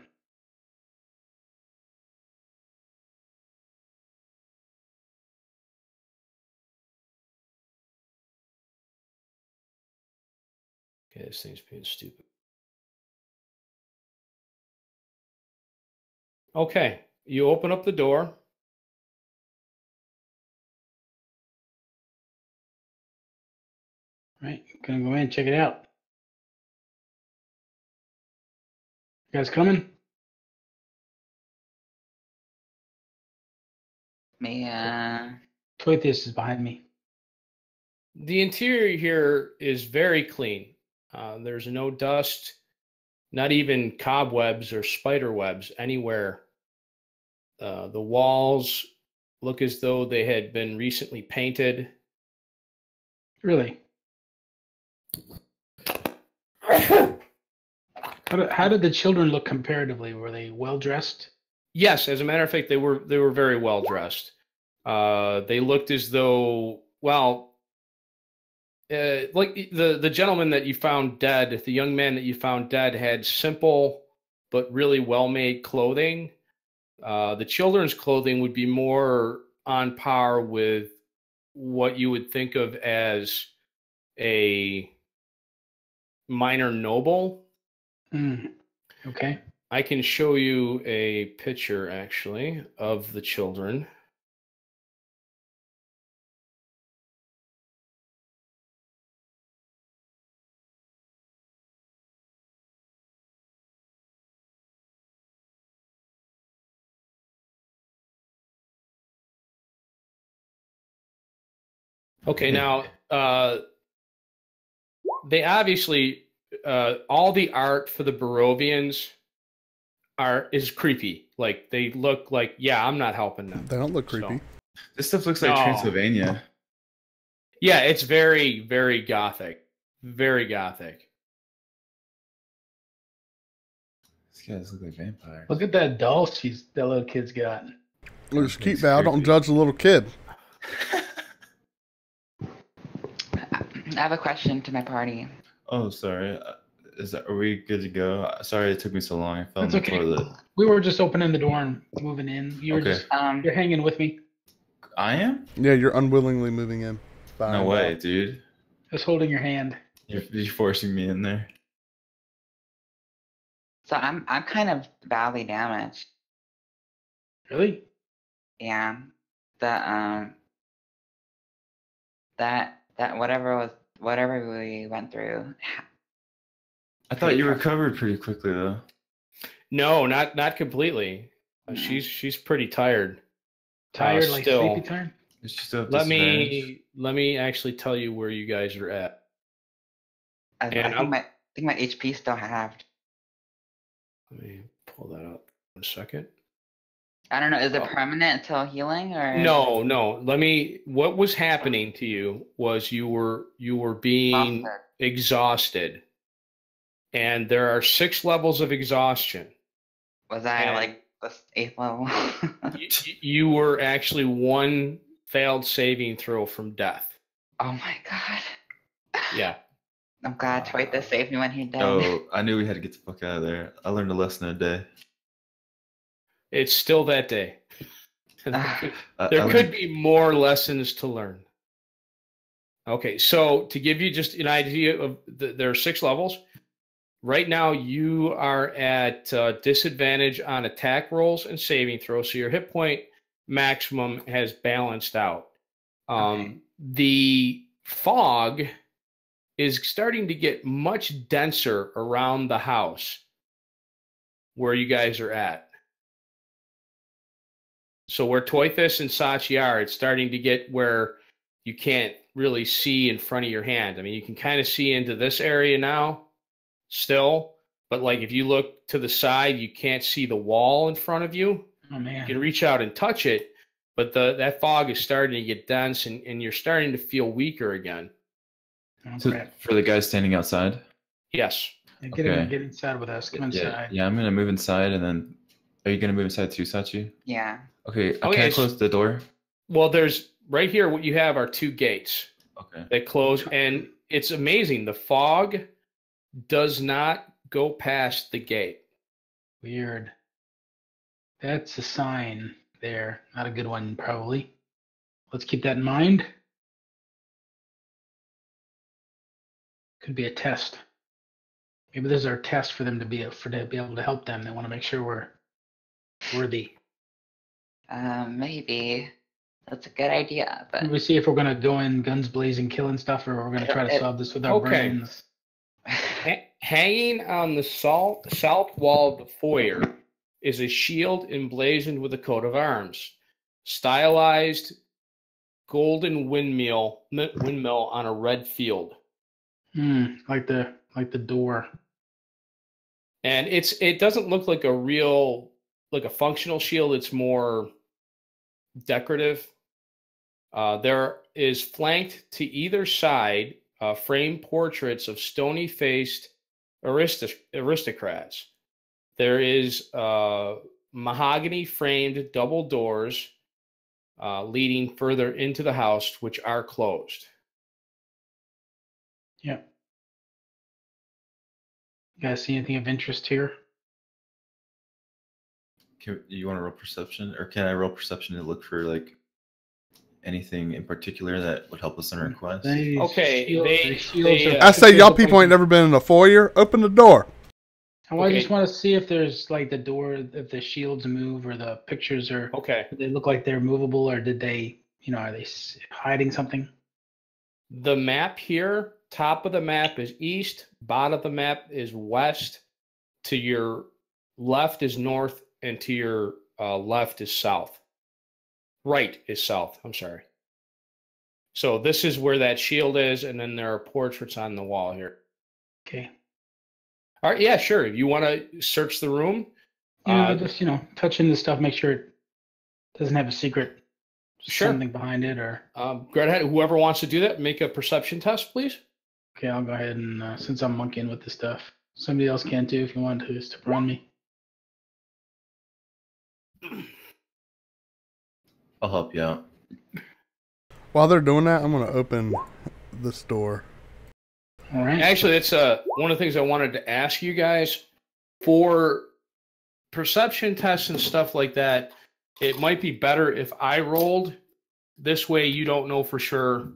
Okay, this thing's being stupid. Okay, you open up the door. Right, gonna go in and check it out. You guys coming? Yeah. Toythius is behind me. The interior here is very clean. There's no dust, not even cobwebs or spider webs anywhere. The walls look as though they had been recently painted. Really? How did the children look comparatively? Were they well dressed? Yes, as a matter of fact, they were very well dressed. They looked as though, well, like the gentleman that you found dead, the young man that you found dead had simple but really well-made clothing. The children's clothing would be more on par with what you would think of as a minor noble. Okay. I can show you a picture, actually, of the children. Okay, now, they obviously, all the art for the Barovians is creepy. Like, they look like, yeah, I'm not helping them. They don't look creepy. So. This stuff looks like Transylvania. Yeah, it's very, very gothic. Very gothic. These guys look like vampires. Look at that doll that little kid's got. Just keep Val. Don't judge the little kid. I have a question to my party. Oh, sorry. Are we good to go? Sorry it took me so long. I fell in the toilet. We were just opening the door and moving in. You were just you're hanging with me. I am? Yeah, you're unwillingly moving in. Fine. No way, dude. Just holding your hand. You're forcing me in there. So I'm kind of badly damaged. Really? Yeah. That whatever we went through. I thought you recovered pretty quickly though. No, not completely. She's pretty tired. Tired, like sleepy tired? Let me actually tell you where you guys are at. I think my HP still halved. Let me pull that up 1 second. I don't know. Is it permanent until healing or no? What was happening to you was you were being exhausted, and there are 6 levels of exhaustion. Was I like the 8th level? you were actually 1 failed saving throw from death. Oh my god. Yeah. I'm glad Toythius saved me when he died. Oh, I knew we had to get the fuck out of there. I learned a lesson a day. It's still that day. There could be more lessons to learn. Okay, so to give you just an idea of there are 6 levels. Right now, you are at disadvantage on attack rolls and saving throws, so your hit point maximum has balanced out. Okay. The fog is starting to get much denser around the house where you guys are at. So where Toythus and Sachi are, it's starting to get where you can't really see in front of your hand. I mean, you can kind of see into this area now still, but like if you look to the side, you can't see the wall in front of you. Oh, man. You can reach out and touch it, but that fog is starting to get dense, and you're starting to feel weaker again. Oh, So crap. for the guys standing outside? Yes. Yeah, Okay. get inside with us. Come inside. Yeah, I'm going to move inside, and then... Are you going to move inside too, Sachi? Yeah. Okay, Oh, can I yes. close the door? Well, there's right here, what you have are 2 gates Okay. that close, and it's amazing. The fog does not go past the gate. Weird. That's a sign there. Not a good one, probably. Let's keep that in mind. Could be a test. Maybe this is our test for them to be able to help them. They want to make sure we're worthy. Maybe that's a good idea, but We see if we're gonna go in guns blazing, killing stuff, or we're gonna try to solve this with our brains. Hanging on the south wall of the foyer is a shield emblazoned with a coat of arms, stylized golden windmill on a red field. Like the door. And it doesn't look like a functional shield. It's more decorative. There is flanked to either side framed portraits of stony-faced aristocrats. There is mahogany-framed double doors leading further into the house, which are closed. Yep. You guys see anything of interest here? You want to roll perception? Or can I roll perception to look for, like, anything in particular that would help us in our quest? Okay. I say y'all people ain't never been in a foyer. Open the door. I just want to see if there's like the door, if the shields move or the pictures are. Okay. Do they look like they're movable, or did they, are they hiding something? The map here, top of the map is east, bottom of the map is west, to your left is north, and to your left is south. Right is south, I'm sorry. So this is where that shield is, and then there are portraits on the wall here. Okay. All right, yeah, sure. If you want to search the room. Just, touching the stuff, make sure it doesn't have a secret something behind it, or. Go ahead, whoever wants to do that, make a perception test, please. Okay, I'll go ahead and, since I'm monkeying with this stuff, somebody else can too if you want to step around me. I'll help you out. While they're doing that, I'm going to open this door. All right. Actually, that's one of the things I wanted to ask you guys. For perception tests and stuff like that, it might be better if I rolled. This way you don't know for sure.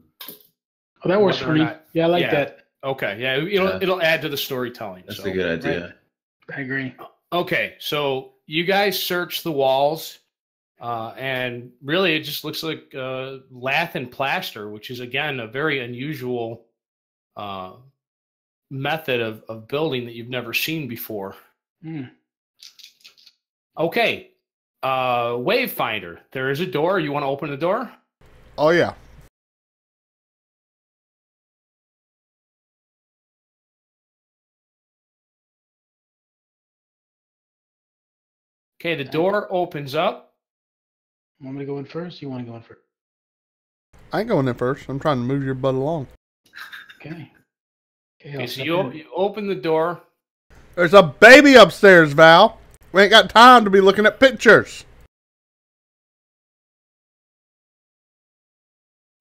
Oh, that works for me. Yeah, I like that. Okay, yeah, it'll add to the storytelling. That's a good idea. Right. I agree. Okay, so you guys search the walls, and really it just looks like lath and plaster, which is, again, a very unusual method of building that you've never seen before. Okay, Wavefinder, there is a door. You want to open the door? Oh, yeah. Okay, the door opens up. Want me to go in first? You want to go in first? I ain't going in first. I'm trying to move your butt along. Okay. Okay, so you open the door. There's a baby upstairs, Val. We ain't got time to be looking at pictures.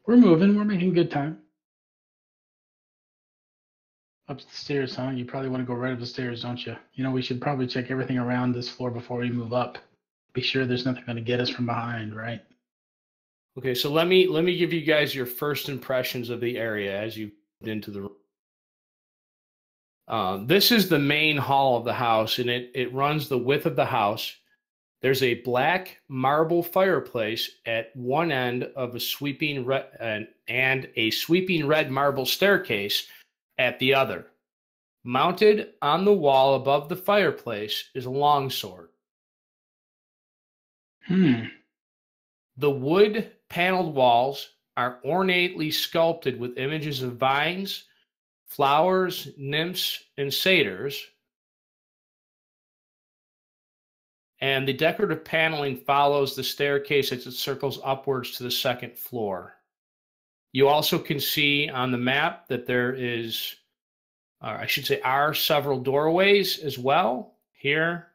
We're moving. We're making good time. Up the stairs, huh? You probably want to go right up the stairs, don't you? We should probably check everything around this floor before we move up. be sure there's nothing going to get us from behind, right? Okay, so let me give you guys your first impressions of the area as you get into the room. This is the main hall of the house, and it runs the width of the house. There's a black marble fireplace at one end of a sweeping red and a sweeping red marble staircase at the other. Mounted on the wall above the fireplace is a longsword. The wood paneled walls are ornately sculpted with images of vines, flowers, nymphs, and satyrs. And the decorative paneling follows the staircase as it circles upwards to the second floor. You also can see on the map that there is, are several doorways as well. Here,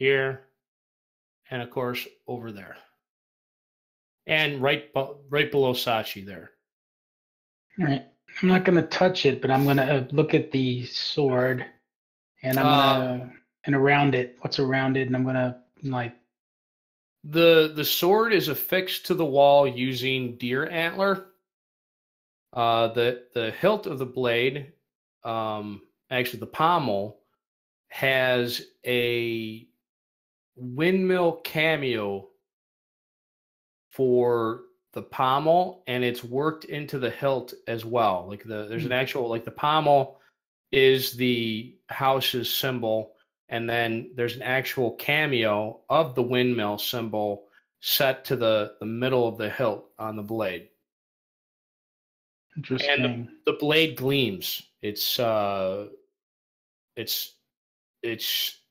and of course over there. And right below Sachi there. All right. I'm not going to touch it, but I'm going to look at the sword, and I'm going to... And around it, what's around it? And I'm gonna the sword is affixed to the wall using deer antler. The hilt of the blade, actually the pommel, has a windmill cameo for the pommel, and it's worked into the hilt as well. There's an actual the pommel is the house's symbol. And then there's an actual cameo of the windmill symbol set to the middle of the hilt on the blade. Interesting. And the blade gleams. It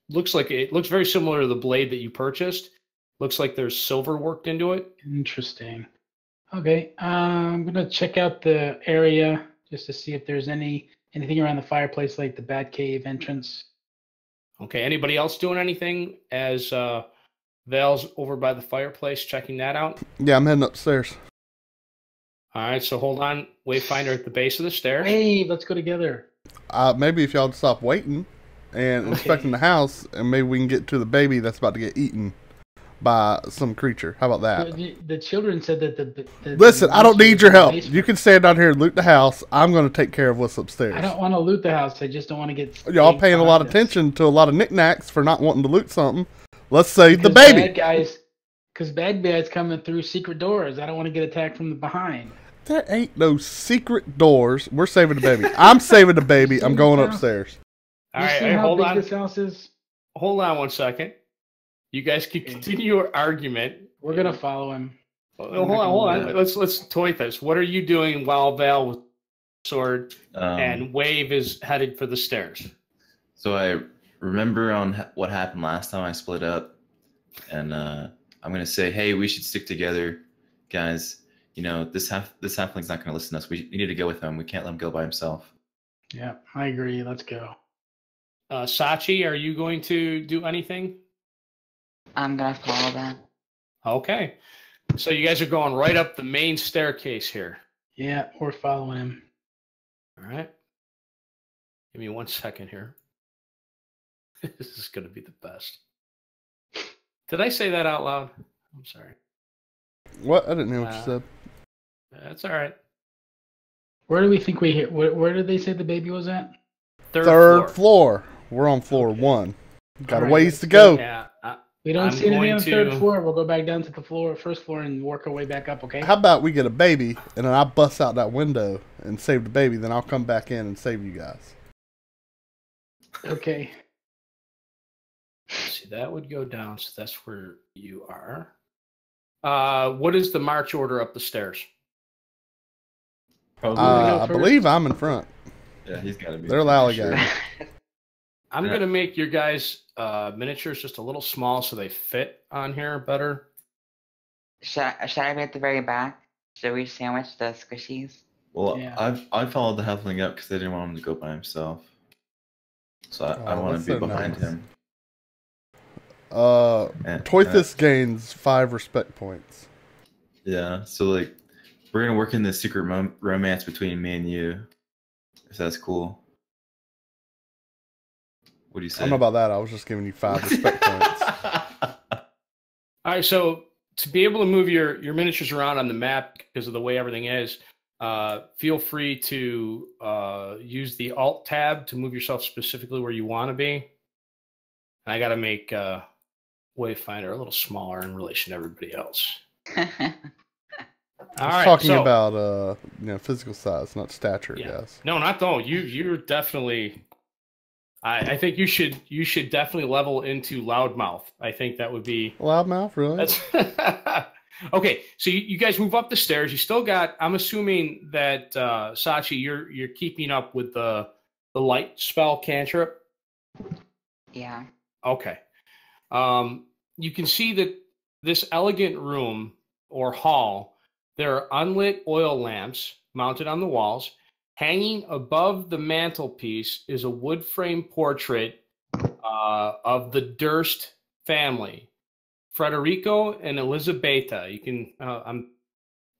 looks very similar to the blade that you purchased. Looks like there's silver worked into it. Interesting. Okay, I'm gonna check out the area just to see if there's anything around the fireplace, like the bat cave entrance. Okay, anybody else doing anything as Val's over by the fireplace checking that out? Yeah, I'm heading upstairs. All right, so hold on. Wayfinder at the base of the stairs. Hey, let's go together. Maybe if y'all would stop waiting and inspecting the house, and maybe we can get to the baby that's about to get eaten by some creature. How about that? The children said that Listen, I don't need your help. You can stand down here and loot the house. I'm going to take care of what's upstairs. I don't want to loot the house. I just don't want to get... Y'all paying a lot of attention to a lot of knickknacks for not wanting to loot something. Let's save the baby. Because bad guys coming through secret doors. I don't want to get attacked from the behind. There ain't no secret doors. We're saving the baby. I'm saving the baby. I'm going upstairs. All right, hold on. This house is? Hold on 1 second. You guys can continue your argument. We're gonna follow him. Hold on. Let's toy this. What are you doing while Val with sword and Wave is headed for the stairs? So I remember on what happened last time I split up, and I'm gonna say, hey, we should stick together, guys. You know, this halfling's not gonna listen to us. We need to go with him. We can't let him go by himself. Yeah, I agree. Let's go. Sachi, are you going to do anything? I'm going to follow them. Okay. So you guys are going right up the main staircase here. Yeah, we're following him. All right. Give me 1 second here. This is going to be the best. Did I say that out loud? I'm sorry. What? I didn't hear what you said. That's all right. Where do we think we hit? Where did they say the baby was at? Third floor. We're on floor 1. Got a ways to go. Yeah. We don't see anything on the third floor. We'll go back down to the first floor, and work our way back up, okay? How about we get a baby, and then I bust out that window and save the baby, then I'll come back in and save you guys. Okay. See, that would go down, so that's where you are. What is the march order up the stairs? I believe I'm in front. Yeah, he's got to be. They're the alligator. I'm going to make your guys' miniatures just a little small so they fit on here better. Should I be at the very back? Should we sandwich the squishies? Well, Yeah. I followed the halfling up because they didn't want him to go by himself. So I want to be behind him. Toithus gains 5 respect points. Yeah, so we're going to work in this secret romance between me and you. If that's cool. What do you say? I don't know about that. I was just giving you 5 respect points. All right, so to be able to move your miniatures around on the map because of the way everything is, feel free to use the Alt tab to move yourself specifically where you want to be. And I got to make Wayfinder a little smaller in relation to everybody else. I was talking about physical size, not stature, guys. No, not though. You're definitely. I think you should definitely level into loudmouth. I think that would be loudmouth. Really? That's okay. So you guys move up the stairs. You still got. I'm assuming that Sachi, you're keeping up with the light spell cantrip. Yeah. Okay. You can see that this elegant room or hall, there are unlit oil lamps mounted on the walls. Hanging above the mantelpiece is a wood frame portrait of the Durst family, Frederico and Elisabetta. You can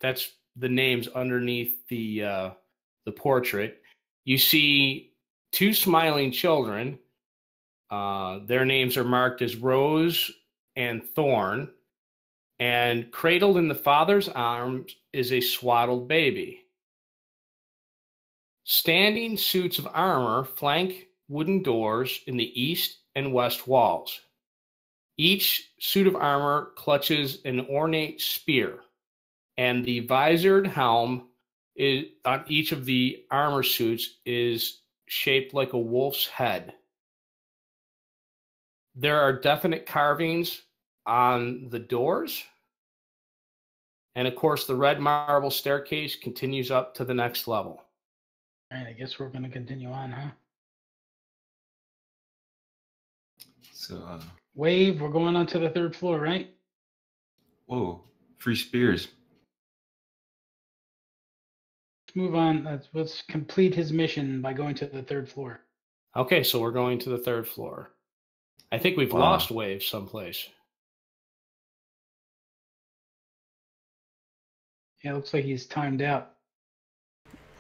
that's the names underneath the portrait. You see 2 smiling children. Their names are marked as Rose and Thorn, and cradled in the father's arms is a swaddled baby. Standing suits of armor flank wooden doors in the east and west walls. Each suit of armor clutches an ornate spear, and the visored helm on each of the armor suits is shaped like a wolf's head. There are definite carvings on the doors, and of course the red marble staircase continues up to the next level. All right, I guess we're going to continue on, huh? So, Wave, we're going on to the 3rd floor, right? Whoa, free spears. Let's move on. Let's complete his mission by going to the 3rd floor. Okay, so we're going to the 3rd floor. I think we've lost Wave someplace. Yeah, it looks like he's timed out.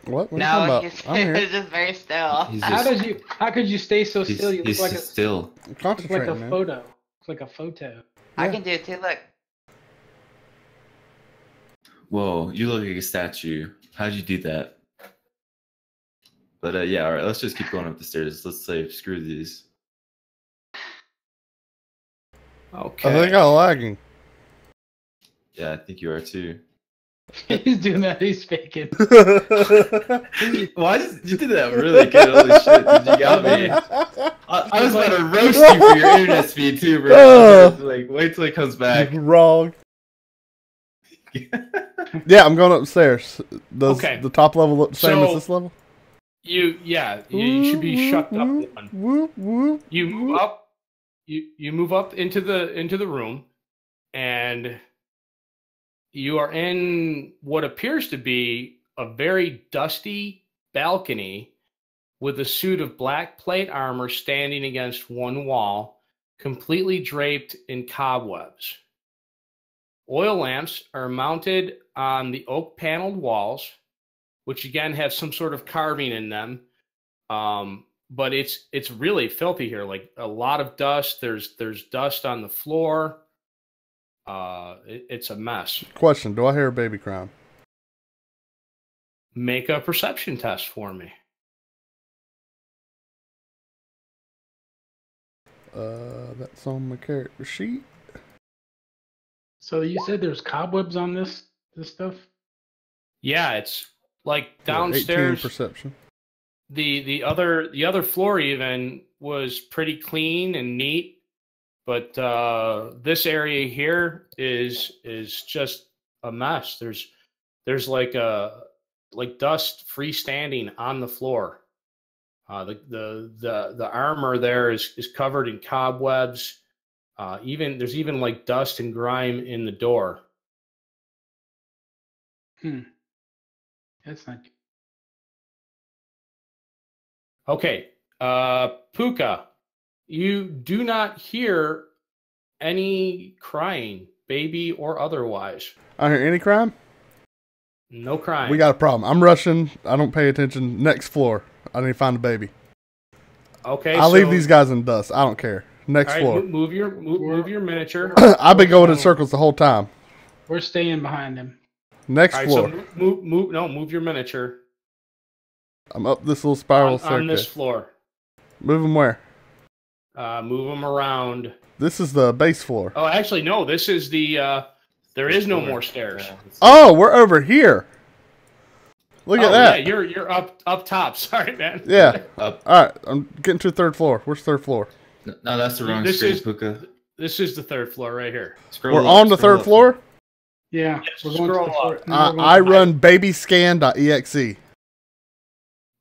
What? No, he's just very still. How could you stay so still? You look like still. Looks like a photo. It's like a photo. I can do it too. Look. Whoa, you look like a statue. How'd you do that? But all right. Let's just keep going up the stairs. Let's say screw these. Okay. I think I'm lagging. Yeah, I think you are too. He's doing that. He's faking. Why you did that really good? Holy shit, dude, you got me. I was about to roast you for your internet speed too, bro. Like, wait till it comes back. Wrong. Yeah, I'm going upstairs. Does the top level look the same as this level? You should be shut up. You move up. You move up into the room, and you are in what appears to be a very dusty balcony with a suit of black plate armor standing against one wall, completely draped in cobwebs. Oil lamps are mounted on the oak paneled walls, which again have some sort of carving in them. But it's really filthy here. Like a lot of dust. There's dust on the floor. It's a mess. Question: do I hear a baby crying? Make a perception test for me. That's on my character sheet. So you said there's cobwebs on this stuff? Yeah, it's like downstairs. 18 perception. The other floor even was pretty clean and neat, but this area here is just a mess. There's like dust freestanding on the floor. The armor there is covered in cobwebs. There's even like dust and grime in the door. That's not good. Okay, Pookha, you do not hear any crying, baby or otherwise. I don't hear any crime? No crying. We got a problem. I'm rushing. I don't pay attention. Next floor. I need to find a baby. Okay. I'll leave these guys in dust. I don't care. Next floor. Move your miniature. I've been going in circles the whole time. We're staying behind them. Next All right, floor. so move your miniature. I'm up this little spiral on this circuit. floor. Move them where? Move them around. This is the base floor. Oh, actually, no. This is the. There is no more stairs. Oh, we're over here. Look at that. Yeah, you're up top. Sorry, man. Yeah. Up. All right, I'm getting to third floor. Where's third floor? No, that's the wrong screen, Pookha. This is the third floor right here. Scroll We're up, on the scroll third up. floor? Yeah, Yes, we're going to scroll the floor. up. No, we're going I to- run babyscan.exe.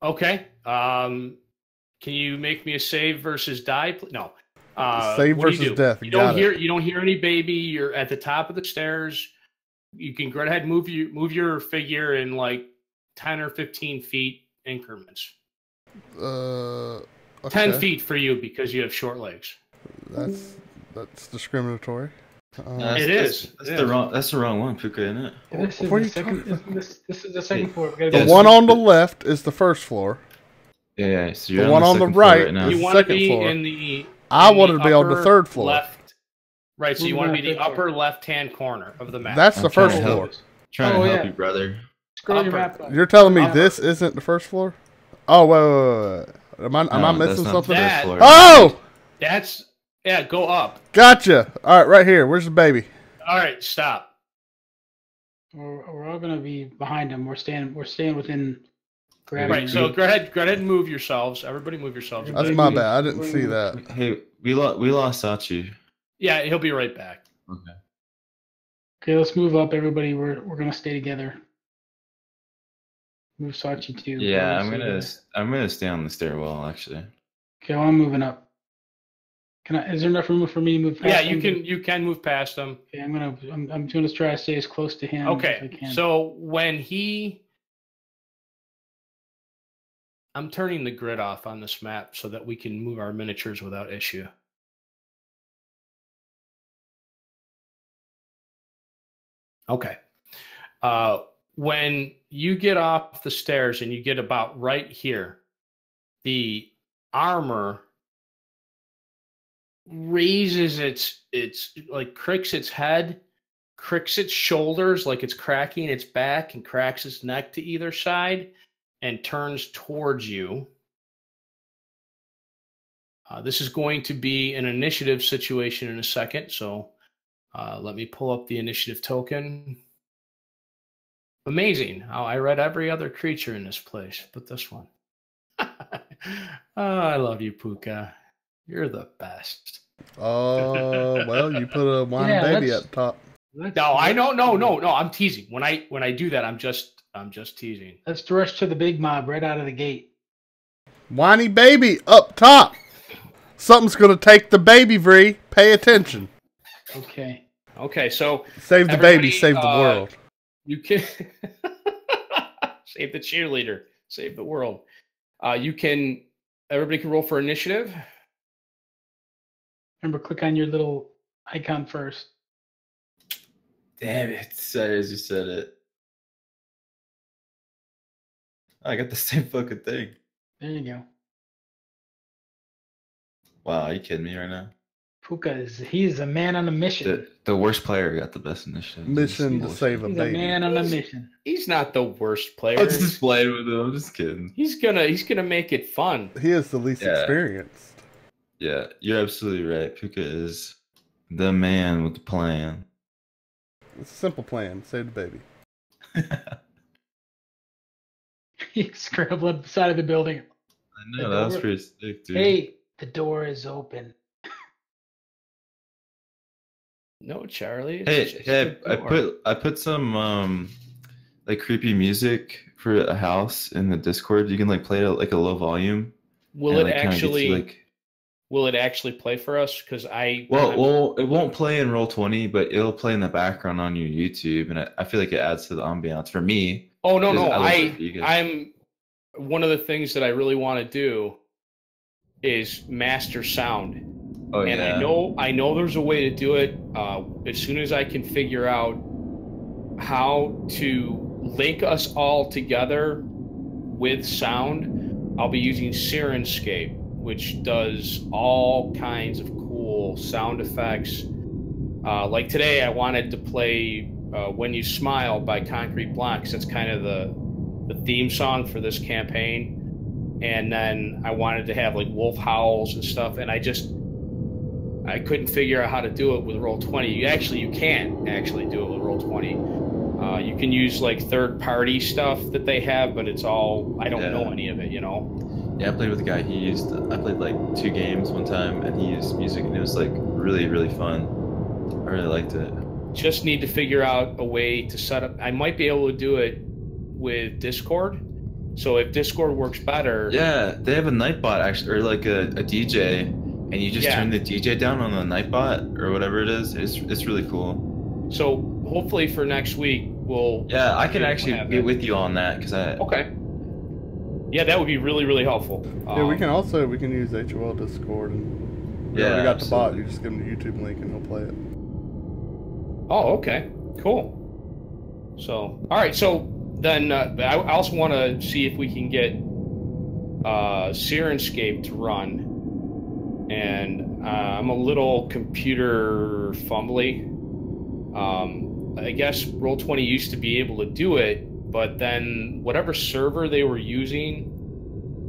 Okay. Can you make me a save versus die? No. Save what do you versus do? death. You Got don't hear any baby. You're at the top of the stairs. You can go ahead and move your figure in like 10 or 15 feet increments. Okay. 10 feet for you because you have short legs. That's discriminatory. It is. That's the wrong one, Pookha, isn't it? This is What are the you second. talking about? This is the second floor. We gotta The go Yes. one on the left is the first floor. Yeah. So you're The one on the second floor right now. is- You want to second be floor. in the. I in wanted to be on the upper third floor. Left. Right. So you want to be the Third floor. upper left-hand corner of the map. That's I'm the trying first to floor. help. Trying Oh, to help yeah. you, brother. Scroll your upper. map up. You're telling me Upper. this isn't the first floor? Oh, wait. Am I No, missing that's not something? the That- first floor. Oh! That's go up. Gotcha. All right, right here. Where's the baby? All right, stop. We're all gonna be behind them. We're staying within gravity. Right. So go ahead and move yourselves. Everybody, move yourselves. That's my bad. I didn't see that. Hey, we lost Sachi. Yeah, he'll be right back. Okay. Okay, let's move up, everybody. We're gonna stay together. Move Sachi too. Yeah, We're I'm gonna stay on the stairwell actually. Okay, well, I'm moving up. Is there enough room for me to move past Yeah, him? you can move past him. Okay, I'm gonna try to stay as close to him as I Okay. can. So I'm turning the grid off on this map so that we can move our miniatures without issue. Okay. When you get off the stairs and you get about right here, the armor raises its like cricks its head, cricks its shoulders like it's cracking its back, and cracks its neck to either side and turns towards you. This is going to be an initiative situation in a second, so let me pull up the initiative token. Amazing how I read every other creature in this place, but this one. Oh, I love you, Pookha. You're the best. Well, you put a whiny Yeah, baby that's- up top. No, I don't. No. I'm teasing. When I do that, I'm just teasing. Let's rush to the big mob right out of the gate. Whiny baby up top. Something's gonna take the baby, Vree. Pay attention. Okay. Okay, so Save the everybody, baby, save the world. you can save the cheerleader, save the world. Everybody can roll for initiative. Remember, click on your little icon first. Damn it! Sorry, as you said it. I got the same fucking thing. There you go. Wow, are you kidding me right now? Pookha he's a man on a mission. The worst player got the best initiative. Mission to Bullshit. save a He's a baby. man on a mission. He's not the worst player. I'm just playing with him. I'm just kidding. He's gonna make it fun. He is the least Yeah. experienced. Yeah, you're absolutely right. Pookha is the man with the plan. It's a simple plan. Save the baby. He scrambled up the side of the building. I know, that was pretty sick, dude. Hey, the door is open. No, Charlie. It's Hey, just hey, a door. I put some like creepy music for a house in the Discord. You can like play it at like a low volume. Will and, it like, kinda gets you, actually? like Will it actually play for us? Because well, it won't play in Roll20, but it'll play in the background on your YouTube, and I feel like it adds to the ambiance for me. Oh no, Because no. I love it for you guys. I'm one of the things that I really want to do is master sound. Oh And yeah, I know there's a way to do it. As soon as I can figure out how to link us all together with sound, I'll be using Sirenscape, which does all kinds of cool sound effects. Like today, I wanted to play When You Smile by Concrete Blocks. That's kind of the theme song for this campaign. And then I wanted to have like wolf howls and stuff, and I couldn't figure out how to do it with Roll20. You can actually do it with Roll20. You can use like third-party stuff that they have, but it's all, I don't know any of it, you know? Yeah, I played with a guy. I played like 2 games one time, and he used music, and it was like really, really fun. I really liked it. Just need to figure out a way to set up. I might be able to do it with Discord. So if Discord works better... Yeah, they have a Nightbot, actually, or like a DJ, and you just turn the DJ down on the Nightbot, or whatever it is. It's really cool. So hopefully for next week, we'll... Yeah, I can actually be with you on that, because I... Okay. Yeah, that would be really, really helpful. Yeah, we can use HOL Discord, and we already got the bot. You just give him the YouTube link, and he'll play it. Oh, okay. Cool. So, all right, so... Then I also want to see if we can get Sirenscape to run, and I'm a little computer fumbly. I guess Roll20 used to be able to do it, but then whatever server they were using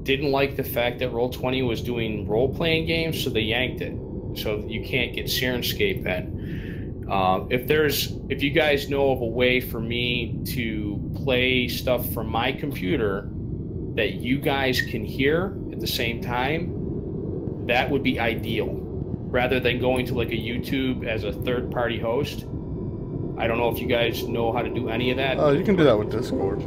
didn't like the fact that Roll20 was doing role-playing games, so they yanked it. So you can't get Sirenscape in. If you guys know of a way for me to play stuff from my computer that you guys can hear at the same time, that would be ideal. Rather than going to like a YouTube as a third-party host. I don't know if you guys know how to do any of that. Oh, you can do that with Discord.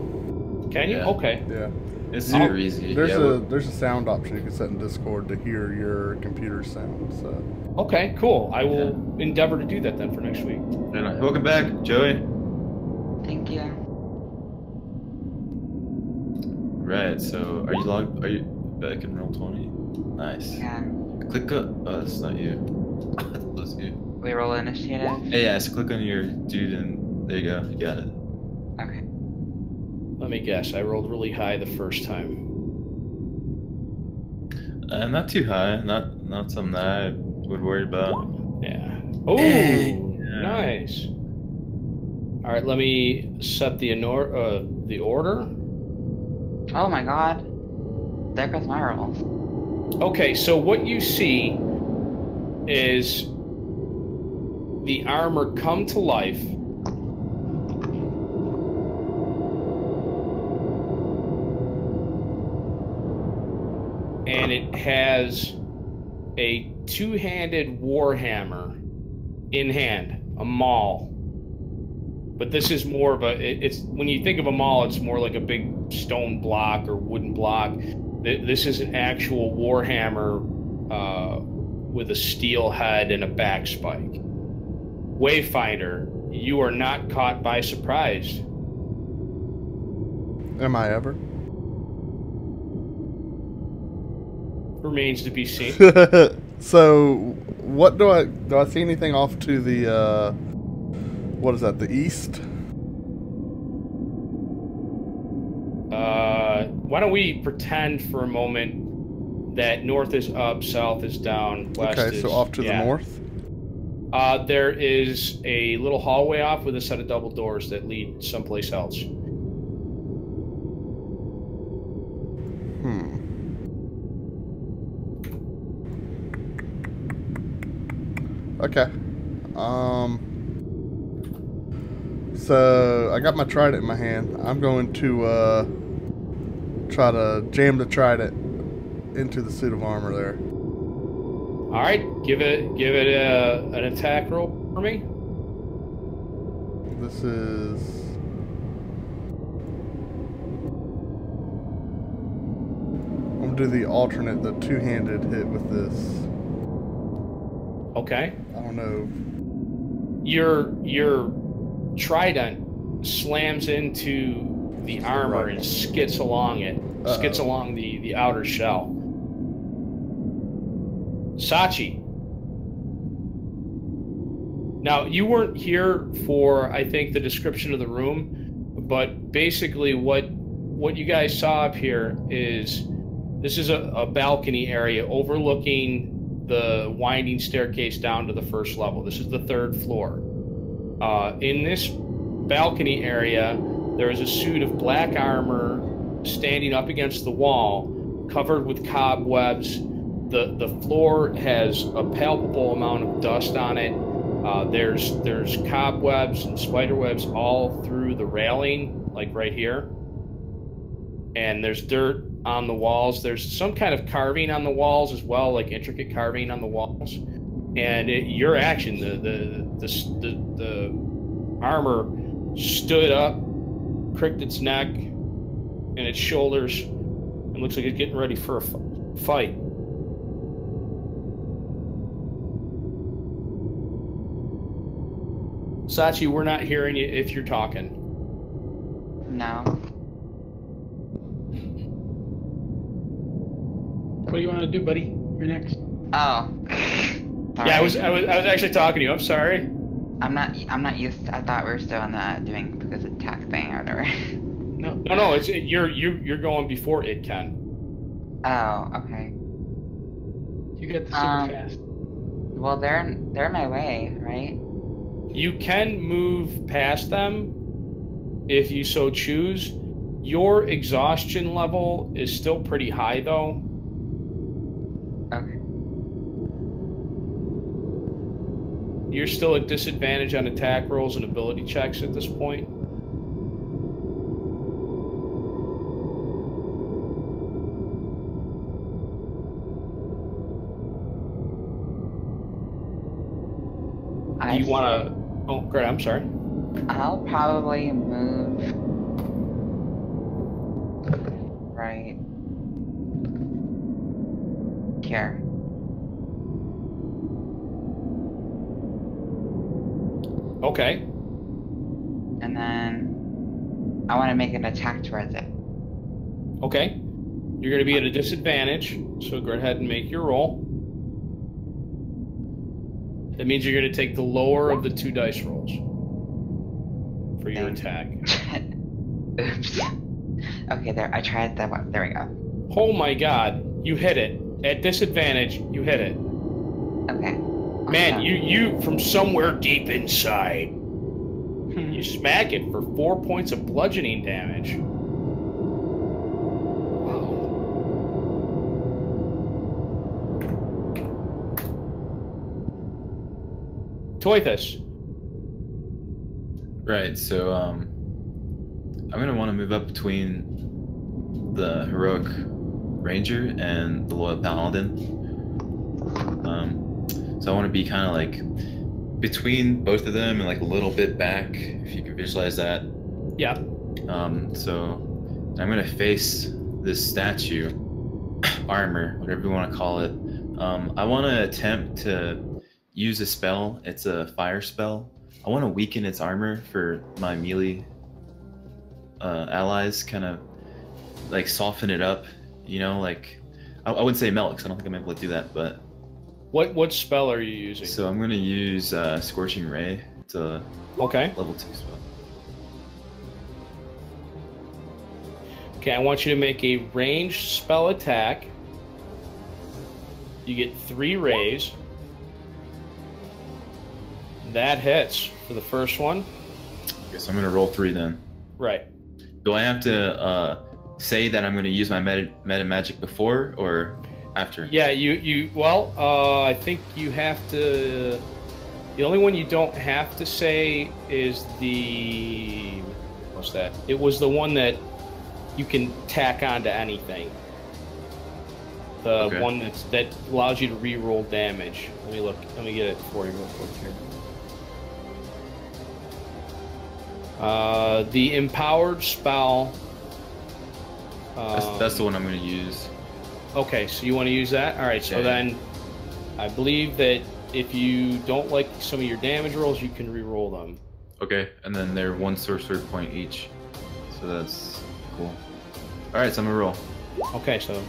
Can you? Yeah. Okay. Yeah. It's super easy. There's a sound option you can set in Discord to hear your computer sound. So. Okay, cool. I will endeavor to do that then for next week. Welcome back, Joey. Thank you. Right, so are you back in Roll20? Nice. Yeah. Click on... Oh, that's not you. That was you. We roll initiative? Yeah, so click on your dude and there you go. You got it. Okay. Let me guess. I rolled really high the first time. Not too high. Not something that I would worry about. Yeah. Oh, nice. All right, let me set the order. Oh my god. There goes my rolls. Okay, so what you see is the armor come to life. And it has a 2-handed warhammer in hand, a maul. But this is more of it's when you think of a maul, it's more like a big stone block or wooden block. This is an actual warhammer with a steel head and a back spike. Wayfinder, you are not caught by surprise. Am I ever? Remains to be seen. So, what do I see anything off to the what is that? The east? Why don't we pretend for a moment that north is up, south is down, west is... Okay, so off to the north? There is a little hallway off with a set of double doors that lead someplace else. Okay. So I got my trident in my hand. I'm going to try to jam the trident into the suit of armor there. All right, give it an attack roll for me. This is I'm gonna do the alternate, the 2-handed hit with this. Okay. I don't know. Your trident slams into the armor and skids along it. Skids along the outer shell. Sachi. Now, you weren't here for, I think, the description of the room, but basically what you guys saw up here is This is a balcony area overlooking the winding staircase down to the first level. This is the 3rd floor. In this balcony area, there is a suit of black armor standing up against the wall, covered with cobwebs. The floor has a palpable amount of dust on it. There's cobwebs and spider webs all through the railing, like right here. And there's dirt on the walls. There's some kind of carving on the walls as well, like intricate carving on the walls. And your action, the armor stood up, cricked its neck and its shoulders, and looks like it's getting ready for a fight. Sachi, we're not hearing you if you're talking. No. What do you want to do, buddy? You're next. Oh. Sorry. Yeah, I was actually talking to you. I'm sorry. I'm not used to, I thought we were still in the doing this attack thing or whatever. No. It's you're going before it can. Oh, okay. You get the super fast. Well, they're in my way, right? You can move past them if you so choose. Your exhaustion level is still pretty high, though. Okay. You're still at disadvantage on attack rolls and ability checks at this point. Do you want to... Oh, great, I'm sorry. I'll probably move right here. Okay. And then I want to make an attack towards it. Okay. You're going to be at a disadvantage, so go ahead and make your roll. That means you're going to take the lower of the 2 dice rolls for your attack. Oops. Okay, there. I tried that one. There we go. Oh my god, you hit it. At disadvantage, you hit it. Okay. Man, you from somewhere deep inside, you smack it for 4 points of bludgeoning damage. Toithus. Right, so I'm gonna want to move up between the heroic ranger and the loyal paladin. So I want to be kind of like between both of them and like a little bit back, if you can visualize that. Yeah. So I'm gonna face this statue, armor, whatever you want to call it. I want to attempt to use a spell. It's a fire spell. I want to weaken its armor for my melee allies, kind of like soften it up, you know, like I wouldn't say melt because I don't think I'm able to do that, but what spell are you using? so I'm going to use Scorching Ray. It's a level 2 spell. Okay, I want you to make a ranged spell attack. You get 3 rays. That hits for the first one. Guess I'm going to roll 3 then. Right. Do I have to say that I'm going to use my meta magic before or after? Yeah, I think you have to... The only one you don't have to say is the... What's that? It was the one that you can tack onto anything. The one that allows you to re-roll damage. Let me look. Let me get it for you real quick here. The empowered spell. That's the one I'm going to use. Okay, so you want to use that? All right, so then I believe that if you don't like some of your damage rolls, you can re-roll them. Okay, and then they're 1 sorcery point each. So that's cool. All right, so I'm going to roll. Okay, so...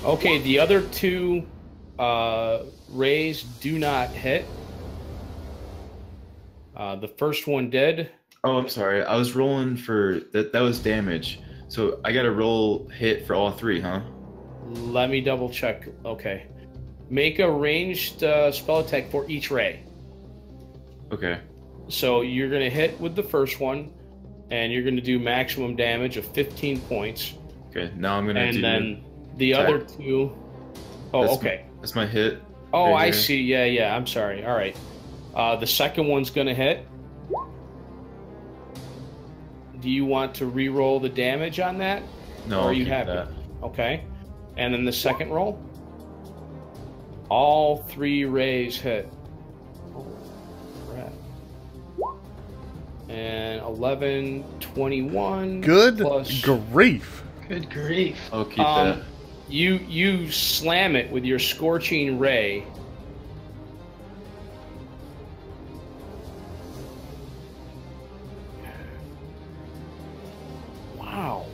Okay, the other 2 rays do not hit. The first one did. Oh, I'm sorry. I was rolling for... That was damage. So I got to roll hit for all 3, huh? Let me double check. Okay. Make a ranged spell attack for each ray. Okay. So you're going to hit with the first one, and you're going to do maximum damage of 15 points. Okay, now I'm going to do... And then the attack. other two... Oh, okay. That's my hit. Oh, right I here. see. Yeah, I'm sorry. All right. The second one's going to hit. Do you want to re-roll the damage on that? No, Or I'll are you keep happy? that. Okay. And then the second roll? All 3 rays hit. Oh, crap. And 11, 21. Good plus, grief. Good grief. I'll keep that. You slam it with your scorching ray. Wow.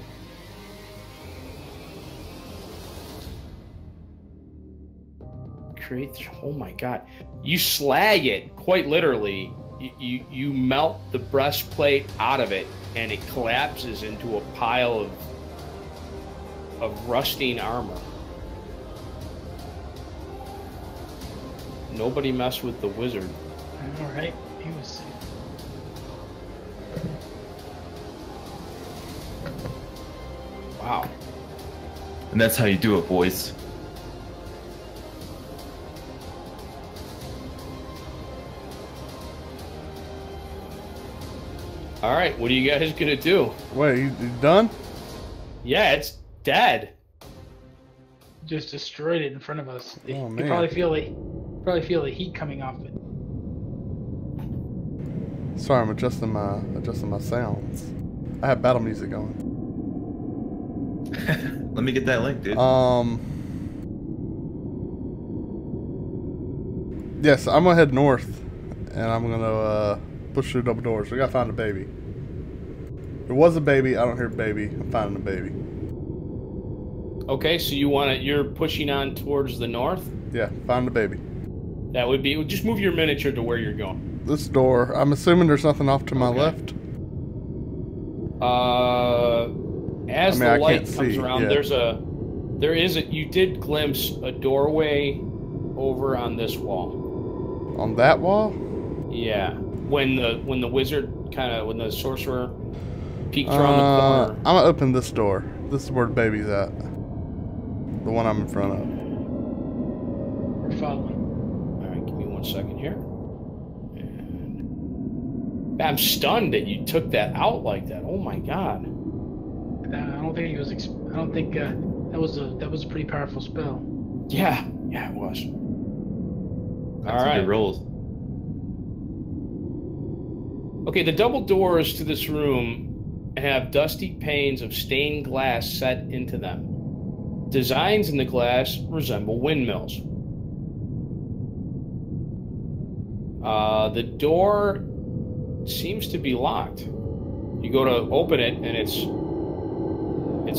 Oh my god. You slag it, quite literally. You melt the breastplate out of it, and it collapses into a pile of rusting armor. Nobody messed with the wizard. All right. He was. Wow. And that's how you do it, boys. All right, what are you guys gonna do? Wait, you done? Yeah, it's dead. Just destroyed it in front of us. You Oh, can man. probably feel the heat coming off it. Sorry, I'm adjusting my sounds. I have battle music on. Let me get that link, dude. Yes, I'm gonna head north, and I'm gonna push through double doors. We gotta find a baby. There was a baby. I don't hear baby. I'm finding a baby. Okay, so you're pushing on towards the north? Yeah, find a baby. That would be, just move your miniature to where you're going. This door. I'm assuming there's nothing off to my Okay. left. As I the light can't comes see, around, yeah. you did glimpse a doorway over on this wall. On that wall? Yeah. When the sorcerer peeked around the corner. I'm gonna open this door. This is where the baby's at. The one I'm in front of. We're following. All right, give me 1 second here. And I'm stunned that you took that out like that. Oh my god. I don't think he was. I don't think that was a pretty powerful spell. Yeah, it was. That's All a right. good rolls. Okay, the double doors to this room have dusty panes of stained glass set into them. Designs in the glass resemble windmills. The door seems to be locked. You go to open it, and it's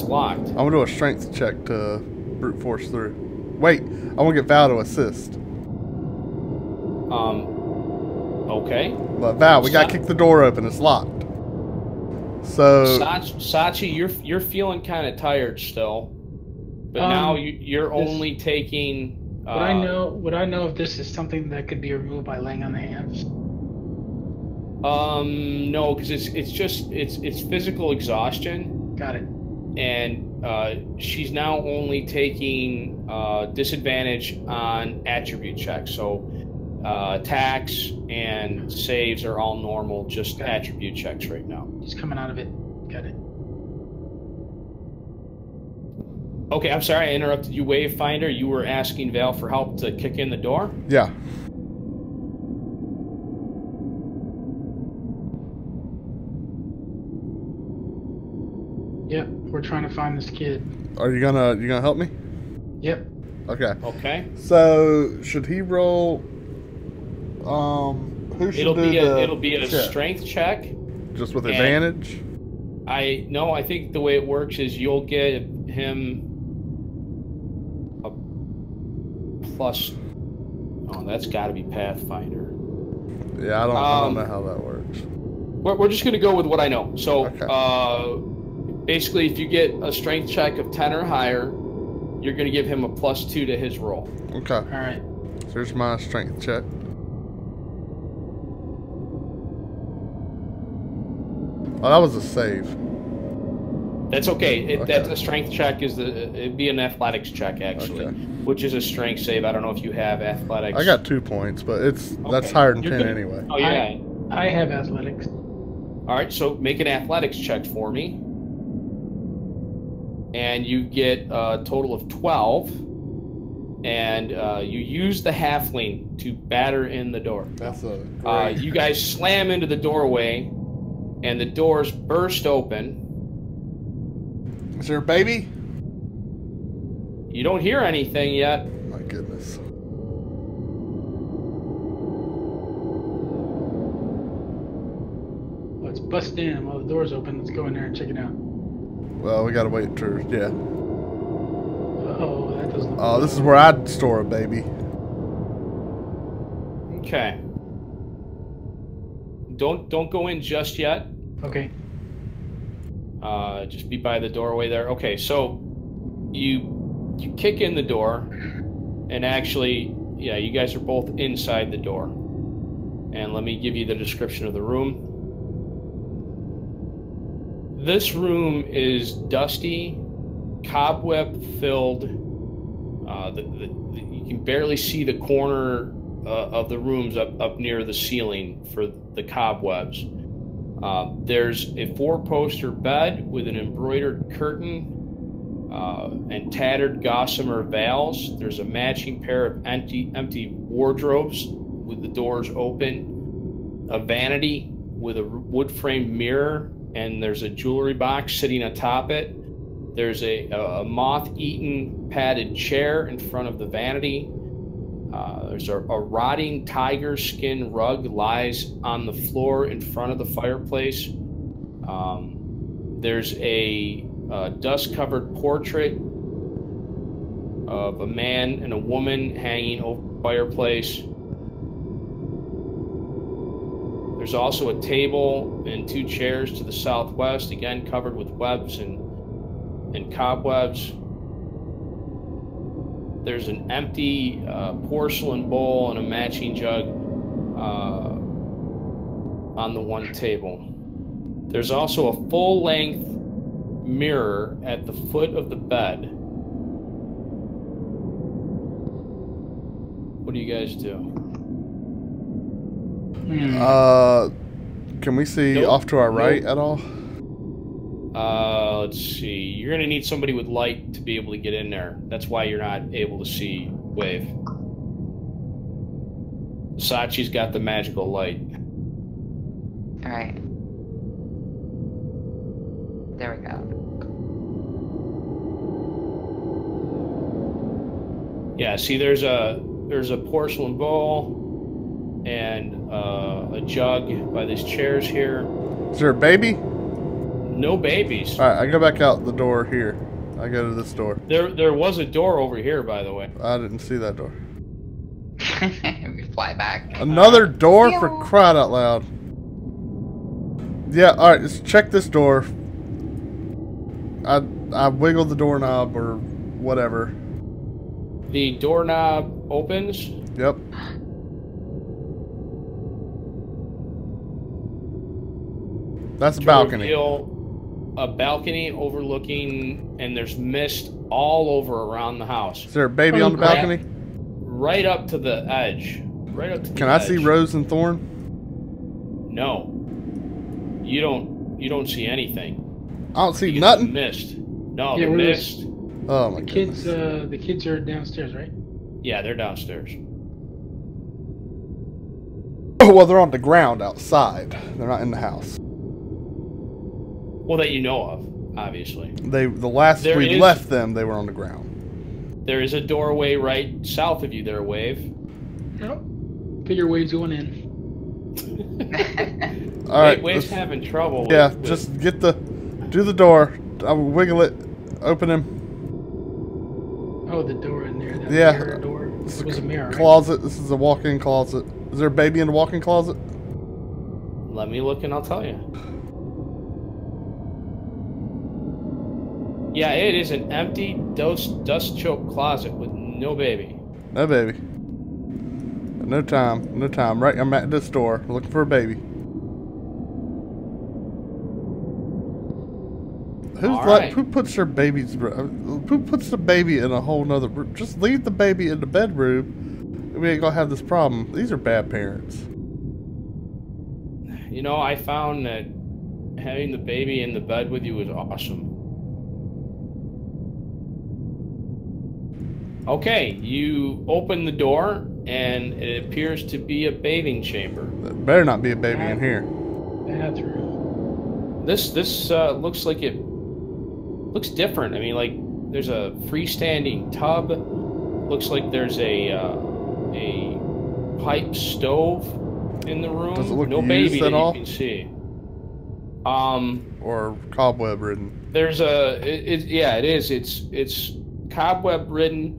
locked. I'm gonna do a strength check to brute force through. Wait, I want to get Val to assist. Okay. But Val, we gotta kick the door open. It's locked. So Sachi, you're feeling kind of tired still, but now you're only taking. Would I know if this is something that could be removed by laying on the hands? No, because it's physical exhaustion. Got it. And she's now only taking disadvantage on attribute checks. So attacks and saves are all normal, just attribute checks right now. He's coming out of it. Got it. Okay, I'm sorry I interrupted you, Wavefinder. You were asking Val for help to kick in the door? yeah. Yep, we're trying to find this kid. Are you gonna help me? Yep. Okay. Okay. So should he roll? Who should It'll be a check? strength check. Just with and- advantage. I think the way it works is you'll get him a plus. Oh, that's got to be Pathfinder. Yeah, I don't know how that works. We're just going to go with what I know. So, Okay. basically, if you get a strength check of 10 or higher, you're going to give him a +2 to his roll. Okay. All right. So here's my strength check. Oh, that was a save. That's okay. Okay. That's a strength check. It'd be an athletics check actually, Okay. which is a strength save. I don't know if you have athletics. I got 2 points, but that's Okay. higher than You're 10 good. anyway. Oh yeah. I have athletics. All right. So make an athletics check for me, and you get a total of 12. And you use the halfling to batter in the door. That's a You guys slam into the doorway, and the doors burst open. Is there a baby? You don't hear anything yet. My goodness. Let's bust in while the door's open. Let's go in there and check it out. Well, we gotta wait to, yeah. Oh, that doesn't. Oh, this is where I'd store a baby. Okay. Don't go in just yet. Okay. Just be by the doorway there. Okay, so you kick in the door, and actually, yeah, you guys are both inside the door. And let me give you the description of the room. This room is dusty, cobweb-filled. You can barely see the corner of the rooms up near the ceiling for the cobwebs. There's a 4-poster bed with an embroidered curtain and tattered gossamer veils. There's a matching pair of empty wardrobes with the doors open, a vanity with a wood-framed mirror, and there's a jewelry box sitting atop it. There's a moth-eaten padded chair in front of the vanity. There's a rotting tiger skin rug lies on the floor in front of the fireplace. There's a dust-covered portrait of a man and a woman hanging over the fireplace. There's also a table and 2 chairs to the southwest, again covered with webs and cobwebs. There's an empty porcelain bowl and a matching jug on the one table. There's also a full-length mirror at the foot of the bed. What do you guys do? Can we see Nope. off to our right Nope. at all? Let's see. You're going to need somebody with light to be able to get in there. That's why you're not able to see Wave. Sachi's got the magical light. All right. There we go. Yeah, see, there's a porcelain bowl and a jug by these chairs here. Is there a baby? No babies. Alright, I go back out the door here. I go to this door. There was a door over here, by the way. I didn't see that door. We fly back. Another door, for crying out loud. Yeah, alright, let's check this door. I wiggle the doorknob or whatever. The doorknob opens. Yep. That's a to balcony. reveal a balcony overlooking, and there's mist all over around the house. Is there a baby on the Right- balcony? Right up to the edge. Right up to the Can I edge. see Rose and Thorn? No. You don't see anything. I don't see You get nothing. the mist. No, Yeah, the we're mist. Oh my The goodness. kids are downstairs, right? Yeah, they're downstairs. Oh, well, they're on the ground outside. They're not in the house. Well, that you know of, obviously. The last There we is- left them, they were on the ground. There is a doorway right south of you there, Wave. Yep. Figure Wave's going in. All right. Wave's let's- having trouble. yeah, with, just do the door. I will wiggle it, open him. Oh, the door in there. That Yeah. mirror door. This It was a mirror, right? Closet. This is a walk-in closet. Is there a baby in the walk-in closet? Let me look and I'll tell you. Yeah, it is an empty, dust-choked closet with no baby. No baby. No time. No time. Right, I'm at this door looking for a baby. Who puts their babies? Who puts the baby in a whole nother room? Just leave the baby in the bedroom. We ain't gonna have this problem. These are bad parents. You know, I found that having the baby in the bed with you is awesome. Okay, you open the door, and it appears to be a bathing chamber. There better not be a baby in here. Bathroom. This looks like it looks different. I mean, like there's a freestanding tub. Looks like there's a pipe stove in the room. Does it look no used baby at that all? you can see. Or cobweb ridden. There's yeah, it is. It's cobweb ridden.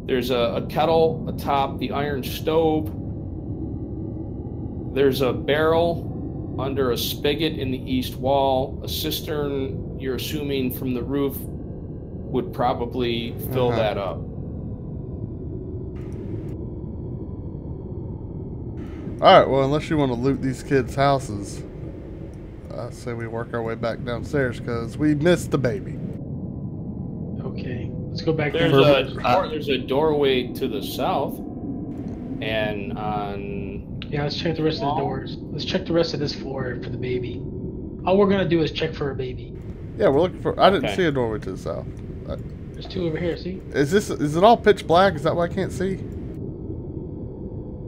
There's a kettle atop the iron stove. There's a barrel under a spigot in the east wall. A cistern, you're assuming from the roof, would probably fill that up. Alright, well, unless you want to loot these kids' houses, I say we work our way back downstairs because we missed the baby. Okay, let's go back. There's a doorway to the south, and on... Yeah, let's check the rest of the doors. Let's check the rest of this floor for the baby. All we're gonna do is check for a baby. Yeah, we're looking for... I didn't see a doorway to the south. There's two over here, see? Is it all pitch black? Is that why I can't see?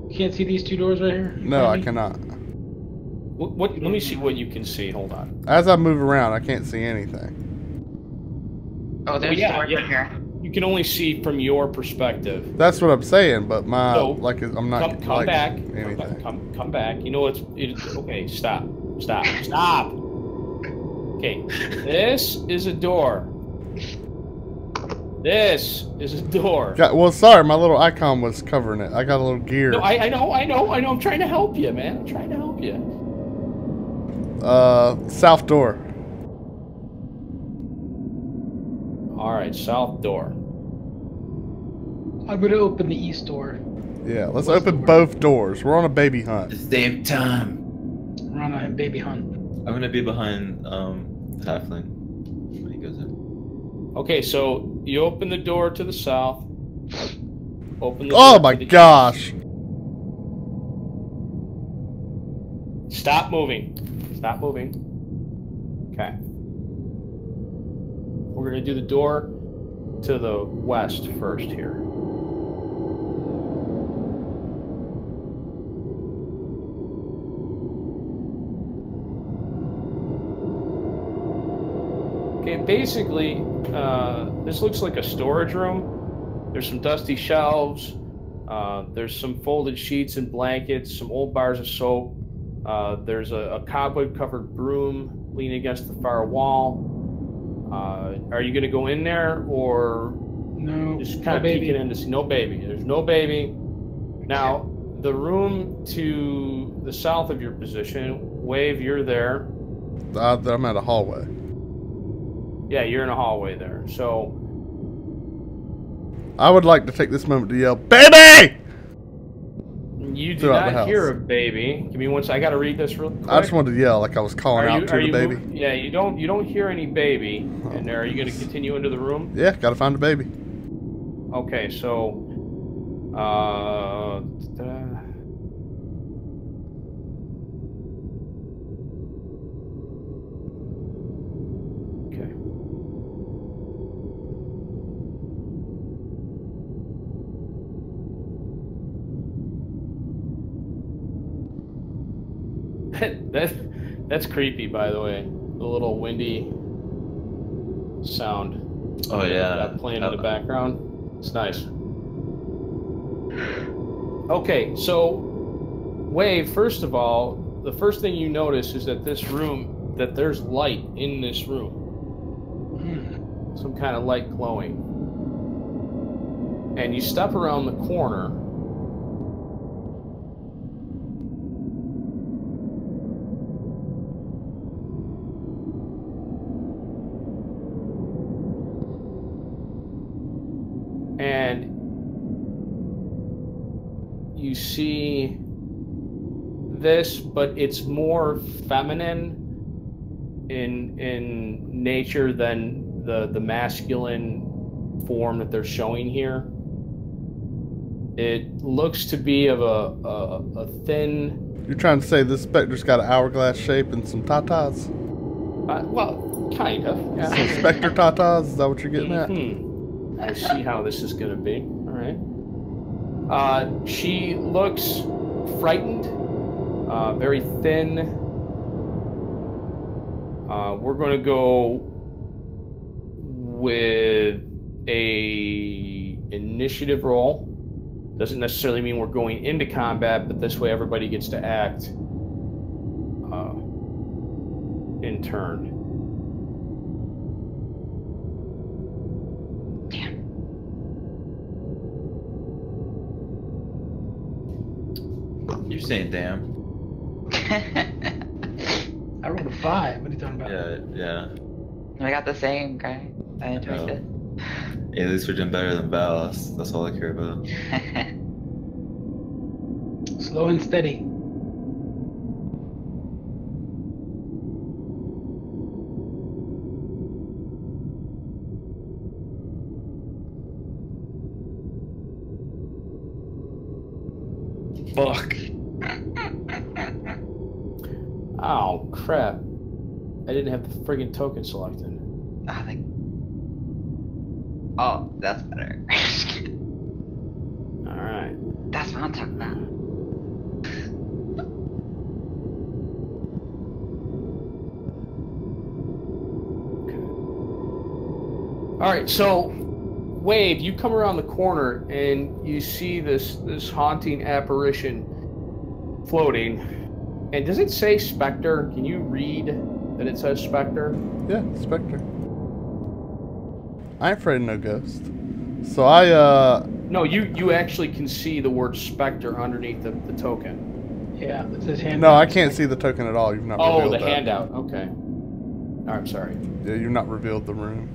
You can't see these two doors right here? No, I cannot. Let me see what you can see. Hold on. As I move around, I can't see anything. Oh, there's yeah, doors yeah. in here. You can only see from your perspective. That's what I'm saying, but I'm not Come like back. anything. Come back. You know it's okay. Stop. Okay, this is a door. This is a door. Well, sorry, my little icon was covering it. I got a little gear. No, I know. I'm trying to help you, man. I'm trying to help you. South door. All right, south door. I'm gonna open the east door. Yeah, let's open both doors. We're on a baby hunt. At the same time. We're on a baby hunt. I'm gonna be behind Halfling when he goes in. Okay, so you open the door to the south. Open the Oh door my to the gosh! east. Stop moving. Stop moving. Okay. We're gonna do the door to the west first here. Okay, basically, this looks like a storage room. There's some dusty shelves. There's some folded sheets and blankets, some old bars of soap. There's a cobweb-covered broom leaning against the far wall. Are you going to go in there, or No, just kind of peeking in to see? No baby. There's no baby. Now, the room to the south of your position, Wave, you're there. I'm at a hallway. Yeah, you're in a hallway there. So I would like to take this moment to yell, "Baby!" you do throughout the not house. hear a baby. Give me one second. I got to read this real quick. I just wanted to yell like I was calling out to the baby. Yeah, you don't hear any baby in there. Are you going to continue into the room? Yeah, gotta find a baby. Okay, so okay. That's creepy, by the way. The little windy sound. Oh yeah. Playing in the background. It's nice. Okay, so Wave, first of all, the first thing you notice is that there's light in this room. Some kind of light glowing. And you step around the corner. you see this, but it's more feminine in nature than the masculine form that they're showing here. It looks to be of a thin. You're trying to say this specter's got an hourglass shape and some tatas? Well, kind of. Yeah. Some specter tatas? Is that what you're getting at? I see how this is going to be. All right. She looks frightened, very thin. We're going to go with a initiative roll. Doesn't necessarily mean we're going into combat, but this way everybody gets to act in turn. Damn. You're saying damn. I rolled a 5. What are you talking about? Yeah. We got the same, guy. I enjoyed it. Yeah, at least we're doing better than Val. That's all I care about. Slow and steady. Fuck. Oh, crap. I didn't have the friggin' token selected. Oh, that's better. Alright. That's what I'm talking about. Alright, so Wave, you come around the corner and you see this haunting apparition floating. And does it say Spectre? Can you read that it says Spectre? Yeah, Spectre. I ain't afraid of no ghost. So I, No, you actually can see the word Spectre underneath the token. Yeah, it says handout. No, I can't see the token at all. You've not revealed Oh, the that. handout. Okay. I'm sorry. Yeah, you've not revealed the room.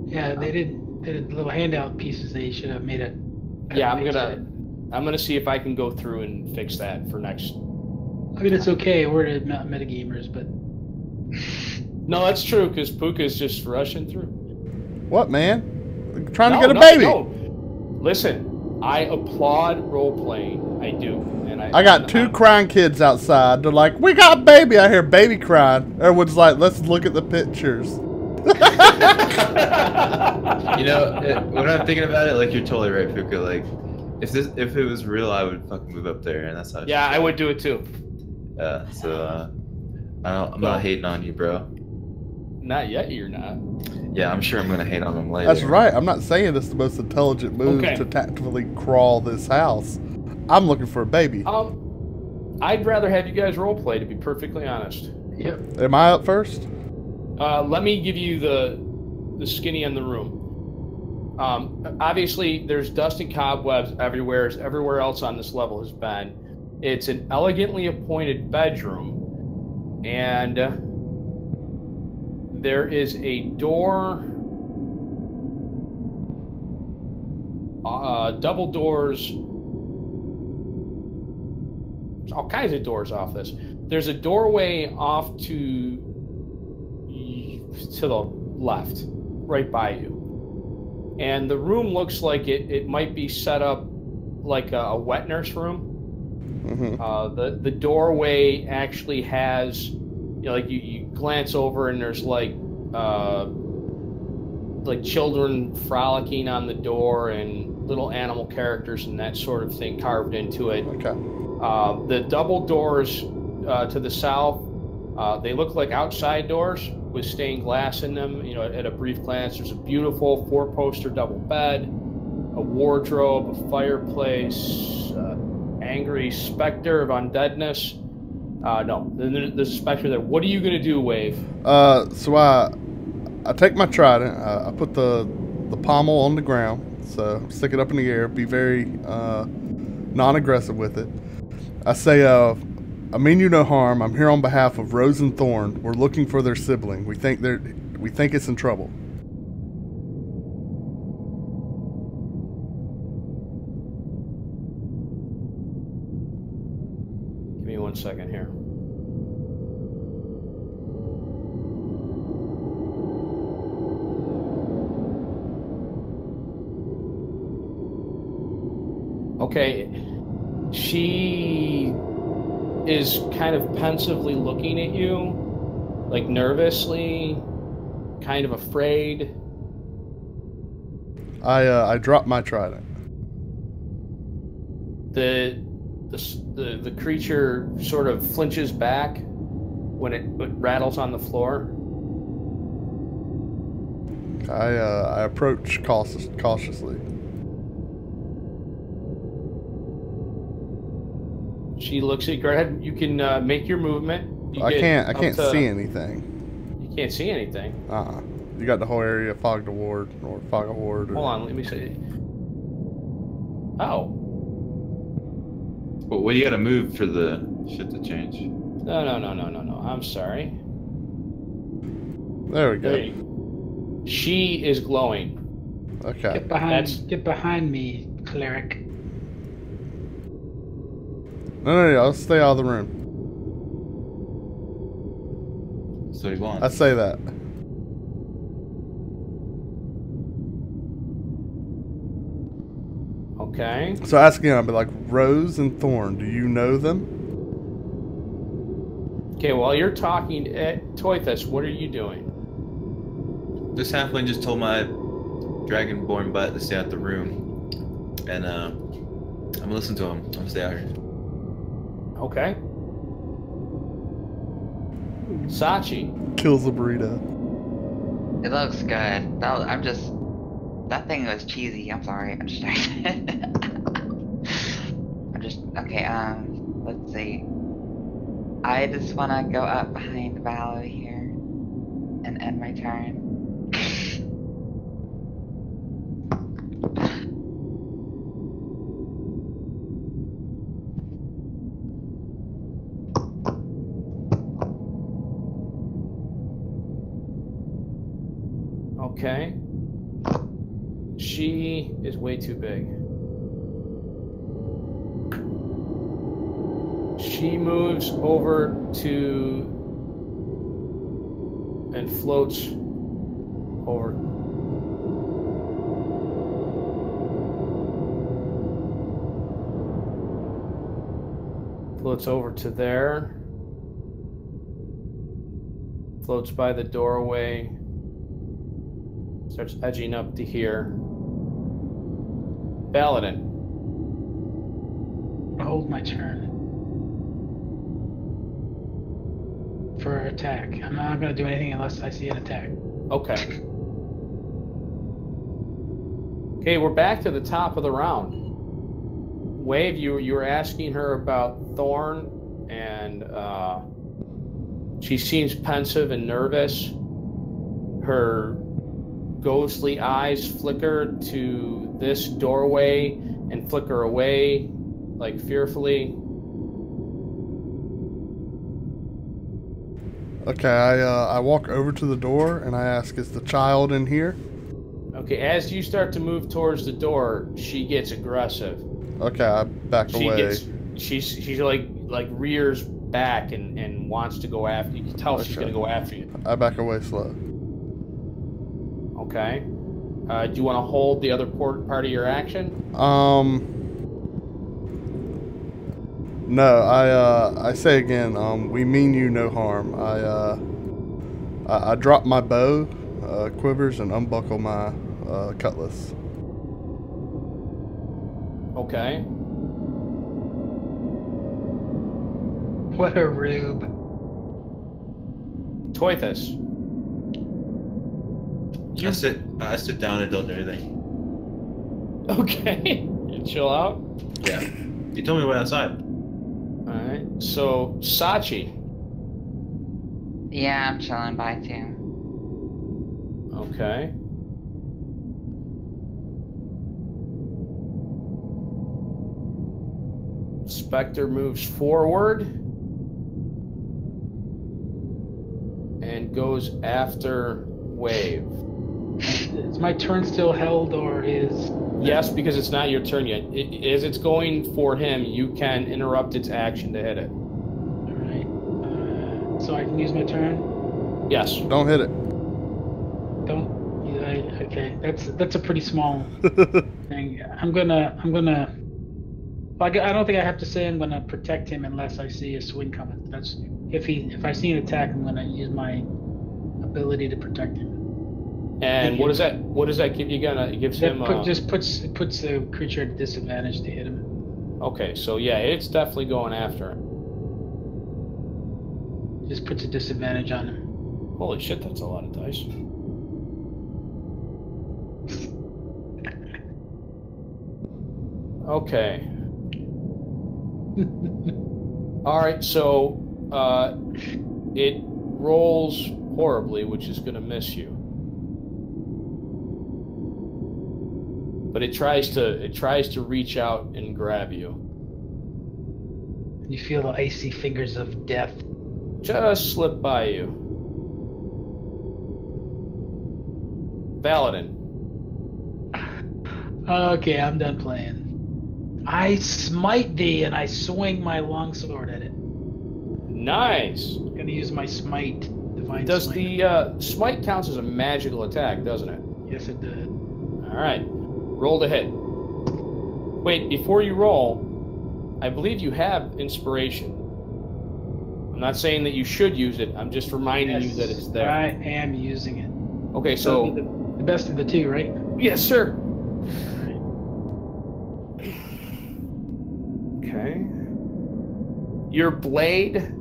Yeah, they did little handout pieces. They should have made it. Yeah, I'm gonna see if I can go through and fix that for next. I mean, it's okay. We're not metagamers, but No, that's true because Pookha's just rushing through. What, man? I'm trying to get a baby. No. Listen, I applaud role playing. I do, and I got two crying kids outside. They're like, "We got baby." I hear baby crying. Everyone's like, "Let's look at the pictures." You know, when I'm thinking about it, like, you're totally right, Pookha. Like, if it was real, I would fucking move up there, and that's how. Yeah, I would do it too. Yeah, so I'm not hating on you, bro. Not yet, you're not. Yeah, I'm sure I'm gonna hate on him later. That's right. I'm not saying it's the most intelligent move to tactfully crawl this house. I'm looking for a baby. I'd rather have you guys role play, to be perfectly honest. Yep. Am I up first? Let me give you the skinny on the room. Obviously, there's dust and cobwebs everywhere, as everywhere else on this level has been. It's an elegantly appointed bedroom, and there is a door, double doors, all kinds of doors off this. There's a doorway off to the left, right by you. And the room looks like it might be set up like a wet nurse room. Mm-hmm. The doorway actually has, you glance over and there's like children frolicking on the door and little animal characters and that sort of thing carved into it. Okay. The double doors to the south, they look like outside doors with stained glass in them. At a brief glance, there's a beautiful 4-poster double bed, a wardrobe, a fireplace, angry specter of undeadness. No, there's a specter there. What are you gonna do, Wave? So I take my trident. I put the pommel on the ground. So stick it up in the air. Be very non-aggressive with it. I say, I mean you no harm. I'm here on behalf of Rose and Thorn. We're looking for their sibling. We think it's in trouble. me 1 second here. Okay, she is kind of pensively looking at you, like nervously, kind of afraid. I drop my trident. The creature sort of flinches back when it rattles on the floor. I approach cautiously. She looks at you. Go ahead. You can make your movement. I can't see anything. You can't see anything. You got the whole area fogged to ward or fog of ward. Hold on. Let me see. Oh. Well, you got to move for the shit to change. No. I'm sorry. There we go. She is glowing. Okay. Get behind me, cleric. No, I'll stay out of the room. So he wants. I say that. Okay. So asking, I'll be like, Rose and Thorn, do you know them? Okay, while you're talking, Toithus, what are you doing? This halfling just told my dragonborn butt to stay out the room, and I'm gonna listen to him. I'm gonna stay out here. Okay. Sachi. Kills the burrito. It looks good. That thing was cheesy. I'm sorry. I'm distracted. Okay. Let's see. I just want to go up behind Valo here and end my turn. Okay. She is way too big. She moves over to and floats over. Floats over to there. Floats by the doorway. Starts edging up to here. Paladin. Hold my turn. For attack. I'm not going to do anything unless I see an attack. Okay. Okay, we're back to the top of the round. Wave, you were asking her about Thorn, and she seems pensive and nervous. Her ghostly eyes flicker to this doorway and flicker away, like fearfully. Okay, I walk over to the door and I ask, is the child in here? Okay, as you start to move towards the door, she gets aggressive. Okay, I back away. She's like rears back and wants to go after you. You can tell she's gonna go after you. I back away slow. Okay. Do you want to hold the other part of your action? No, I say again, we mean you no harm. I drop my bow, quivers, and unbuckle my cutlass. Okay. What a rube. Toithus. I sit down and don't do anything. Okay. You chill out? Yeah. You told me to wait outside. Alright. So, Sachi. Yeah, I'm chilling by too. Okay. Spectre moves forward and goes after Wave. Is my turn still held, or is... Yes, because it's not your turn yet. As it's going for him, you can interrupt its action to hit it. so I can use my turn. Yes. Don't hit it. Don't. Yeah, okay, that's a pretty small thing. I'm gonna. Like, I don't think I have to say I'm gonna protect him unless I see a swing coming. That's if I see an attack, I'm gonna use my ability to protect him. And what does that? What does that give you? It gives him. Just puts the creature at disadvantage to hit him. Okay, so yeah, it's definitely going after him. Just puts a disadvantage on him. Holy shit, that's a lot of dice. Okay. All right, so it rolls horribly, which is going to miss you. But it tries to reach out and grab you. You feel the icy fingers of death. Just slip by you. Paladin. Okay, I'm done playing. I smite thee and I swing my longsword at it. Nice. I'm gonna use my smite, divine Does smite. the smite counts as a magical attack, doesn't it? Yes, it did. All right. Roll to hit. Wait, before you roll, I believe you have inspiration. I'm not saying that you should use it. I'm just reminding you that it's there. I am using it. Okay, so The best of the two, right? yes, sir. Okay. Your blade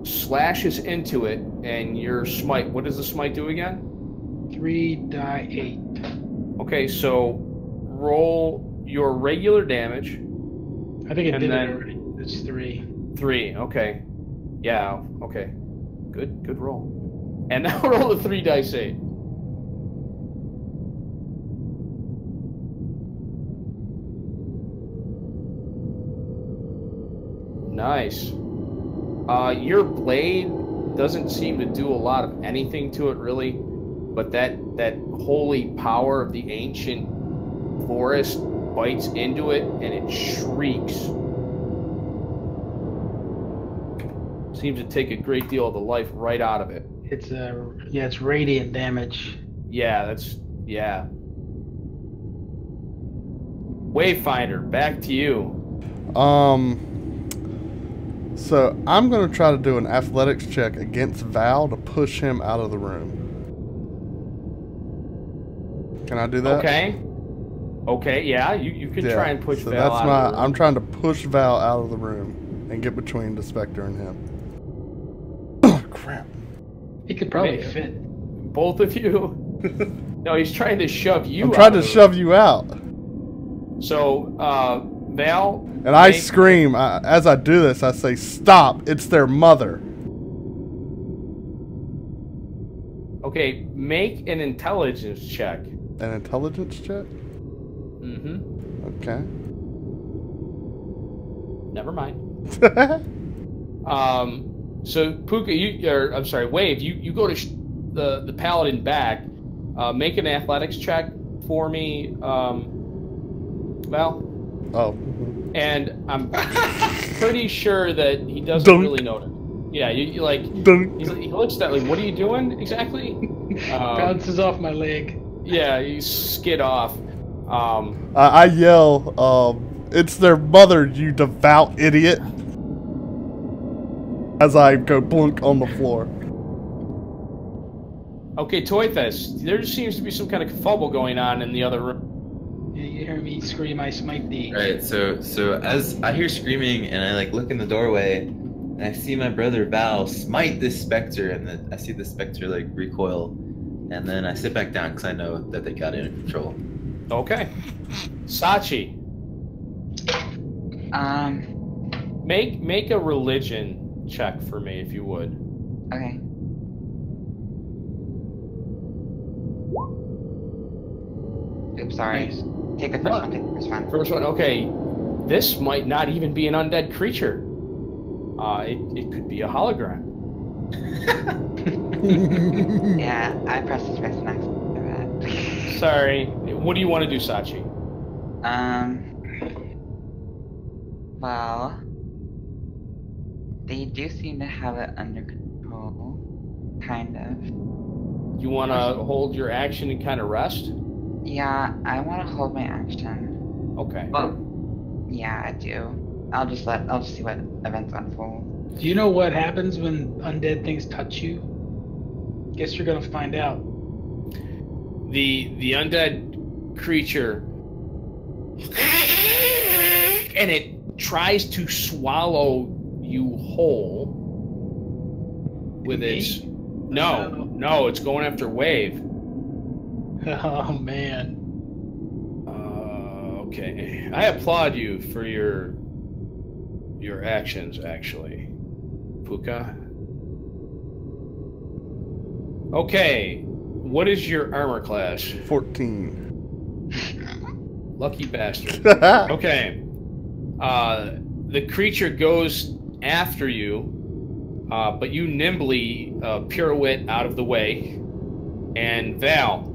slashes into it, and your smite. What does the smite do again? 3d8. Okay, so roll your regular damage. I think it And did then- it already. It's 3. 3. Okay. Yeah. Okay. Good roll. And now roll the 3 dice 8. Nice. Your blade doesn't seem to do a lot of anything to it, really, but that holy power of the ancient forest bites into it, and it shrieks. Seems to take a great deal of the life right out of it. It's radiant damage. Yeah. Wayfinder, back to you. So I'm going to try to do an athletics check against Val to push him out of the room. Can I do that? Okay, yeah, you can try and push so Val that's out of the room. I'm trying to push Val out of the room and get between the Spectre and him. Oh, crap. He could probably Man. fit. Both of you? No, he's trying to shove you I'm out. trying to shove you out. So, Val... And I scream. As I do this, I say, "Stop! It's their mother." Okay, make an intelligence check. An intelligence check? Mm-hmm. Okay. Never mind. So Pookha, Wave, you go to the paladin back. Make an athletics check for me, Val. Oh. And I'm pretty sure that he doesn't Dunk. really notice. Yeah, you like Dunk. he looks at like, what are you doing exactly? Bounces off my leg. Yeah, you skid off. I yell, "It's their mother, you devout idiot!" As I go blunk on the floor. Okay, Toy Fest. There seems to be some kind of fumble going on in the other room. You hear me scream, "I smite thee." Right, so as I hear screaming and I look in the doorway and I see my brother Val smite this specter, and then I see the specter recoil, and then I sit back down because I know that they got it under control. Okay. Sachi, make a religion check for me if you would. Okay. Oops, sorry. Nice. Take the first one. Take the first one. First one, okay. This might not even be an undead creature. It could be a hologram. Yeah, I pressed the space next to that. Sorry. What do you want to do, Sachi? Well, They do seem to have it under control, kind of. You want to hold your action and kind of rest? Yeah, I want to hold my action. Okay. Well, yeah, I do. I'll just see what events unfold. Do you know what happens when undead things touch you? Guess you're gonna find out. The undead creature, and it tries to swallow you whole with its. No, it's going after Wave. Oh man. Okay, I applaud you for your actions, actually, Pookha. Okay, what is your armor class? 14. Lucky bastard. Okay. The creature goes after you, but you nimbly pirouette out of the way. And Val,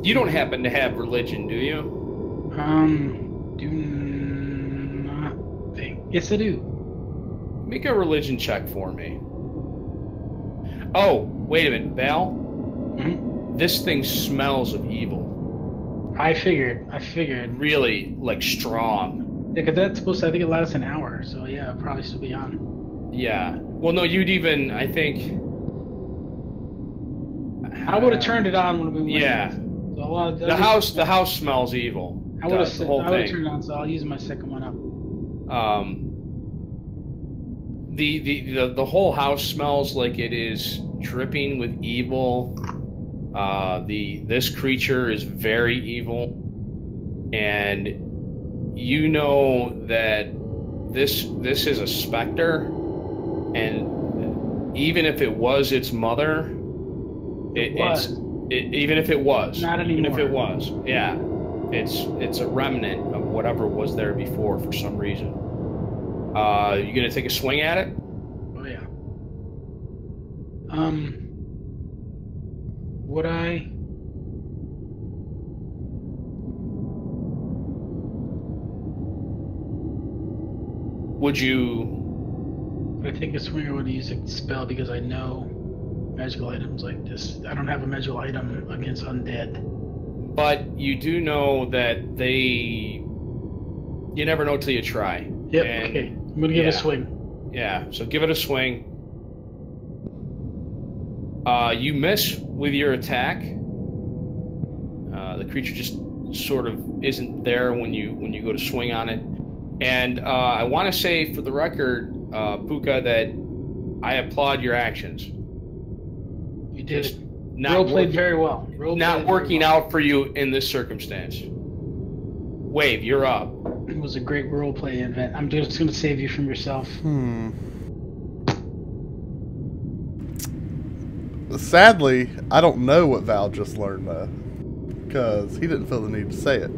you don't happen to have religion, do you? Do not think. Yes, I do. Make a religion check for me. Oh, wait a minute, Val. Mm-hmm. This thing smells of evil. I figured. Really, like, strong. Yeah, because that's supposed to, I think it lasts an hour, so yeah, I'll probably still be on. Yeah. Well, no, you'd even, I think... I would have turned it on when we went. Yeah. So The house smells evil. I would have The whole thing. turned it on, so I'll use my second one up. The whole house smells like it is dripping with evil. This creature is very evil, and you know that this is a specter, and even if it was its mother, even if it was, not anymore. even if it was, yeah, it's a remnant of whatever was there before for some reason. You gonna take a swing at it? Oh yeah. Would I? Would you? Would I take a swing or would I use a spell because I know magical items like this? I don't have a magical item against undead. But you do know that they. You never know till you try. Yep. And, okay. I'm gonna give it a swing. Yeah. So give it a swing. You miss with your attack. The creature just sort of isn't there when you go to swing on it. And I want to say for the record, Pookha, that I applaud your actions. You did it. Not Role played very well. Not working out for you in this circumstance. Wave, you're up. It was a great role play event. I'm just going to save you from yourself. Sadly, I don't know what Val just learned though, because he didn't feel the need to say it.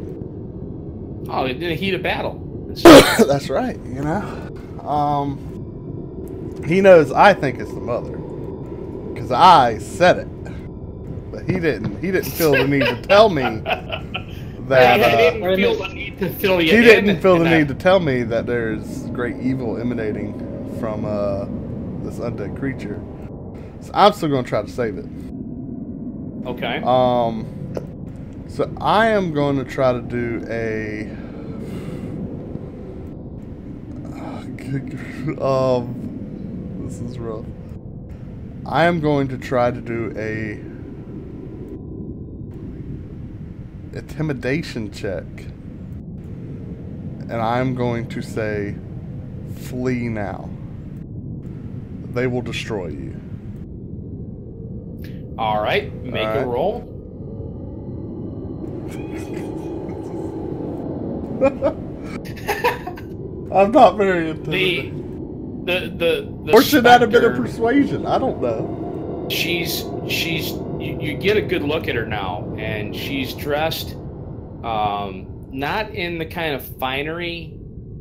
Oh, in the heat of battle. That's right. You know, he knows I think it's the mother, because I said it, but he didn't. He didn't feel the need to tell me that. He didn't feel the need to fill you He in didn't feel the that. need to tell me that there's great evil emanating from this undead creature. So I'm still going to try to save it. Okay. So I am going to try to do a. This is rough. I am going to try to do a intimidation check, and I'm going to say, "Flee now. They will destroy you." All right. Make a roll. I'm not very intimidated. The or should that have been a specter, persuasion? I don't know. You get a good look at her now, and she's dressed not in the kind of finery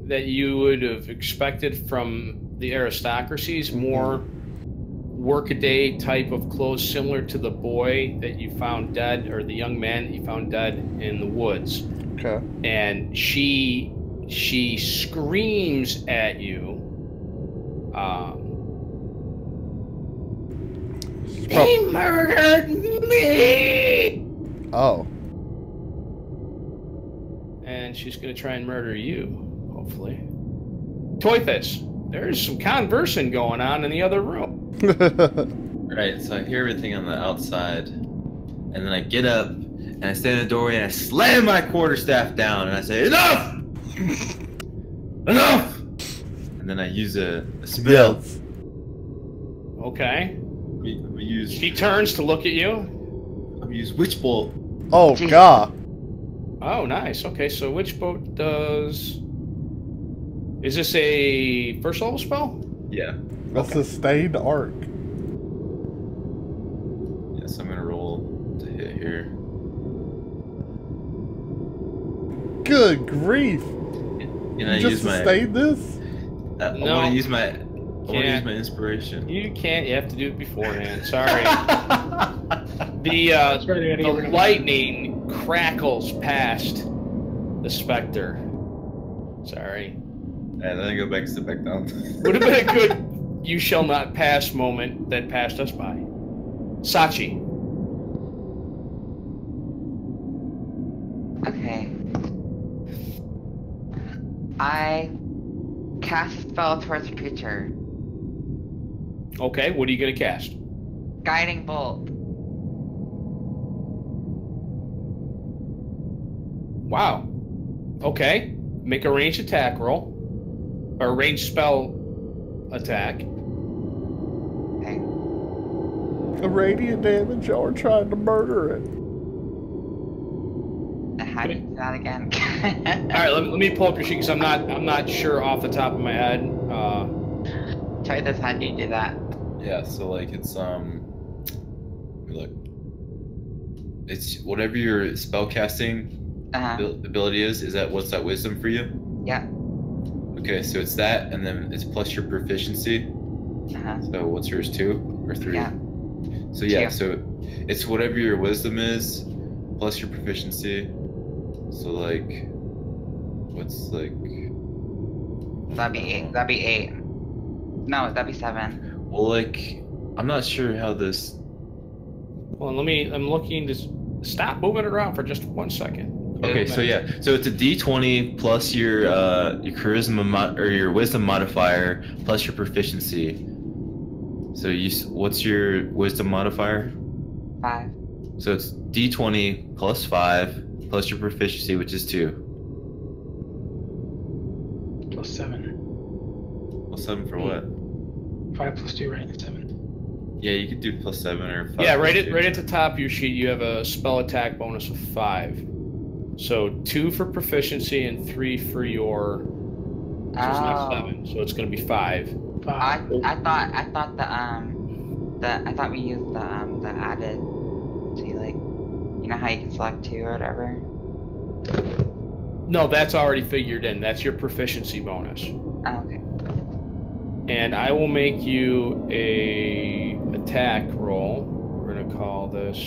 that you would have expected from the aristocracies, more workaday type of clothes, similar to the boy that you found dead, or the young man that you found dead in the woods. Okay. And she she screams at you. They murdered me! Oh. And she's going to try and murder you, hopefully. Toythus, there's some conversing going on in the other room. Right, so I hear everything on the outside, and then I get up, and I stand in the doorway, and I slam my quarterstaff down, and I say, "Enough! Enough!" And then I use a spell. Yes. Okay. We use. She turns to look at you. We use Witch Bolt. Oh, God. Oh, nice. Okay, so Witch Bolt does... Is this a first level spell? Yeah. A sustained arc. Yes, I'm gonna roll to hit here. Good grief. And You I just use my. sustained this? I No. want to use my. I want to use Can't. my inspiration. You can't. You have to do it beforehand. Sorry. The That's right, I gotta get rid of lightning crackles past the specter. Sorry. And then I go back, sit back down. Would have been a good "you shall not pass" moment that passed us by. Sachi. Okay. I cast a spell towards the creature. Okay, what are you gonna cast? Guiding bolt. Wow. Okay. Make a ranged attack roll. Or a ranged spell attack. Okay. The radiant damage, y'all are trying to murder it. How do you do that again? Alright, let me pull up your sheet because I'm not sure off the top of my head. Try this. How do you do that? Yeah, so like it's look. It's whatever your spell casting ability is that what's that wisdom for you? Yeah. Okay, so it's that, and then it's plus your proficiency. So what's yours, 2 or 3? Yeah. So yeah, 2. so it's whatever your wisdom is, plus your proficiency. So like, what's like? That'd be 8. That'd be 8. No, that'd be 7. Well, like, I'm not sure how this. Well, I'm looking to stop moving it around for just 1 second. Okay, so yeah, so it's a D20 plus your charisma or your wisdom modifier plus your proficiency. So what's your wisdom modifier? 5. So it's D20 plus 5 plus your proficiency, which is 2. Plus 7. Plus 7 for what? 5 plus 2, right? 7. Yeah, you could do plus 7 or 5. Yeah, right plus 2. at the top of your sheet, you have a spell attack bonus of 5. So 2 for proficiency and 3 for your. So it's not 7, so it's going to be 5. 5. I thought I thought we used the added. See, like, you know how you can select 2 or whatever. No, that's already figured in. That's your proficiency bonus. Oh, okay. And I will make you a attack roll. We're gonna call this.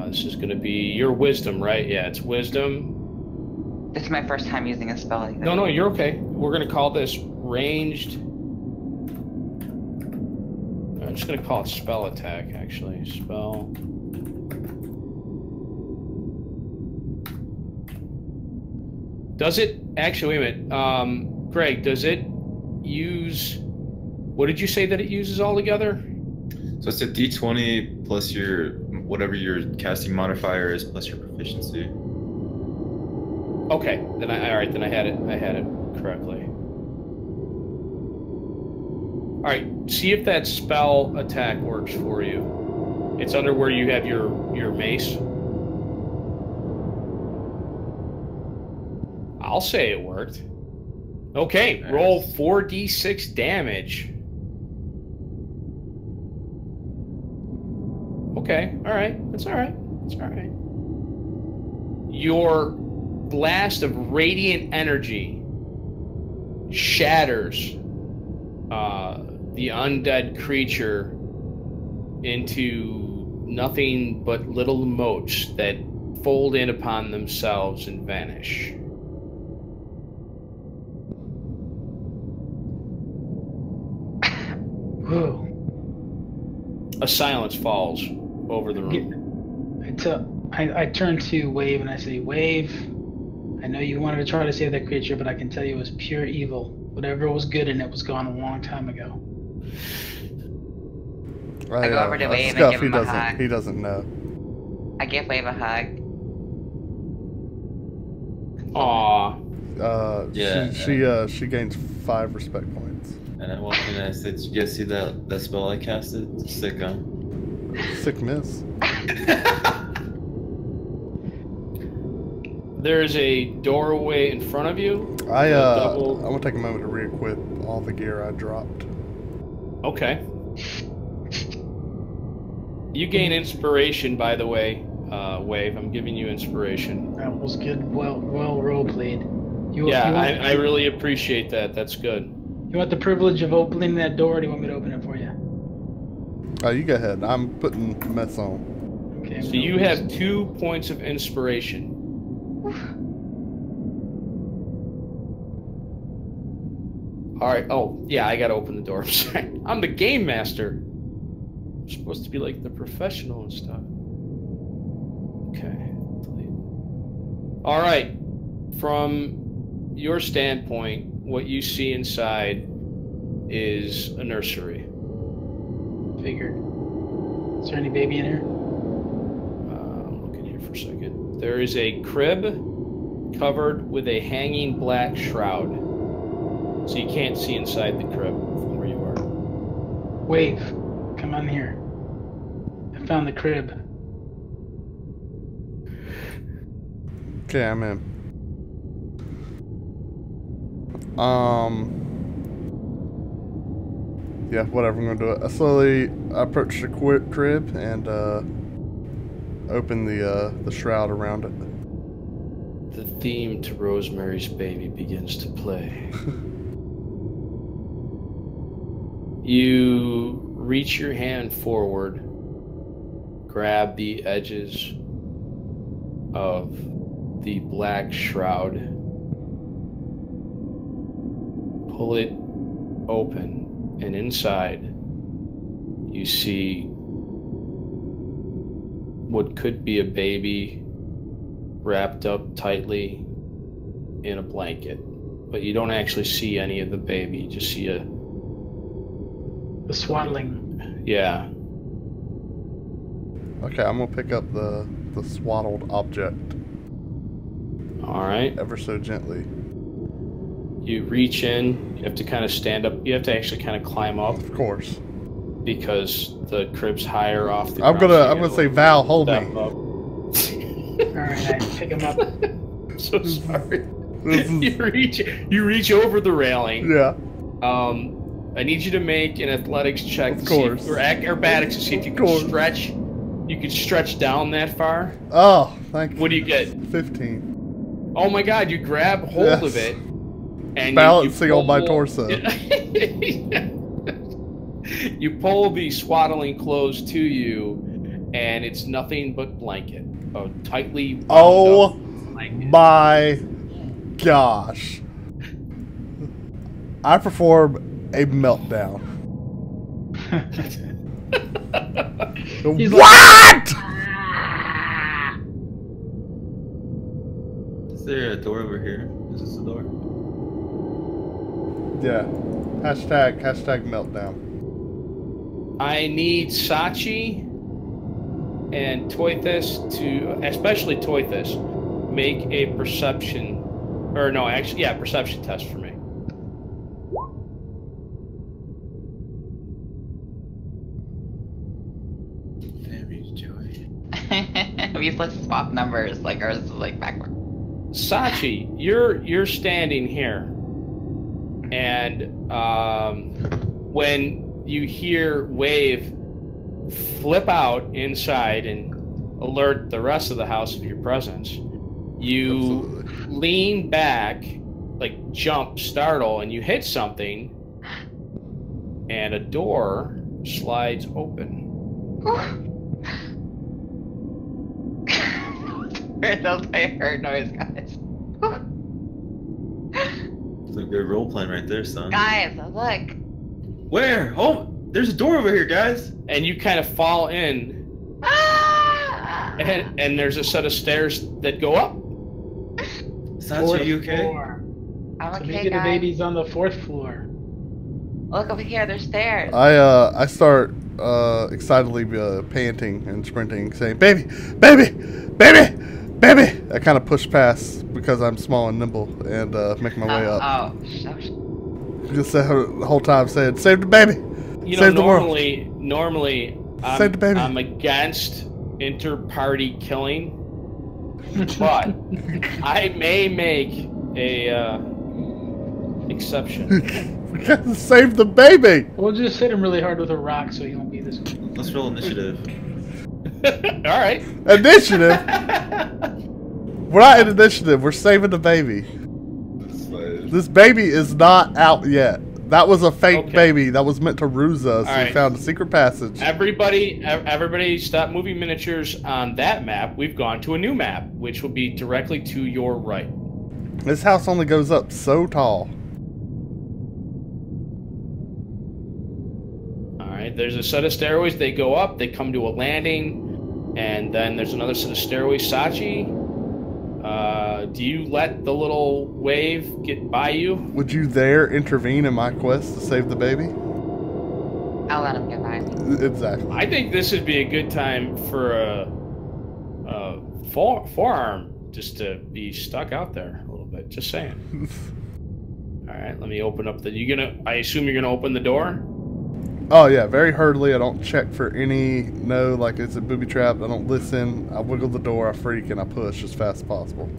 This is gonna be your wisdom, right? Yeah, it's wisdom. This is my first time using a spell like that. No, you're okay. We're gonna call this ranged. I'm just gonna call it spell attack. Actually, spell. Does it actually? Wait a minute. Greg, does it use? What did you say that it uses altogether? So it's a D20 plus your whatever your casting modifier is plus your proficiency. Okay, then I had it correctly. All right, see if that spell attack works for you. It's under where you have your mace. I'll say it worked. Okay, Nice. roll 4d6 damage. Okay, all right. That's all right. That's all right. Your blast of radiant energy shatters the undead creature into nothing but little motes that fold in upon themselves and vanish. A silence falls over the room. I turn to Wave and I say, Wave, I know you wanted to try to save that creature, but I can tell you it was pure evil. Whatever was good in it was gone a long time ago. I go over to Wave and give him a hug. He doesn't know. I give Wave a hug. Aw. She gains 5 respect points. And I walk in and I said, "Did you guys see that spell I casted? Sick, huh?" Sick miss. There's a doorway in front of you. I'm gonna take a moment to re-equip all the gear I dropped. Okay. You gain inspiration, by the way, Wave. I'm giving you inspiration. That was good. Well role played. I really appreciate that. That's good. You want the privilege of opening that door, or do you want me to open it for you? Oh, you go ahead. I'm putting mess on. Okay. So you have 2 points of inspiration. All right. Oh, yeah. I gotta open the door. I'm sorry. I'm the game master. I'm supposed to be like the professional and stuff. Okay. All right. From your standpoint, what you see inside is a nursery. Figured. Is there any baby in here? I'm looking here for a second. There is a crib covered with a hanging black shroud. So you can't see inside the crib from where you are. Wave, come on here. I found the crib. Okay, I'm in. Yeah, whatever, I'm gonna do it. I slowly approach the crib and open the shroud around it. The theme to Rosemary's Baby begins to play. You reach your hand forward, grab the edges of the black shroud, pull it open, and inside you see what could be a baby wrapped up tightly in a blanket. But you don't actually see any of the baby, you just see the swaddling. Yeah. Okay, I'm gonna pick up the swaddled object. Alright. Ever so gently. You reach in, you have to kind of stand up, you have to actually kind of climb up. Of course. Because the crib's higher off the I'm ground. gonna say, Val, hold me. Alright, I pick him up. I'm so sorry. You reach over the railing. Yeah. I need you to make an athletics check. Of course. Or acrobatics to see if you can stretch. You can stretch down that far. Oh, thank you. What do you get? 15. Oh my god, you grab hold of it. And balancing you on my torso. You pull the swaddling clothes to you, and it's nothing but blanket. A tightly wound up blanket. My gosh. I perform a meltdown. What? Is there a door over here? Is this a door? Yeah. Hashtag meltdown. I need Sachi and Toithus to, especially Toithus, make a perception, or no, actually, yeah, perception test for me. We used to swap numbers, like ours is like backward. Sachi, you're standing here, and when you hear Wave flip out inside and alert the rest of the house of your presence, you lean back, like jump, startle, and you hit something, and a door slides open. That's why I heard noise, guys. It's a good role playing right there, son. Guys, look. Where? Oh, There's a door over here, guys. And you kind of fall in, and there's a set of stairs that go up. Sachi, are you okay? Floor. I'm So okay, maybe the guys. baby's on the 4th floor. Look over here. There's stairs. I start excitedly panting and sprinting, saying, "Baby, baby, baby, baby!" I kind of push past because I'm small and nimble and make my way up. Just the whole time saying, "Save the baby! You Save know, the world!" normally, Save the baby. I'm against inter-party killing, but I may make a exception. We gotta save the baby. We'll just hit him really hard with a rock so he won't be this way. Let's roll initiative. All right. Initiative. We're not in initiative. We're saving the baby. This baby is not out yet. That was a fake baby that was meant to ruse us. All We right. found a secret passage. Everybody, stop moving miniatures on that map. We've gone to a new map, which will be directly to your right. This house only goes up so tall. All right. There's a set of stairways. They go up. They come to a landing, and then there's another set of stairways. Sachi, do you let the little wave get by you? Would you dare intervene in my quest to save the baby? I'll let him get by me. Exactly. I think this would be a good time for a forearm just to be stuck out there a little bit. Just saying. All right, let me open up the. I assume you're gonna open the door. Oh yeah, very hurriedly. I don't check for any like it's a booby trap. I don't listen. I wiggle the door. I freak and I push as fast as possible.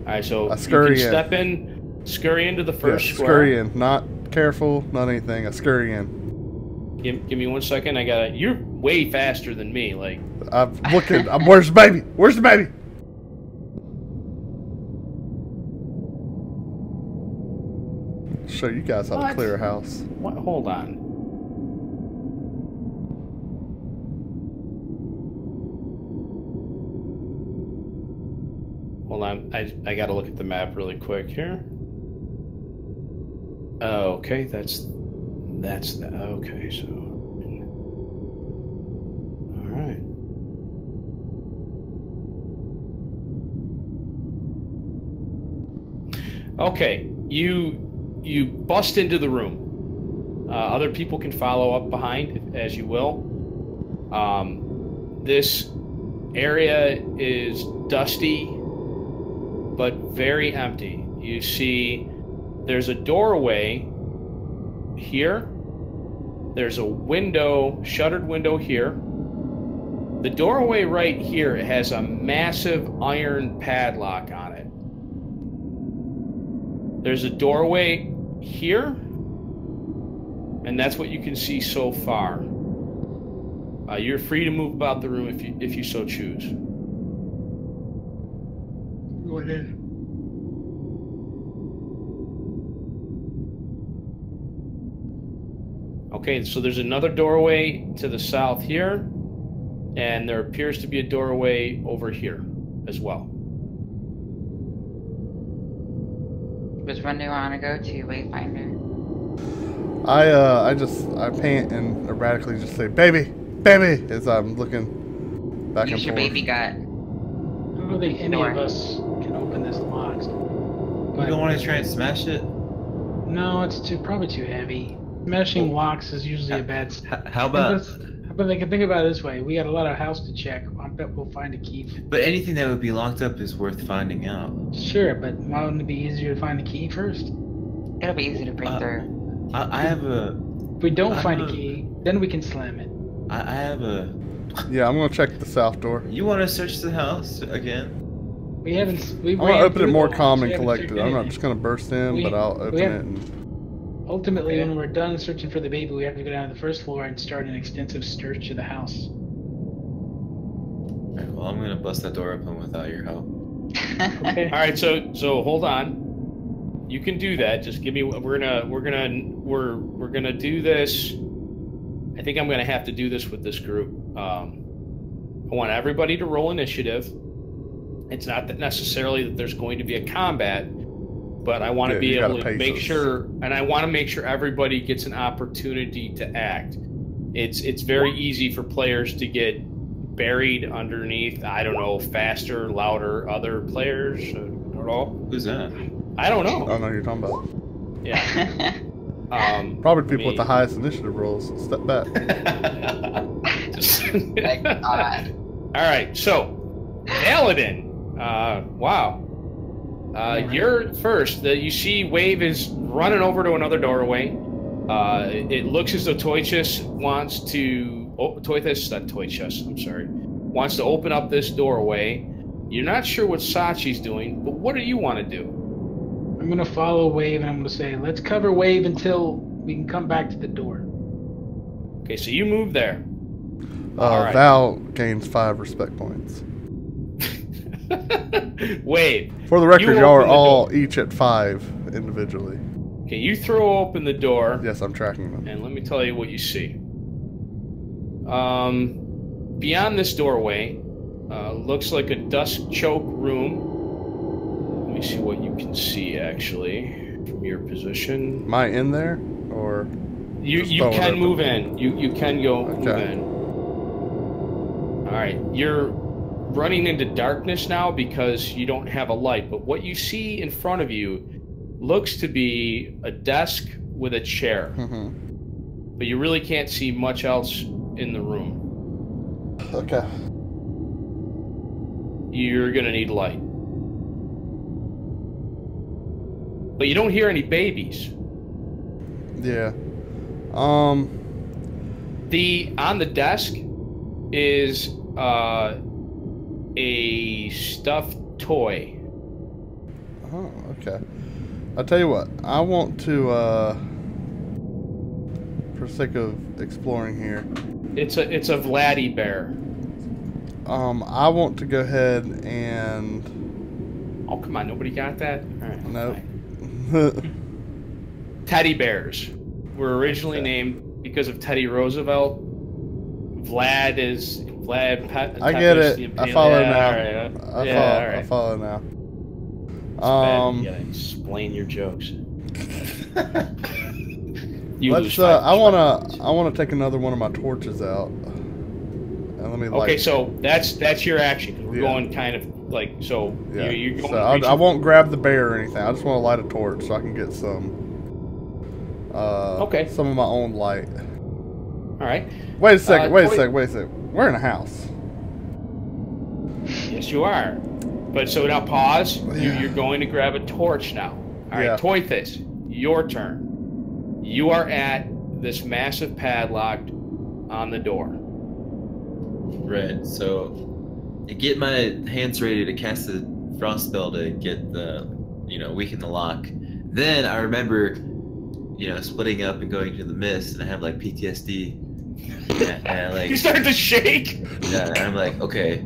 All right, so I scurry you can in. scurry into the first Yeah, square. scurry in. Not careful. Not anything. I scurry in. Give me 1 second. You're way faster than me. Like I'm looking. Where's the baby? Where's the baby? Show you guys how to What? clear a house. what? Hold on. Hold on. I got to look at the map really quick here. Oh, okay, that's that. Okay, so all right. Okay, you bust into the room. Other people can follow up behind as you will. This area is dusty, but very empty. You see, there's a doorway here. There's a window, shuttered window here. The doorway right here has a massive iron padlock on it. There's a doorway here, and that's what you can see so far. You're free to move about the room if you so choose. Go ahead. Okay, so there's another doorway to the south here, and there appears to be a doorway over here as well. Which one do you want to go to, Wayfinder? I pant and erratically just say, "Baby, baby," as I'm looking back Use and your forth. baby gut. I don't think any of us can open this lock. You don't want to try and smash it? No, it's probably too heavy. Smashing locks is usually a bad. How about? But they can think about it this way: we got a lot of house to check. I bet we'll find a key. But anything that would be locked up is worth finding out. Sure, but why wouldn't it be easier to find the key first? It'll be easy to break through. I have a. If we don't find a key, then we can slam it. I have a. Yeah, I'm gonna check the south door. You want to search the house again? We haven't. We I'm gonna ran open it through more the calm locks. and We haven't collected. checked I'm not anything. just gonna burst in, but I'll open it. And... Ultimately, when we're done searching for the baby, we have to go down to the first floor and start an extensive search of the house. Alright, well, I'm gonna bust that door open without your help. Okay. All right, so hold on. You can do that. Just give me. We're gonna do this. I think I'm gonna have to do this with this group. I want everybody to roll initiative. It's not that necessarily that there's going to be a combat. but I want to be you able gotta to pace make us. sure, and I want to make sure everybody gets an opportunity to act. It's very easy for players to get buried underneath, I don't know, faster, louder other players. I don't know. Who's that? I don't I know. don't know who you're talking about. Yeah. Probably people with the highest initiative rolls. Step back. Thank God. All right, so Paladin. Wow. You're first. You see, Wave is running over to another doorway. It looks as though Toychus wants to. I'm sorry. Wants to open up this doorway. You're not sure what Sachi's doing, but what do you want to do? I'm gonna follow Wave and I'm gonna say, let's cover Wave until we can come back to the door. Okay, so you move there. All right. Val gains 5 respect points. Wave. For the record, You y'all are open the all door. each at 5 individually. Okay, you throw open the door. Yes, I'm tracking them. And let me tell you what you see. Beyond this doorway, looks like a dusk choke room. Let me see what you can see, actually, from your position. Am I in there? Or You just throw it can open? move in. You can go move Okay. in. All right, you're running into darkness now because you don't have a light. But what you see in front of you looks to be a desk with a chair. Mm-hmm. But you really can't see much else in the room. Okay. You're gonna need light. But you don't hear any babies. Yeah. On the desk is a stuffed toy. Oh, okay. I'll tell you what. I want to, for sake of exploring here, It's a Vladdy bear. I want to go ahead and... Oh, come on, nobody got that? All right, Nope. fine. Teddy bears were originally named because of Teddy Roosevelt. Vlad is Vlad. I get it. I follow now. All right. I follow now. You gotta explain your jokes. You Let's. lose 5 I wanna take another one of my torches out, and let me. Okay, so that's your action. 'Cause we're Yeah. going kind of like so. Yeah. You're going. So I won't grab the bear or anything. I just want to light a torch so I can get some. Okay. Some of my own light. All right. Wait a second. Wait a Toy- second. Wait a second. We're in a house. Yes, you are. But so now pause. Yeah. You're going to grab a torch now. All right, Yeah. Toythis, your turn. You are at this massive padlock on the door. Right, so I get my hands ready to cast a frost spell to get the, weaken the lock. Then I remember, splitting up and going to the mist, and I have like PTSD. And You start to shake. yeah, and I'm like, okay,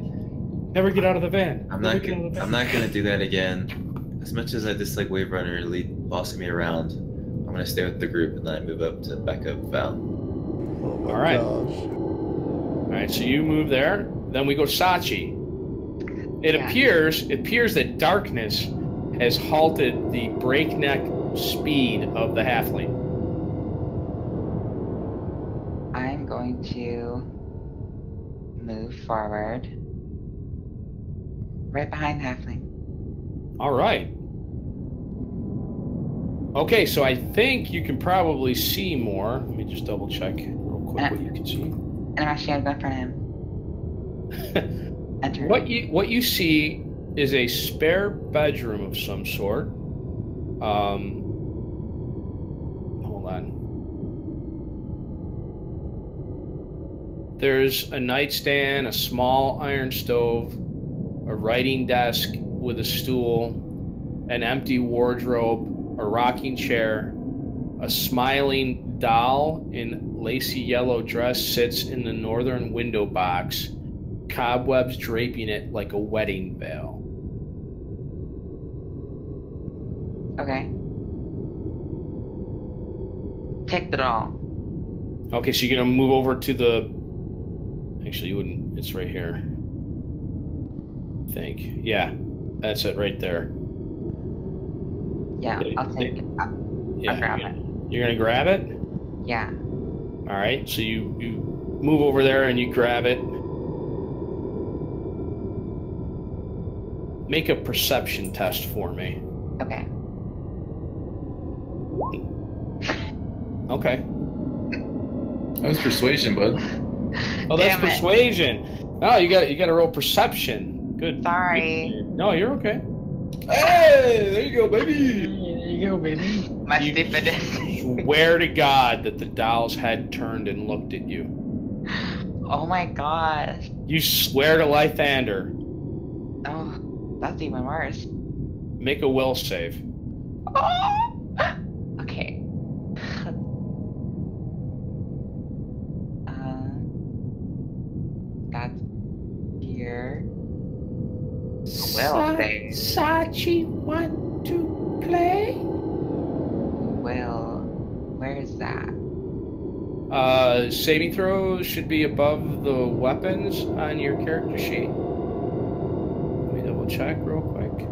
Never get out of the van. I'm Never not get out of the van. gonna do that again. As much as I dislike Wave Runner bossing me around, I'm gonna stay with the group and then I move up to back up Val. Oh my All right. gosh. All right, so you move there. Then we go Sachi. It Yeah. appears that darkness has halted the breakneck speed of the halfling. I'm going to move forward. Right behind Halfling. All right. Okay, so I think you can probably see more. Let me just double check real quick what you can see. And I'm actually going to go in front of him. Enter. What you see is a spare bedroom of some sort. Hold on. There's a nightstand, a small iron stove, a writing desk with a stool, an empty wardrobe, a rocking chair, a smiling doll in lacy yellow dress sits in the northern window box, cobwebs draping it like a wedding veil. Okay. Take the doll. Okay, so you're gonna move over to the... Actually, you wouldn't. It's right here. I think. Yeah, that's it right there. Yeah, I'll take it. I'll grab it. You're gonna grab it? Yeah. All right. So you move over there and you grab it. Make a perception test for me. Okay. Okay. That was persuasion, bud. Oh, that's Damn it. persuasion. Oh, you got to roll perception. Good. Sorry. Good. No, you're okay. Hey, there you go, baby. There you go, baby. My stupidness. Swear to God that the doll's head turned and looked at you. Oh my gosh. You swear to Lythander. Oh, that's even worse. Make a will save. Oh! Okay. That's here. Will save. Sachi want to play? Will. Where is that? Saving throws should be above the weapons on your character sheet. Let me double check real quick.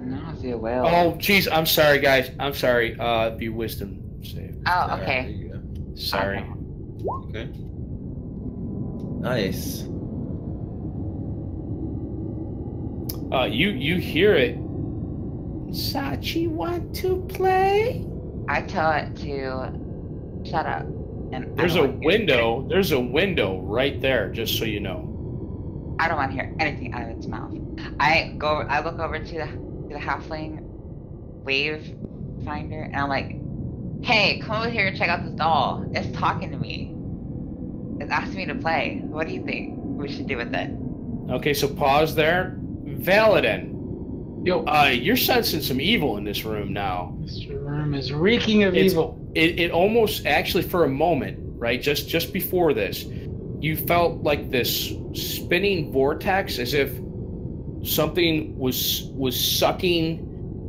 No, I see a will. Oh, jeez, I'm sorry, guys. I'm sorry. Be wisdom save. Oh, There okay. you go. Sorry. Okay. Nice. You hear it. Sachi want to play? I tell it to shut up. And There's I a don't want to hear window. There's a window right there, just so you know. I don't want to hear anything out of its mouth. I look over to the halfling wave finder, and I'm like, "Hey, come over here and check out this doll. It's talking to me. It's asking me to play. What do you think we should do with it?" Okay, so pause there. Valadin, Yo, you're sensing some evil in this room now. this room is reeking of It's- evil. It almost, actually, for a moment, right, just before this, you felt like this spinning vortex, as if something was sucking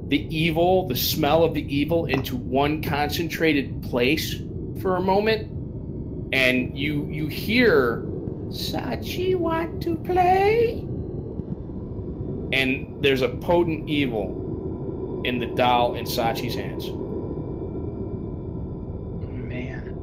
the evil, the smell of the evil, into one concentrated place for a moment, and you hear Sachi want to play, and there's a potent evil in the doll in Sachi's hands. Man.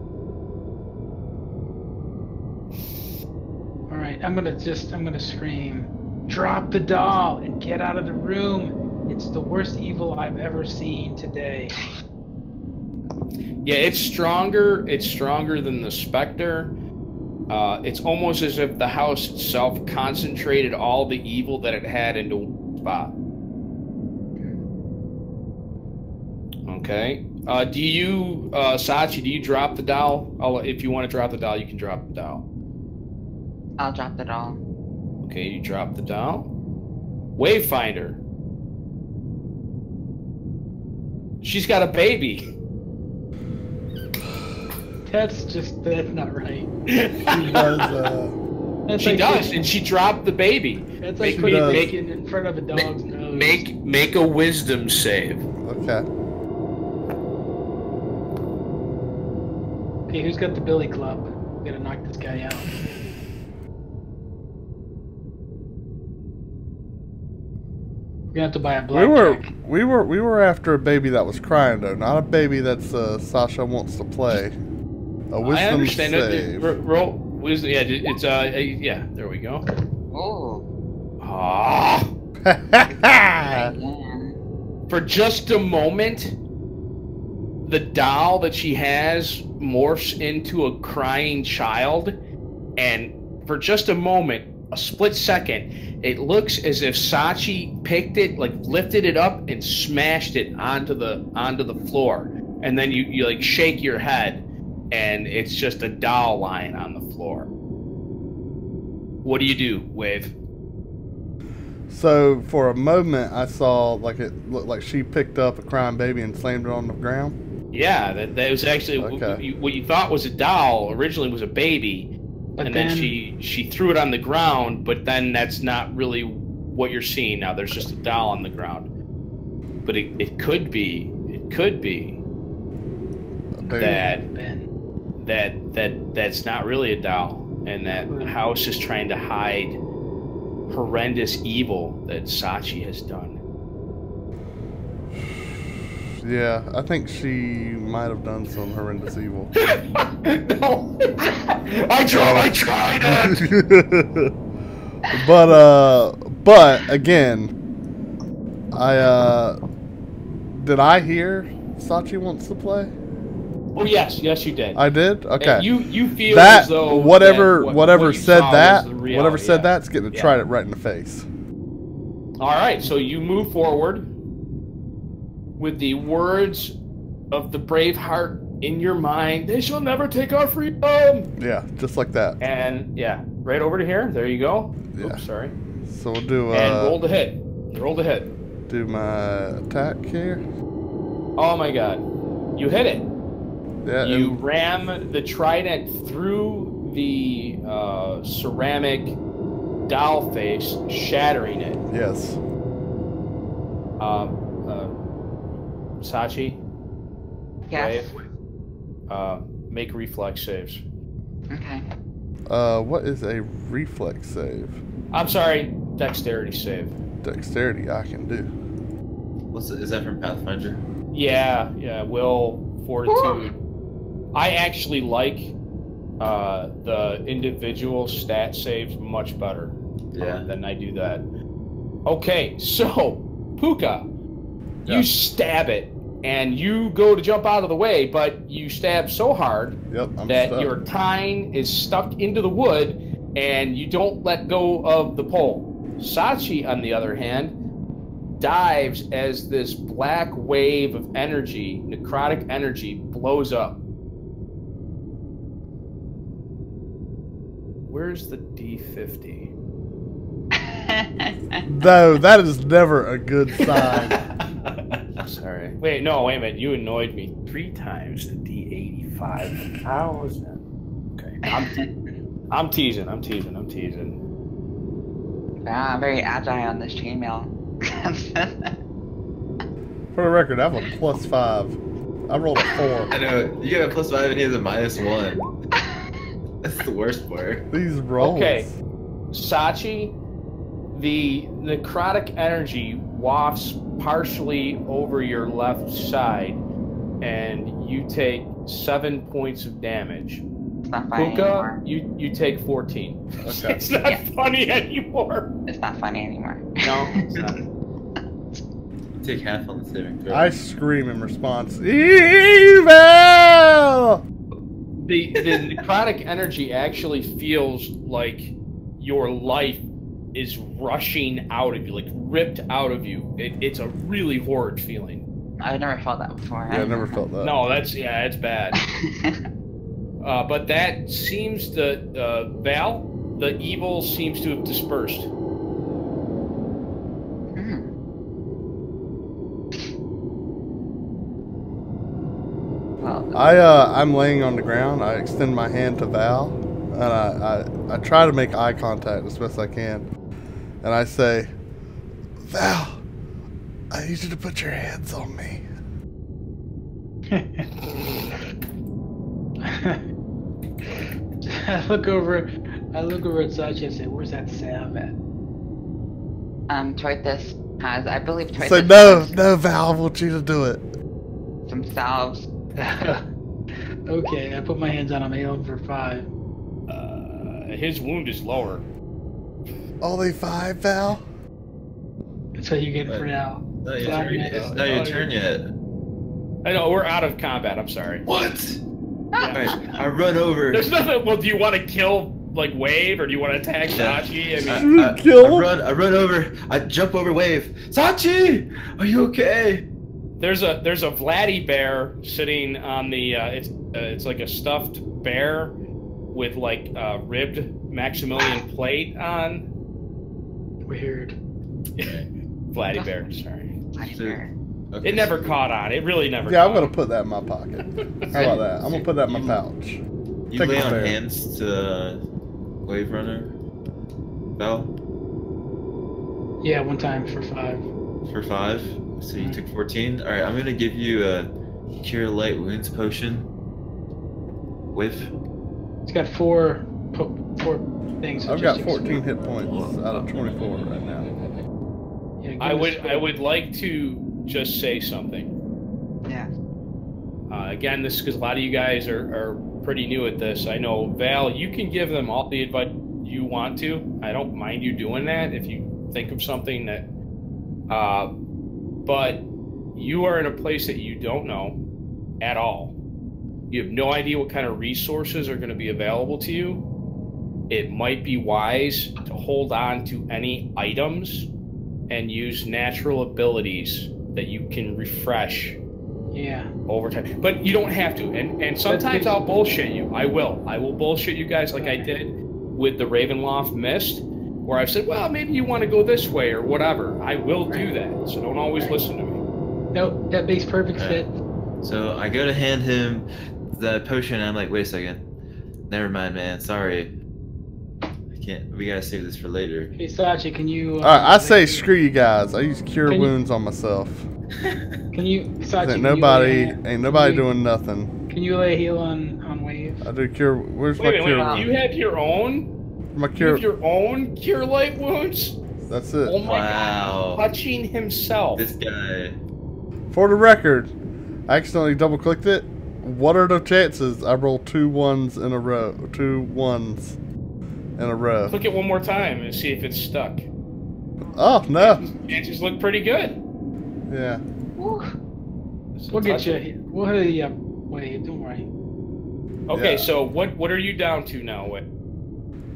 Alright, I'm gonna scream, drop the doll and get out of the room. It's the worst evil I've ever seen today. Yeah, it's stronger. It's stronger than the specter. It's almost as if the house itself concentrated all the evil that it had into one spot. Okay. Do you, Sachi, do you drop the doll? If you want to drop the doll, you can drop the doll. I'll drop the doll. Okay, you drop the doll. Wayfinder. She's got a baby. That's not right. She does, That's She like does, putting- and she dropped the baby. That's like Make putting me- bacon in front of a dog's nose. Make a wisdom save. okay. Okay, who's got the billy club? We gotta knock this guy out. We're gonna have to buy a blackjack. We were after a baby that was crying though, not a baby that's Sasha wants to play. A I wisdom understand save. it. Roll wisdom. Yeah, it's yeah. There we go. Oh. Ah. Yeah. For just a moment, the doll that she has morphs into a crying child, and for just a moment, a split second, it looks as if Sachi picked it, like lifted it up and smashed it onto the floor, and then you like shake your head, and it's just a doll lying on the floor. What do you do, Wave? So for a moment, I saw like it looked like she picked up a crying baby and slammed it on the ground. Yeah, that was actually Okay. what you thought was a doll originally was a baby, But and then she threw it on the ground. But then that's not really what you're seeing now. There's just a doll on the ground. But it could be A baby. that's not really a doll, and that house is trying to hide horrendous evil that Sachi has done. Yeah, I think she might have done some horrendous evil. No. I tried it! But again, did I hear Sachi wants to play? Oh yes, you did. I did. Okay. And you feel that as though whatever what whatever you said saw that was the reality, whatever said yeah. that's getting to try it right in the face. All right, so you move forward with the words of the brave heart in your mind. They shall never take our freedom. Yeah, just like that. And yeah, right over to here. There you go. Yeah. Oops, sorry. So we'll do And roll the hit. Roll the hit. do my attack here. Oh my god. You hit it. Yeah. You ram the trident through the ceramic doll face, shattering it. Yes. Sachi, Yes. Brave, make reflex saves. Okay. What is a reflex save? I'm sorry, dexterity save. Dexterity I can do. Is that from Pathfinder? Yeah, will, fortitude. I actually like the individual stat saves much better than I do that. Okay, so, Pookha, you stab it, and you go to jump out of the way, but you stab so hard that stuck. your tine is stuck into the wood, and you don't let go of the pole. Sachi, on the other hand, dives as this black wave of energy, necrotic energy, blows up. Where's the D50? No, that is never a good sign. Sorry. Wait a minute. You annoyed me 3 times the D85. How is that? Okay. I'm teasing. Yeah, I'm very agile on this chainmail. For the record, I have a +5. I rolled a 4. I know. You got a +5 and he has a -1. That's the worst part. These rolls. Okay. Sachi, the necrotic energy wafts partially over your left side, and you take 7 points of damage. It's not funny Pookha, anymore. you take 14. Okay. It's not funny anymore. It's not funny anymore. No, it's not. Take half on the saving throw. I scream in response, EVIL! The necrotic energy actually feels like your life is rushing out of you, like ripped out of you. It's a really horrid feeling. I've never felt that before. Yeah, I never felt that. No, it's bad. But that seems to, Val, the evil seems to have dispersed. Well, I'm laying on the ground. I extend my hand to Val, and I try to make eye contact as best I can. And I say, Val, I need you to put your hands on me. I look over at Sachi and say, "Where's that salve at?" Toithus has, I believe Toithus Say, has no, Val, I want you to do it. some salves. Okay, I put my hands on him. I heal him for 5. His wound is lower. Only 5, Val? That's how you get it for now. Not your turn yet. It's not your turn yet. I know, we're out of combat. I'm sorry. What? Yeah. Alright, I run over. There's nothing. Well, do you want to kill, like, Wave, or do you want to attack Sachi? I mean, Kill him? I run over. I jump over Wave. Sachi! Are you okay? there's a Vladdy bear sitting on the. It's like a stuffed bear with like ribbed Maximilian plate on. Weird. Vladdy bear. Sorry. Bloody bear. Okay. It never caught on. It really never. Yeah, I'm caught going to put that in my pocket. How about that? I'm going to put that in my pouch. You Take lay it on there. hands to Wave Runner. Bell? Yeah, one time for 5. For 5. So you took 14. Alright, I'm gonna give you a Cure Light Wounds potion. With. It's got 4 things. I've got 14 hit points out of 24 right now. Yeah, I would like to just say something. Yeah. Again, this is because a lot of you guys are pretty new at this. I know, Val, you can give them all the advice you want to. I don't mind you doing that if you think of something that... but you are in a place that you don't know at all. You have no idea what kind of resources are going to be available to you. It might be wise to hold on to any items and use natural abilities that you can refresh over time. But you don't have to. And sometimes I'll bullshit you. I will bullshit you guys like I did with the Ravenloft Mist, where I've said, well, maybe you want to go this way or whatever. I will do that. So don't always listen to me. Nope, that makes perfect fit. So I go to hand him the potion, and I'm like, wait a second. Never mind, man. Sorry. I can't. We gotta save this for later. Hey, Sachi, can you... Alright, I say screw you guys. I use cure wounds on myself. Can you... Sachi, Ain't nobody doing nothing. Can you lay heal on Wave? I do cure... Where's my cure wound? You have your own? My You cure... have your own cure light wounds? That's it. Oh my god. Touching himself. This guy. For the record, I accidentally double-clicked it. What are the chances I roll 2 1s in a row? 2 1s in a row. Click it one more time and see if it's stuck. Oh, no. Chances look pretty good. Yeah. We'll get you. We'll hit you up, Wave. Don't worry. Okay, Yeah. so what are you down to now, Wade?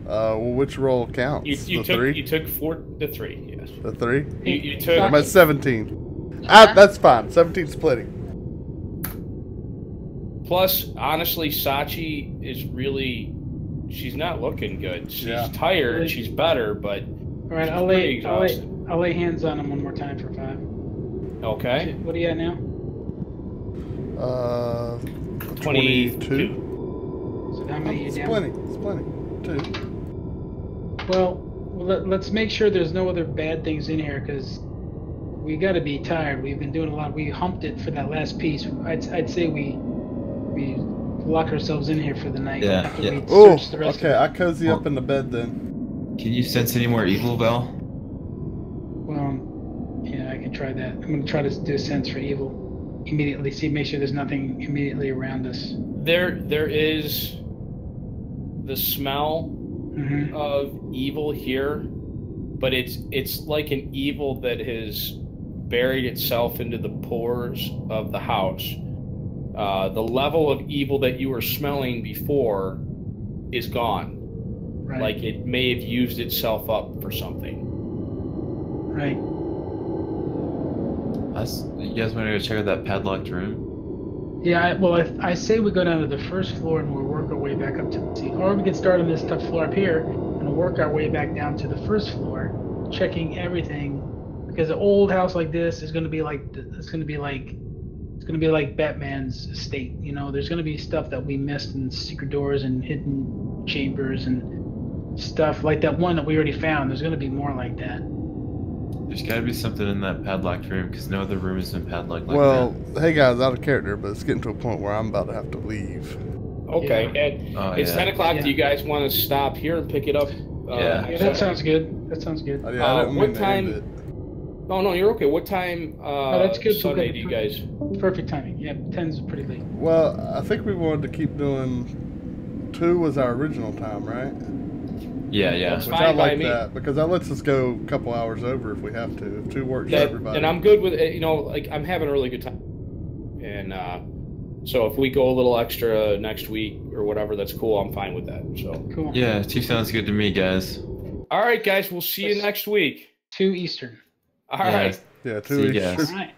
Well, which roll counts? You the took 3? You took 4 to 3, yes. The 3? You took... I'm at 17. That's fine. 17 splitting. Plus, honestly, Sachi is really... She's not looking good. She's tired. She's better, but... All right, I'll lay hands on him one more time for 5. Okay. What are you at now? 22. So how many are you down? It's plenty. 2. Well, let's make sure there's no other bad things in here, because we got to be tired. We've been doing a lot. We humped it for that last piece. I'd say we lock ourselves in here for the night. Yeah. After we Oh, search the rest okay. of I cozy up in the bed then. Can you sense any more evil, Val? Well, yeah, I can try that. I'm going to try to do a sense for evil immediately. Make sure there's nothing immediately around us. There is the smell of evil here, but it's like an evil that has buried itself into the pores of the house. The level of evil that you were smelling before is gone. Right. Like it may have used itself up for something. Right. You guys want to go check out that padlocked room? Yeah, I say we go down to the first floor and we'll work our way back up to the sea. Or we can start on this top floor up here and we'll work our way back down to the first floor, checking everything. Because an old house like this is going to be like Batman's estate. You know, there's going to be stuff that we missed in secret doors and hidden chambers and stuff like that one that we already found. There's going to be more like that. There's got to be something in that padlocked room because no other room has been padlocked like Well, that. hey guys, out of character, but it's getting to a point where I'm about to have to leave. Okay, and it's 10 o'clock. Yeah. Do you guys want to stop here and pick it up? Yeah. Yeah, that sounds good. That sounds good. Yeah, I didn't what mean to end time- it. Oh, no, you're okay. What time that's good. Sunday do you guys... Perfect timing. Yeah, 10's pretty late. Well, I think we wanted to keep doing 2 was our original time, right? Yeah, yeah. That's Which fine I by like me. that because that lets us go a couple hours over if we have to. If 2 works for everybody. And I'm good with it. You know, like I'm having a really good time. And so if we go a little extra next week or whatever, that's cool. I'm fine with that. So Cool. Yeah, 2 sounds good to me, guys. all right, guys, we'll see you next week. 2 Eastern. All Yeah. right. Yeah, See you 2 guys. weeks. All right.